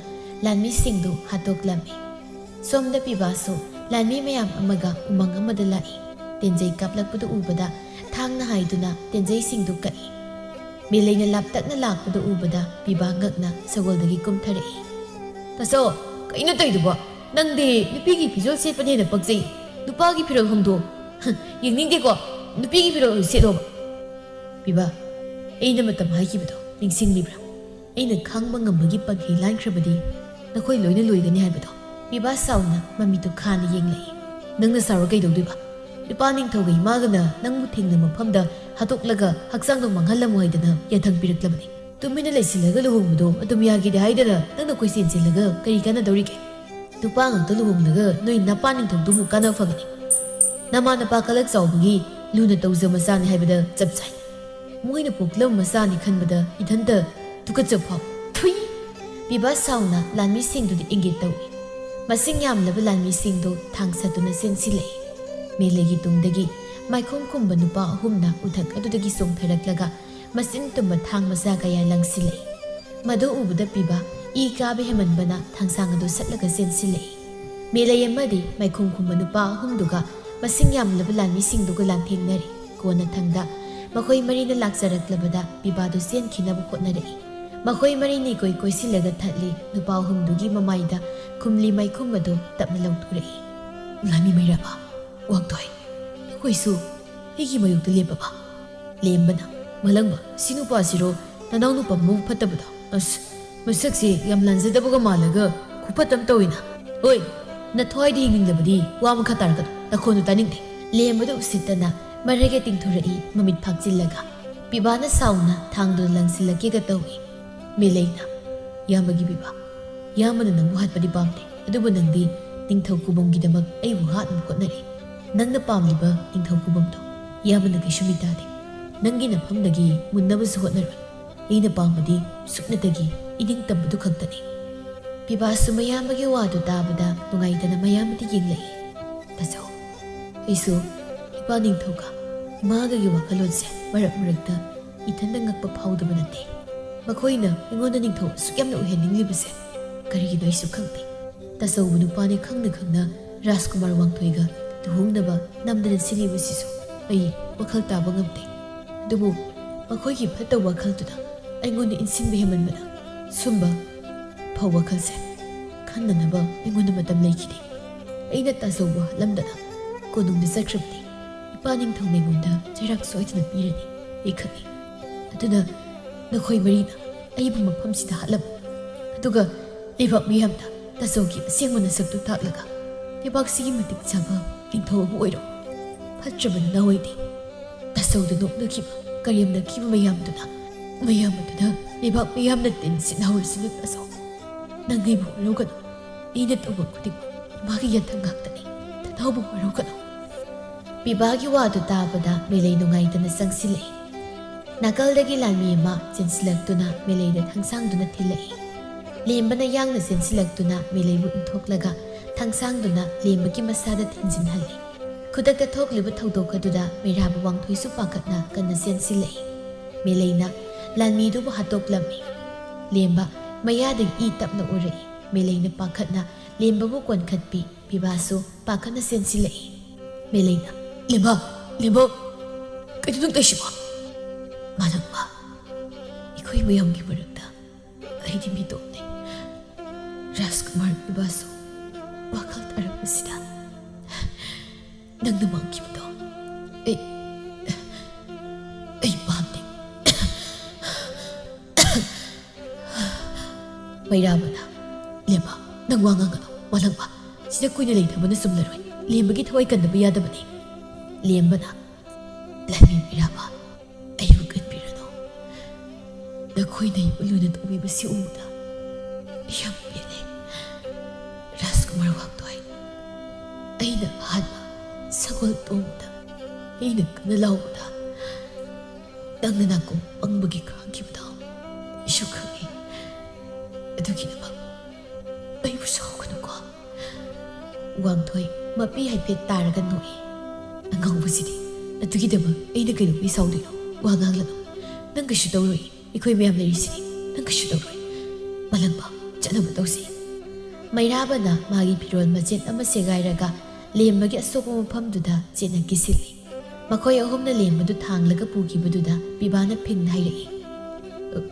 ꯂꯥꯟꯃꯤꯁꯤꯡꯗꯨ ꯍꯥꯠꯇꯣꯛꯂꯝꯃꯤ ꯁꯣꯝꯗ ꯄꯤꯕꯥꯁꯨ ꯂꯥꯟꯃꯤ ꯃꯌꯥꯝ ꯑꯃꯒ ꯎꯃꯪ ꯑꯃꯗ ꯂꯥꯛꯏ ꯇꯦꯟꯖꯩ ꯀꯥꯞꯂꯛꯄꯗꯨ ꯎꯕꯗ ꯊꯥꯡꯅ ꯍꯥꯏꯗꯨꯅ ꯇꯦꯟꯖꯩꯁꯤꯡꯗꯨ ꯀꯛꯏ ꯃꯦꯂꯩꯅ ꯂꯥꯞꯇꯛꯅ ꯂꯥꯛꯄꯗꯨ ꯎꯕꯗ ꯄꯤꯕꯥ ꯉꯛꯅ ꯁꯒꯣꯜꯗꯒꯤ ꯀꯨꯝꯊꯔꯛꯏ ꯇꯥꯆꯧ ꯀꯩꯅꯣ ꯇꯧꯏꯗꯨꯕꯣ ꯅꯪꯗꯤ ꯅꯨꯄꯤꯒꯤ ꯐꯤꯖꯣꯜ ꯁꯦꯠꯄꯅ ꯍꯦꯟꯅ ꯄꯛꯆꯩ ꯅꯨꯄꯥꯒꯤ ꯐꯤꯔꯣꯜ ꯍꯣꯡꯗꯣꯛ ꯌꯦꯡꯅꯤꯡꯗꯦꯀꯣ ꯅꯨꯄꯤꯒꯤ ꯐꯤꯔꯣꯜ ꯁꯦꯠꯂꯣꯕ ꯄꯤꯕꯥ ꯑꯩꯅ ꯃꯇꯝ ꯍꯥꯏꯈꯤꯕꯗꯣ ꯅꯤꯡꯁꯤꯡꯂꯤꯕ꯭ꯔꯥ ꯑꯩꯅ ꯈꯥꯡꯕ ꯉꯝꯕꯒꯤ ꯄꯟꯈꯩ ꯂꯥꯟꯈ꯭ꯔꯕꯗꯤ ꯅꯈꯣꯏ ꯂꯣꯏꯅ ꯂꯣꯏꯒꯅꯤ ꯍꯥꯏꯕꯗꯣ ꯄꯤꯕꯥ ꯁꯥꯎꯅ ꯃꯃꯤꯠꯇꯨ ꯈꯥꯅ ꯌꯦꯡꯂꯛꯏ ꯅꯪꯅ ꯁꯥꯎꯔ ꯀꯩꯗꯧꯗꯣꯏꯕ ꯏꯄꯥ ꯅꯤꯡꯊꯧꯒ ꯏꯃꯥꯒꯅ ꯅꯪꯕꯨ ꯊꯦꯡꯅ ꯃꯐꯝꯗ ꯍꯥꯠꯇꯣꯛꯂꯒ ꯍꯛꯆꯥꯡꯗꯣ ꯃꯥꯡꯍꯜꯂꯝꯃꯨ ꯍꯥꯏꯗꯅ ꯌꯥꯊꯪ ꯄꯤꯔꯛꯂꯕꯅꯤ ꯇꯨꯃꯤꯟꯅ ꯂꯩꯁꯤꯜꯂꯒ ꯂꯨꯍꯣꯡꯕꯗꯣ ꯑꯗꯨꯝ ꯌꯥꯈꯤꯗꯦ ꯍꯥꯏꯗꯅ ꯅꯪꯅ ꯀꯣꯏꯆꯦꯟ ꯆꯦꯜꯂꯒ ꯀꯔꯤ ꯀꯥꯟꯅꯗꯧꯔꯤꯒꯦ ꯅꯨꯄꯥ ꯉꯥꯛꯇ ꯂꯨꯍꯣꯡꯂꯒ ꯅꯣꯏ ꯅꯄꯥ ꯅꯤꯡꯊꯧꯗꯨꯕꯨ ꯀꯥꯟꯅ ꯐꯒꯅꯤ ꯅꯃꯥ ꯅꯄꯥ ꯀꯂꯛ ꯆꯥꯎꯕꯒꯤ ꯂꯨꯅ ꯇꯧꯖ ꯃꯆꯥꯅꯤ ꯍꯥꯏꯕꯗ ꯆꯞ ꯆꯥꯏ ꯃꯣꯏꯅ ꯄꯣꯛꯂꯝ ꯃꯆꯥꯅꯤ ꯈꯟꯕꯗ ꯏꯊꯟꯇ ꯇꯨꯀꯠꯆꯕ ꯐꯥꯎ ꯊꯨꯏ ꯄꯤꯕꯥ ꯁꯥꯎꯅ ꯂꯥꯟꯃꯤꯁꯤꯡꯗꯨꯗ ꯏꯪꯒꯤꯠ ꯇꯧꯏ ꯃꯁꯤꯡ ꯌꯥꯝꯂꯕ ꯂꯥꯟꯃꯤꯁꯤꯡꯗꯨ ꯊꯥꯡꯁꯠꯇꯨꯅ ꯆꯦꯟꯁꯤꯜꯂꯛꯏ ꯃꯦꯂꯩꯒꯤ ꯇꯨꯡꯗꯒꯤ ꯃꯥꯏꯈꯣꯡ ꯈꯨꯝꯕ ꯅꯨꯄꯥ ꯑꯍꯨꯝꯅ ꯎꯊꯛ ꯑꯗꯨꯗꯒꯤ ꯆꯣꯡꯊꯔꯛꯂꯒ ꯃꯆꯤꯟ ꯇꯨꯝꯕ ꯊꯥꯡ ꯃꯆꯥ ꯀꯌꯥ ꯂꯪꯁꯤꯜꯂꯛꯏ ꯃꯗꯨ ꯎꯕꯗ ꯄꯤꯕꯥ ꯏ ꯀꯥꯕ ꯍꯦꯃꯟꯕꯅ ꯊꯥꯡꯁꯥꯡ ꯑꯗꯨ ꯁꯠꯂꯒ ꯆꯦꯟꯁꯤꯜꯂꯛꯏ ꯃꯦꯂꯩ ꯑꯃꯗꯤ ꯃꯥꯏꯈꯣꯡ ꯈꯨꯝꯕ ꯅꯨꯄꯥ ꯑꯍꯨꯝꯗꯨꯒ ꯃꯁꯤꯡ ꯌꯥꯝꯂꯕ ꯂꯥꯟꯃꯤꯁꯤꯡꯗꯨꯒ ꯂꯥꯟꯊꯦꯡꯅꯔꯤ ꯀꯣꯟꯅ ꯊꯪꯗ ꯃꯈꯣꯏ ꯃꯔꯤꯅ ꯂꯥꯛꯆꯔꯛꯂꯕꯗ ꯄꯤꯕꯥꯗꯨ ꯆꯦꯟꯈꯤꯅꯕ ꯍꯣꯠꯅꯔꯛꯏ ꯃꯈꯣꯏ ꯃꯔꯤꯅ ꯏꯀꯣꯏ ꯀꯣꯏꯁꯤꯜꯂꯒ ꯊꯠꯂꯤ ꯅꯨꯄꯥ ꯑꯍꯨꯝꯗꯨꯒꯤ ꯃꯃꯥꯏꯗ ꯈꯨꯝꯂꯤ ꯃꯩꯈꯨꯝ ꯑꯗꯨ ꯇꯞꯅ ꯂꯧꯊꯣꯔꯛꯏ ꯂꯥꯟꯃꯤ ꯃꯩꯔꯥꯕ ꯋꯥꯡꯊꯣꯏ ꯑꯩꯈꯣꯏꯁꯨ ꯑꯩꯒꯤ ꯃꯥꯌꯣꯛꯇ ꯂꯦꯞꯄꯕ ꯂꯦꯝꯕꯅ ꯃꯂꯪꯕ ꯁꯤ ꯅꯨꯄꯥꯁꯤꯔꯣ ꯅꯅꯥꯎ ꯅꯨꯄꯥ ꯃꯕꯨꯛ ꯐꯠꯇꯕꯗꯣ ꯑꯁ ꯃꯁꯛꯁꯦ ꯌꯥꯝ ꯂꯥꯟꯖꯗꯕꯒ ꯃꯥꯜꯂꯒ ꯈꯨꯐꯠꯇꯝ ꯇꯧꯏꯅ ꯍꯣꯏ ꯅꯊꯋꯥꯏꯗ ꯍꯤꯡꯅꯤꯡꯂꯕꯗꯤ ꯋꯥ ꯃꯈꯥ ꯇꯥꯔꯛꯀꯅꯨ ꯅꯈꯣꯟꯗꯨ ꯇꯥꯅꯤꯡꯗꯦ ꯂꯦꯝꯕꯗ ꯎꯁꯤꯠꯇꯅ ꯃꯔꯩꯒ ꯇꯤꯡꯊꯣꯔꯛꯏ ꯃꯃꯤꯠ ꯐꯥꯛꯆꯤꯜꯂꯒ ꯄꯤꯕꯥꯅ ꯁꯥꯎꯅ ꯊꯥꯡꯗꯨꯅ ꯂꯪꯁꯤꯜꯂꯛꯀꯦꯒ ꯇꯧꯏ ꯃꯦꯂꯩꯅ ꯌꯥꯝꯕꯒꯤ ꯄꯤꯕꯥ ꯌꯥꯝꯕꯅ ꯅꯪꯕꯨ ꯍꯥꯠꯄꯗꯤ ꯄꯥꯝꯗꯦ ꯑꯗꯨꯕꯨ ꯅꯪꯗꯤ ꯅꯤꯡꯊꯧ ꯈꯨꯕꯝꯒꯤꯗꯃꯛ ꯑꯩꯕꯨ ꯍꯥꯠꯅꯕ ꯍꯣꯠꯅꯔꯤ ꯅꯪꯅ ꯄꯥꯝꯂꯤꯕ ꯅꯤꯡꯊꯧ ꯈꯨꯕꯝꯗꯣ ꯌꯥꯝꯕꯅ ꯀꯩꯁꯨ ꯃꯤꯇꯥꯗꯦ ꯅꯪꯒꯤ ꯅꯐꯝꯗꯒꯤ ꯃꯨꯟꯅꯕꯁꯨ ꯍꯣꯠꯅꯔꯣꯏ ꯑꯩꯅ ꯄꯥꯝꯕꯗꯤ ꯁꯨꯞꯅꯇꯒꯤ ꯏꯅꯤꯡ ꯇꯝꯕꯗꯨ ꯈꯛꯇꯅꯤ ꯄꯤꯕꯥꯁꯨ ꯃꯌꯥꯝꯕꯒꯤ ꯋꯥꯗꯨ ꯇꯥꯕꯗ ꯅꯨꯡꯉꯥꯏꯇꯅ ꯃꯌꯥꯝꯕꯗ ꯌꯦꯡꯂꯛꯏ ꯇꯥꯆꯧ ꯑꯩꯁꯨ ꯏꯄꯥ ꯅꯤꯡꯊꯧꯒ ꯏꯃꯥꯒꯒꯤ ꯋꯥꯈꯜꯂꯣꯟꯁꯦ ꯃꯔꯛ ꯃꯔꯛꯇ ꯏꯊꯟꯗ ꯉꯛꯄ ꯐꯥꯎꯗꯕ ꯅꯠꯇꯦ ꯃꯈꯣꯏꯅ ꯑꯩꯉꯣꯟꯗ ꯅꯤꯡꯊꯧ ꯑꯁꯨꯛ ꯌꯥꯝꯅ ꯑꯣꯏꯍꯟꯅꯤꯡꯂꯤꯕꯁꯦ ꯀꯔꯤꯒꯤꯅꯣ ꯑꯩꯁꯨ ꯈꯪꯗꯦ ꯇꯥꯆꯧꯕ ꯅꯨꯄꯥꯅꯤ ꯈꯪꯅ ꯈꯪꯅ ꯔꯥꯖꯀꯨꯃꯥꯔ ꯋꯥꯡꯊꯣꯏꯒ ꯂꯨꯍꯣꯡꯅꯕ ꯅꯝꯗꯅ ꯁꯤꯜꯂꯤꯕꯁꯤꯁꯨ ꯑꯩ ꯋꯥꯈꯜ ꯇꯥꯕ ꯉꯝꯗꯦ ꯑꯗꯨꯕꯨ ꯃꯈꯣꯏꯒꯤ ꯐꯠꯇꯕ ꯋꯥꯈꯜꯗꯨꯅ ꯑꯩꯉꯣꯟꯗ ꯏꯟꯁꯤꯟꯕ ꯍꯦꯟꯃꯟꯕꯅ ꯁꯨꯝꯕ ꯐꯧ ꯋꯥꯈꯜꯁꯦ ꯈꯟꯅꯅꯕ ꯑꯩꯉꯣꯟꯗ ꯃꯇꯝ ꯂꯩꯈꯤꯗꯦ ꯑꯩꯅ ꯇꯥꯆꯧꯕ ꯍꯥꯠꯂꯝꯗꯅ ꯀꯣꯅꯨꯡꯗ ꯆꯠꯈ꯭ꯔꯕꯗꯤ ꯏꯄꯥ ꯅꯤꯡꯊꯧꯅ ꯑꯩꯉꯣꯟꯗ ꯆꯩꯔꯥꯛ ꯁꯣꯏꯗꯅ ꯄꯤꯔꯅꯤ ꯑꯩ ꯈꯪꯏ ꯑꯗꯨꯅ ꯅꯈꯣꯏ ꯃꯔꯤꯅ ꯑꯩꯕꯨ ꯃꯐꯝꯁꯤꯗ ꯍꯥꯠꯂꯝꯃꯨ ꯑꯗꯨꯒ ꯂꯩꯕꯥꯛ ꯃꯤꯌꯥꯝꯗ ꯇꯥꯆꯧꯒꯤ ꯑꯁꯦꯡꯕ ꯅꯁꯛꯇꯨ ꯇꯥꯛꯂꯒ ꯂꯩꯕꯥꯛꯁꯤꯒꯤ ꯃꯇꯤꯛ ꯆꯥꯕ ꯅꯤꯡꯊꯧ ꯑꯃ ꯑꯣꯏꯔꯣ ꯐꯠꯇ꯭ꯔꯕ ꯅꯅꯥꯎꯑꯣꯏꯗꯤ ꯇꯥꯆꯧꯗ ꯅꯣꯛꯅꯈꯤꯕ ꯀꯔꯦꯝꯅꯈꯤꯕ ꯃꯌꯥꯝꯗꯨꯅ ꯂꯩꯕꯥꯛ ꯃꯤꯌꯥꯝꯅ ꯇꯤꯟ ꯁꯤꯠꯍꯧꯔꯁꯅꯨ ꯇꯥꯆꯧ ꯅꯪ ꯑꯩꯕꯨ ꯋꯥꯔꯧꯒꯅꯨ ꯑꯩꯅ ꯇꯧꯕ ꯈꯨꯗꯤꯡꯃꯛ ꯏꯃꯥꯒꯤ ꯌꯥꯊꯪ ꯉꯥꯛꯇꯅꯤ ꯅꯅꯥꯎꯕꯨ ꯋꯥꯔꯧꯒꯅꯨ ꯄꯤꯕꯥꯒꯤ ꯋꯥꯗꯨ ꯇꯥꯕꯗ ꯃꯦꯂꯩ ꯅꯨꯡꯉꯥꯏꯇꯅ ꯆꯪꯁꯤꯜꯂꯛꯏ ꯅꯥꯀꯜꯗꯒꯤ ꯂꯥꯟꯃꯤ ꯑꯃ ꯆꯦꯟꯁꯤꯜꯂꯛꯇꯨꯅ ꯃꯦꯂꯩꯗ ꯊꯥꯡꯁꯥꯡꯗꯨꯅ ꯊꯤꯜꯂꯛꯏ ꯂꯦꯝꯕꯅ ꯌꯥꯡꯅ ꯆꯦꯟꯁꯤꯜꯂꯛꯇꯨꯅ ꯃꯦꯂꯩꯕꯨ ꯏꯟꯊꯣꯛꯂꯒ ꯊꯥꯡꯁꯥꯡꯗꯨꯅ ꯂꯦꯝꯕꯒꯤ ꯃꯁꯥꯗ ꯊꯤꯟꯖꯤꯟꯍꯜꯂꯤ ꯈꯨꯗꯛꯇ ꯊꯣꯛꯂꯤꯕ ꯊꯧꯗꯣꯛ ꯑꯗꯨꯗ ꯃꯩꯔꯥꯕ ꯋꯥꯡꯊꯣꯏꯁꯨ ꯄꯥꯈꯠꯅ ꯀꯟꯅ ꯆꯦꯟꯁꯤꯜꯂꯛꯏ ꯃꯦꯂꯩꯅ ꯂꯥꯟꯃꯤꯗꯨꯕꯨ ꯍꯥꯠꯇꯣꯛꯂꯝꯃꯤ ꯂꯦꯝꯕ ꯃꯌꯥꯗꯒꯤ ꯏ ꯇꯞꯅ ꯎꯔꯛꯏ ꯃꯦꯂꯩꯅ ꯄꯥꯈꯠꯅ ꯂꯦꯝꯕꯕꯨ ꯀꯣꯟꯈꯠꯄꯤ ꯄꯤꯕꯥꯁꯨ ꯄꯥꯈꯠꯅ ꯆꯦꯟꯁꯤꯜꯂꯛꯏ ꯃꯦꯂꯩꯅ ꯂꯦꯝꯕ ꯀꯩꯅꯣ ꯅꯪ ꯇꯧꯏꯁꯤꯕꯣ ꯃꯥꯂꯪꯕ ꯑꯩꯈꯣꯏ ꯃꯌꯥꯝꯒꯤ ꯃꯔꯛꯇ ꯑꯩꯗꯤ ꯃꯤꯇꯣꯞꯅꯤ ꯔꯥꯖꯀꯨꯃꯥꯔ ꯄꯤꯕꯥꯁꯨ ꯋꯥꯈꯜ ꯇꯥꯔꯛꯄꯁꯤꯗ ꯅꯪꯅ ꯃꯥꯡꯈꯤꯕꯗꯣ ꯑꯩ ꯄꯥꯝꯗꯦ ꯃꯩꯔꯥꯕꯅ ꯂꯦꯝꯕ ꯅꯪ ꯋꯥ ꯉꯥꯡꯒꯅꯣ ꯃꯥꯂꯪꯕ ꯁꯤꯗ ꯀꯨꯏꯅ ꯂꯩꯊꯕꯅ ꯆꯨꯝꯂꯔꯣꯏ ꯂꯦꯝꯕꯒꯤ ꯊꯋꯥꯏ ꯀꯟꯗꯕ ꯌꯥꯗꯕꯅꯤ ꯂꯦꯝꯕꯅ ꯂꯥꯟꯃꯤ ꯃꯩꯔꯥꯕ ꯑꯩꯕꯨ ꯀꯟꯕꯤꯔꯅꯨ ꯅꯈꯣꯏꯅ ꯑꯩꯕꯨ ꯂꯨꯅ ꯇꯧꯕꯤꯕꯁꯤ ꯎꯕꯗ ꯌꯥꯝ ꯄꯦꯜꯂꯦ ꯔꯥꯖꯀꯨꯃꯥꯔ ꯋꯥꯡꯊꯣꯏ ꯑꯩꯅ ꯑꯍꯥꯟꯕ ꯁꯒꯣꯜ ꯇꯣꯡꯕꯗ ꯑꯩꯅ ꯀꯟꯅ ꯂꯥꯎꯕꯗ ꯅꯪꯅ ꯅꯥꯀꯣꯡ ꯄꯪꯕꯒꯤ ꯈꯥꯡꯈꯤꯕꯗꯣ ꯑꯩꯁꯨ ꯈꯪꯉꯤ ꯑꯗꯨꯒꯤꯗꯃꯛ ꯑꯩꯕꯨ ꯁꯥꯎꯒꯅꯨꯀꯣ ꯋꯥꯡꯊꯣꯏ ꯃꯄꯤ ꯍꯥꯏꯐꯦꯠ ꯇꯥꯔꯒ ꯅꯣꯛꯏ ꯑꯉꯥꯎꯕꯁꯤꯗꯤ ꯑꯗꯨꯒꯤꯗꯃꯛ ꯑꯩꯅ ꯀꯩꯗꯧꯕꯩ ꯁꯥꯎꯗꯣꯏꯅꯣ ꯋꯥ ꯉꯥꯡꯂꯅꯨ ꯅꯪ ꯀꯩꯁꯨ ꯇꯧꯔꯣꯏ ꯑꯩꯈꯣꯏ ꯃꯌꯥꯝ ꯂꯩꯔꯤꯁꯤꯅꯤ ꯅꯪ ꯀꯩꯁꯨ ꯇꯧꯔꯣꯏ ꯃꯥꯂꯪꯕ ꯆꯠꯅꯕ ꯇꯧꯁꯤ ꯃꯩꯔꯥꯕꯅ ꯃꯥꯒꯤ ꯐꯤꯔꯣꯜ ꯃꯆꯦꯠ ꯑꯃ ꯁꯦꯒꯥꯏꯔꯒ ꯂꯦꯝꯕꯒꯤ ꯑꯁꯣꯛꯄ ꯃꯐꯝꯗꯨꯗ ꯆꯦꯠꯅ ꯀꯤꯁꯤꯜꯂꯤ ꯃꯈꯣꯏ ꯑꯍꯨꯝꯅ ꯂꯦꯝꯕꯗꯨ ꯊꯥꯡꯂꯒ ꯄꯨꯈꯤꯕꯗꯨꯗ ꯄꯤꯕꯥꯅ ꯐꯤꯡꯅ ꯍꯥꯏꯔꯛꯏ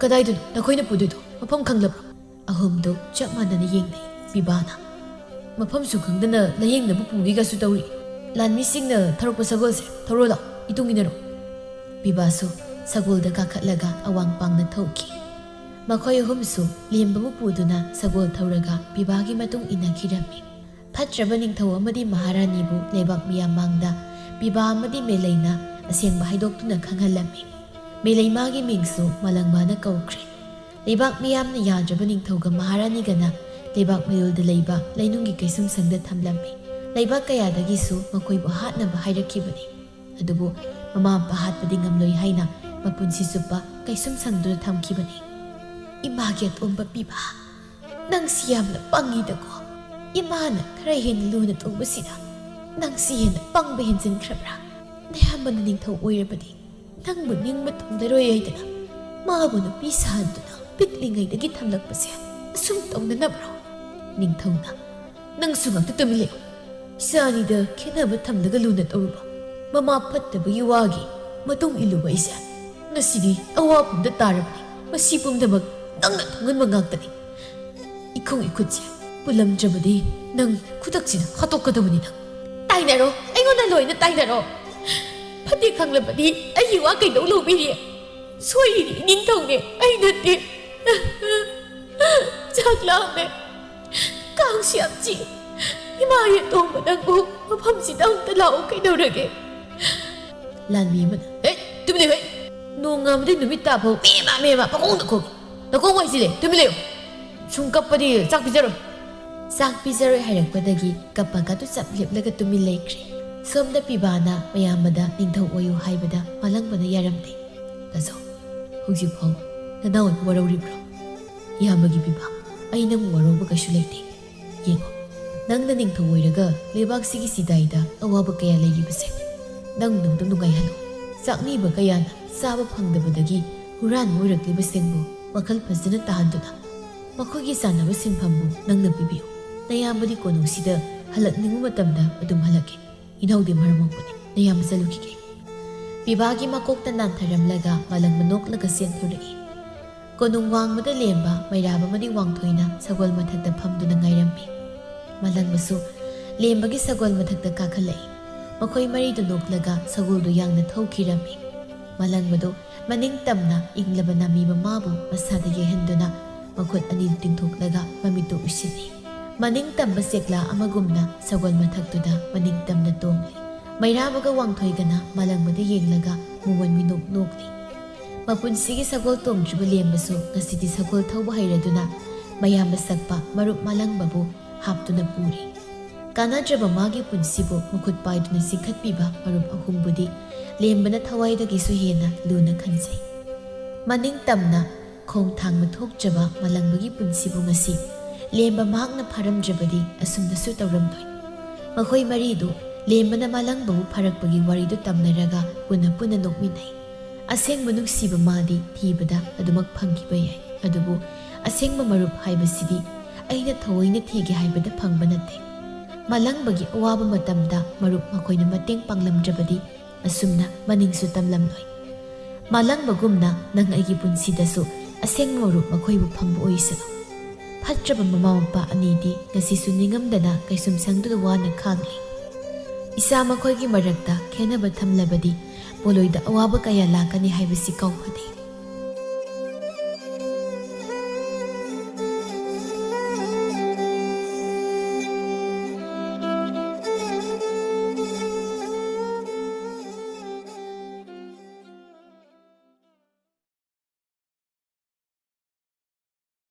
ꯀꯗꯥꯏꯗꯅꯣ ꯅꯈꯣꯏꯅ ꯄꯨꯗꯣꯏꯗꯣ ꯃꯐꯝ ꯈꯪꯂꯕ꯭ꯔꯣ ꯑꯍꯨꯝꯗꯨ ꯆꯞ ꯃꯥꯟꯅꯅ ꯌꯦꯡꯅꯩ ꯄꯤꯕꯥꯅ ꯃꯐꯝꯁꯨ ꯈꯪꯗꯅ ꯂꯥꯌꯦꯡꯅꯕ ꯄꯨꯒꯦꯒꯁꯨ ꯇꯧꯔꯤ ꯂꯥꯟꯃꯤꯁꯤꯡꯅ ꯊꯧꯔꯛꯄ ꯁꯒꯣꯜꯁꯦ ꯊꯧꯔꯣ ꯏꯇꯨꯡ ꯏꯟꯅꯔꯣ ꯄꯤꯕꯥꯁꯨ ꯁꯒꯣꯜꯗ ꯀꯥꯈꯠꯂꯒ ꯑꯋꯥꯡ ꯄꯥꯡꯅ ꯊꯧꯈꯤ ꯃꯈꯣꯏ ꯑꯍꯨꯝꯁꯨ ꯂꯦꯝꯕꯕꯨ ꯄꯨꯗꯨꯅ ꯁꯒꯣꯜ ꯊꯧꯔꯒ ꯄꯤꯕꯥꯒꯤ ꯃꯇꯨꯡ ꯏꯟꯅꯈꯤꯔꯝꯃꯤ ꯐꯠꯇ꯭ꯔꯕ ꯅꯤꯡꯊꯧ ꯑꯃꯗꯤ ꯃꯍꯥꯔꯥꯅꯤꯕꯨ ꯂꯩꯕꯥꯛ ꯃꯤꯌꯥꯝ ꯃꯥꯡꯗ ꯄꯤꯕꯥ ꯑꯃꯗꯤ ꯃꯦꯂꯩꯅ ꯑꯁꯦꯡꯕ ꯍꯥꯏꯗꯣꯛꯇꯨꯅ ꯈꯪꯍꯜꯂꯝꯃꯤ ꯃꯦꯂꯩꯃꯥꯒꯤ ꯃꯤꯡꯁꯨ ꯃꯥꯂꯪꯕꯥꯅ ꯀꯧꯈ꯭ꯔꯦ ꯂꯩꯕꯥꯛ ꯃꯤꯌꯥꯝꯅ ꯌꯥꯗ꯭ꯔꯕ ꯅꯤꯡꯊꯧꯒ ꯃꯍꯥꯔꯥꯅꯤꯒꯅ ꯂꯩꯕꯥꯛ ꯃꯌꯣꯜꯗ ꯂꯩꯕ ꯂꯩꯅꯨꯡꯒꯤ ꯀꯩꯁꯨꯝꯁꯪꯗ ꯊꯝꯂꯝꯃꯤ ꯂꯩꯕꯥꯛ ꯀꯌꯥꯗꯒꯤꯁꯨ ꯃꯈꯣꯏꯕꯨ ꯍꯥꯠꯅꯕ ꯍꯥꯏꯔꯛꯈꯤꯕꯅꯤ ꯑꯗꯨꯕꯨ ꯃꯃꯥ ꯃꯄꯥ ꯍꯥꯠꯄꯗꯤ ꯉꯝꯂꯣꯏ ꯍꯥꯏꯅ ꯃꯄꯨꯟꯁꯤ ꯆꯨꯞꯄ ꯀꯩꯁꯨꯝꯁꯪꯗꯨꯗ ꯊꯝꯈꯤꯕꯅꯤ 이마게 똥바 삐바 낭시 ꯌꯥꯝꯅ ꯄꯪꯉꯤꯗꯀꯣ 이마ꯅ ꯈꯔ ꯍꯦꯟꯅ ꯂꯨꯅ ꯇꯧꯕꯁꯤꯗ ꯅꯪꯁꯤ ꯍꯦꯟꯅ ꯄꯪꯕ ꯍꯦꯟꯖꯤꯟꯈ꯭ꯔꯕ꯭ꯔꯥ ꯅꯌꯥꯝꯕꯅ ꯅꯤꯡꯊꯧ ꯑꯣꯏꯔꯕꯗꯤ ꯅꯪꯕꯨ ꯅꯤꯡꯕ ꯊꯨꯡꯂꯔꯣꯏ ꯍꯥꯏꯗꯅ ꯃꯥꯕꯨ ꯅꯨꯄꯤ ꯁꯥꯍꯟꯗꯨꯅ ꯄꯤꯛꯂꯤꯉꯩꯗꯒꯤ ꯊꯝꯂꯛꯄꯁꯦ ꯑꯁꯨꯝ ꯇꯧꯅꯅꯕ꯭ꯔꯣ ꯅꯤꯡꯊꯧꯅ ꯅꯪꯁꯨ ꯉꯥꯛꯇ ꯇꯨꯃꯤꯟ ꯂꯩꯌꯨ ꯏꯆꯥꯅꯤꯗ ꯈꯦꯟꯅꯕ ꯊꯝꯂꯒ ꯂꯨꯅ ꯇꯧꯔꯨꯕ ꯃꯃꯥ ꯐꯠꯇꯕꯒꯤ ꯋꯥꯒꯤ ꯃꯇꯨꯡ 이루ꯕ ꯑꯩꯁꯦ ꯉꯁꯤꯗꯤ ꯑꯋꯥꯐꯝꯗ ꯇꯥꯔꯕꯅꯤ ꯃꯁꯤ ꯄꯨꯝꯅꯃꯛ ꯅꯪꯅ ꯊꯣꯡꯍꯟꯕ ꯉꯥꯛꯇꯅꯤ 이콩 이쿠치 뿔람저버디 능 쿠닥지나 핫도그더문이 능 따이나로 아이고나 너희는 따이나로 파티 강라버디 아이와 그이도 로비리 소이리 닝통네 아이나띠 작라네 강시암지 이마에 또마당고 팜지다 온따라오 그이도르게 란미만 에이 뚜미네 왜 농아무데 놈이 따보 메마 바공도 거기 너 공부 있으래 뚜미래요 ꯁꯨꯝ ꯀꯞꯄꯗꯤ ꯆꯥꯛ ꯄꯤꯖꯔꯣ ꯆꯥꯛ ꯄꯤꯖꯔꯣꯏ ꯍꯥꯏꯔꯛꯄꯗꯒꯤ ꯀꯞꯄꯒꯗꯨ ꯆꯞ ꯂꯦꯞꯂꯒ ꯇꯨꯃꯤꯟ ꯂꯩꯈ꯭ꯔꯦ ꯁꯣꯝꯗ ꯄꯤꯕꯥꯅ ꯃꯌꯥꯝꯕꯗ ꯅꯤꯡꯊꯧ ꯑꯣꯏꯌꯨ ꯍꯥꯏꯕꯗ ꯃꯥꯂꯪꯕꯅ ꯌꯥꯔꯝꯗꯦ ꯇꯥꯖꯧ ꯍꯧꯖꯤꯛꯐꯥꯎ ꯅꯅꯥꯎꯅ ꯋꯥꯔꯧꯔꯤꯕ꯭ꯔꯣ ꯏꯌꯥꯝꯕꯒꯤ ꯄꯤꯕꯥ ꯑꯩ ꯅꯪꯕꯨ ꯋꯥꯔꯧꯕ ꯀꯩꯁꯨ ꯂꯩꯇꯦ ꯌꯦꯡꯉꯣ ꯅꯪꯅ ꯅꯤꯡꯊꯧ ꯑꯣꯏꯔꯒ ꯂꯩꯕꯥꯛꯁꯤꯒꯤ ꯁꯤꯗꯥꯏꯗ ꯑꯋꯥꯕ ꯀꯌꯥ ꯂꯩꯔꯤꯕꯁꯦ ꯅꯪ ꯅꯨꯡꯗ ꯅꯨꯡꯉꯥꯏꯍꯜꯂꯨ ꯆꯥꯛꯅꯤꯕ ꯀꯌꯥꯅ ꯆꯥꯕ ꯐꯪꯗꯕꯗꯒꯤ ꯍꯨꯔꯥꯟꯕ ꯑꯣꯏꯔꯛꯂꯤꯕꯁꯤꯡꯕꯨ ꯋꯥꯈꯜ ꯐꯖꯅ ꯇꯥꯍꯟꯗꯨꯅ ꯃꯈꯣꯏꯒꯤ ꯆꯥꯟꯅꯕ ꯁꯤꯟꯐꯝꯕꯨ ꯅꯪꯅ ꯄꯤꯕꯤꯌꯨ ꯅꯌꯥꯝꯕꯗꯤ ꯀꯣꯅꯨꯡꯁꯤꯗ ꯍꯜꯂꯛꯅꯤꯡꯕ ꯃꯇꯝꯗ ꯑꯗꯨꯝ ꯍꯜꯂꯛꯀꯦ ꯏꯅꯥꯎꯗꯤ ꯃꯔꯝ ꯃꯣꯛꯄꯅꯤ ꯅꯌꯥꯝꯕ ꯆꯠꯂꯨꯈꯤꯒꯦ ꯄꯤꯕꯥꯒꯤ ꯃꯀꯣꯛꯇ ꯅꯥꯟꯊꯔꯝꯂꯒ ꯃꯥꯂꯪꯕ ꯅꯣꯛꯂꯒ ꯆꯦꯟꯊꯣꯔꯛꯏ ꯀꯣꯅꯨꯡ ꯋꯥꯡꯃꯗ ꯂꯦꯝꯕ ꯃꯩꯔꯥꯕ ꯑꯃꯗꯤ ꯋꯥꯡꯊꯣꯏꯅ ꯁꯒꯣꯜ ꯃꯊꯛꯇ ꯐꯝꯗꯨꯅ ꯉꯥꯏꯔꯝꯃꯤ ꯃꯥꯂꯪꯕꯁꯨ ꯂꯦꯝꯕꯒꯤ ꯁꯒꯣꯜ ꯃꯊꯛꯇ ꯀꯥꯈꯠꯂꯛꯏ ꯃꯈꯣꯏ ꯃꯔꯤꯗꯨ ꯅꯣꯛꯂꯒ ꯁꯒꯣꯜꯗꯨ ꯌꯥꯡꯅ ꯊꯧꯈꯤꯔꯝꯃꯤ ꯃꯥꯂꯪꯕꯗꯨ ꯃꯅꯤꯡ ꯇꯝꯅ ꯏꯪꯂꯕ ꯅꯥꯃꯤ ꯃꯃꯥꯕꯨ ꯃꯁꯥꯗ ꯌꯩꯍꯟꯗꯨꯅ ꯃꯈꯨꯠ ꯑꯅꯤ ꯇꯤꯡꯊꯣꯛꯂꯒ ꯃꯃꯤꯠꯇꯨ ꯎꯏꯁꯤꯜꯂꯤ ꯃꯅꯤꯡ ꯇꯝꯕ ꯆꯦꯛꯂꯥ ꯑꯃꯒꯨꯝꯅ ꯁꯒꯣꯜ ꯃꯊꯛꯇꯨꯗ ꯃꯅꯤꯡ ꯇꯝꯅ ꯇꯣꯡꯂꯤ ꯃꯩꯔꯥꯕꯒ ꯋꯥꯡꯊꯣꯏꯒꯅ ꯃꯥꯂꯪꯕꯗ ꯌꯦꯡꯂꯒ ꯃꯨꯃꯟ ꯃꯤꯅꯣꯛ ꯅꯣꯛꯂꯤ ꯃꯄꯨꯟꯁꯤꯒꯤ ꯁꯒꯣꯜ ꯇꯣꯡꯗ꯭ꯔꯤꯕ ꯂꯦꯝꯕꯁꯨ ꯉꯁꯤꯗꯤ ꯁꯒꯣꯜ ꯊꯧꯕ ꯍꯩꯔꯗꯨꯅ ꯃꯌꯥꯝꯕ ꯁꯛꯄ ꯃꯔꯨꯞ ꯃꯥꯂꯪꯕꯕꯨ ꯍꯥꯞꯇꯨꯅ ꯄꯨꯔꯤ ꯀꯥꯟꯅꯗ꯭ꯔꯕ ꯃꯥꯒꯤ ꯄꯨꯟꯁꯤꯕꯨ ꯃꯈꯨꯠ ꯄꯥꯏꯗꯨꯅ ꯆꯤꯡꯈꯠꯄꯤꯕ ꯃꯔꯨꯞ ꯑꯍꯨꯝꯕꯨꯗꯤ ꯂꯦꯝꯕꯅ ꯊꯋꯥꯏꯗꯒꯤꯁꯨ ꯍꯦꯟꯅ ꯂꯨꯅ ꯈꯟꯖꯩ ꯃꯅꯤꯡ ꯇꯝꯅ ꯈꯣꯡ ꯊꯥꯡꯕ ꯊꯣꯛꯇ꯭ꯔꯕ ꯃꯥꯂꯪꯕꯒꯤ ꯄꯨꯟꯁꯤꯕꯨ ꯉꯁꯤ ꯂꯦꯝꯕ ꯃꯍꯥꯛꯅ ꯐꯥꯔꯝꯗ꯭ꯔꯕꯗꯤ ꯑꯁꯨꯝꯅꯁꯨ ꯇꯧꯔꯝꯂꯣꯏ ꯃꯈꯣꯏ ꯃꯔꯤꯗꯨ ꯂꯦꯝꯕꯅ ꯃꯥꯂꯪꯕꯕꯨ ꯐꯥꯔꯛꯄꯒꯤ ꯋꯥꯔꯤꯗꯨ ꯇꯝꯅꯔꯒ ꯄꯨꯟꯅ ꯅꯣꯛꯃꯤꯟꯅꯩ ꯑꯁꯦꯡꯕ ꯅꯨꯡꯁꯤꯕ ꯃꯥꯗꯤ ꯊꯤꯕꯗ ꯑꯗꯨꯃꯛ ꯐꯪꯈꯤꯕ ꯌꯥꯏ ꯑꯗꯨꯕꯨ ꯑꯁꯦꯡꯕ ꯃꯔꯨꯞ ꯍꯥꯏꯕꯁꯤꯗꯤ ꯑꯩꯅ ꯊꯑꯣꯏꯅ ꯊꯤꯒꯦ ꯍꯥꯏꯕꯗ ꯐꯪꯕ ꯅꯠꯇꯦ ꯃꯥꯂꯪꯕꯒꯤ ꯑꯋꯥꯕ ꯃꯇꯝꯗ ꯃꯔꯨꯞ ꯃꯈꯣꯏꯅ ꯃꯇꯦꯡ ꯄꯥꯡꯂꯝꯗ꯭ꯔꯕꯗꯤ ꯑꯁꯨꯝꯅ ꯃꯅꯤꯡꯁꯨ ꯇꯝꯂꯝꯂꯣꯏ ꯃꯥꯂꯪꯕꯒꯨꯝꯅ ꯅꯪ ꯑꯩꯒꯤ ꯄꯨꯟꯁꯤꯗꯁꯨ ꯑꯁꯦꯡꯕ ꯃꯔꯨꯞ ꯃꯈꯣꯏꯕꯨ ꯐꯪꯕ ꯑꯣꯏꯁꯅꯨ ꯐꯠꯇ꯭ꯔꯕ ꯃꯃꯥ ꯃꯄꯥ ꯑꯅꯤꯗꯤ ꯉꯁꯤꯁꯨ ꯅꯤꯡꯉꯝꯗꯅ ꯀꯩꯁꯨꯝꯁꯪꯗꯨꯗ ꯋꯥꯅ ꯈꯥꯡꯂꯤ ꯏꯆꯥ ꯃꯈꯣꯏꯒꯤ ꯃꯔꯛꯇ ꯈꯦꯟꯅꯕ ꯊꯝꯂꯕꯗꯤ ꯄꯣꯂꯣꯏꯗ ꯑꯋꯥꯕ ꯀꯌꯥ ꯂꯥꯛꯀꯅꯤ ꯍꯥꯏꯕꯁꯤ ꯀꯥꯎꯐꯗꯦ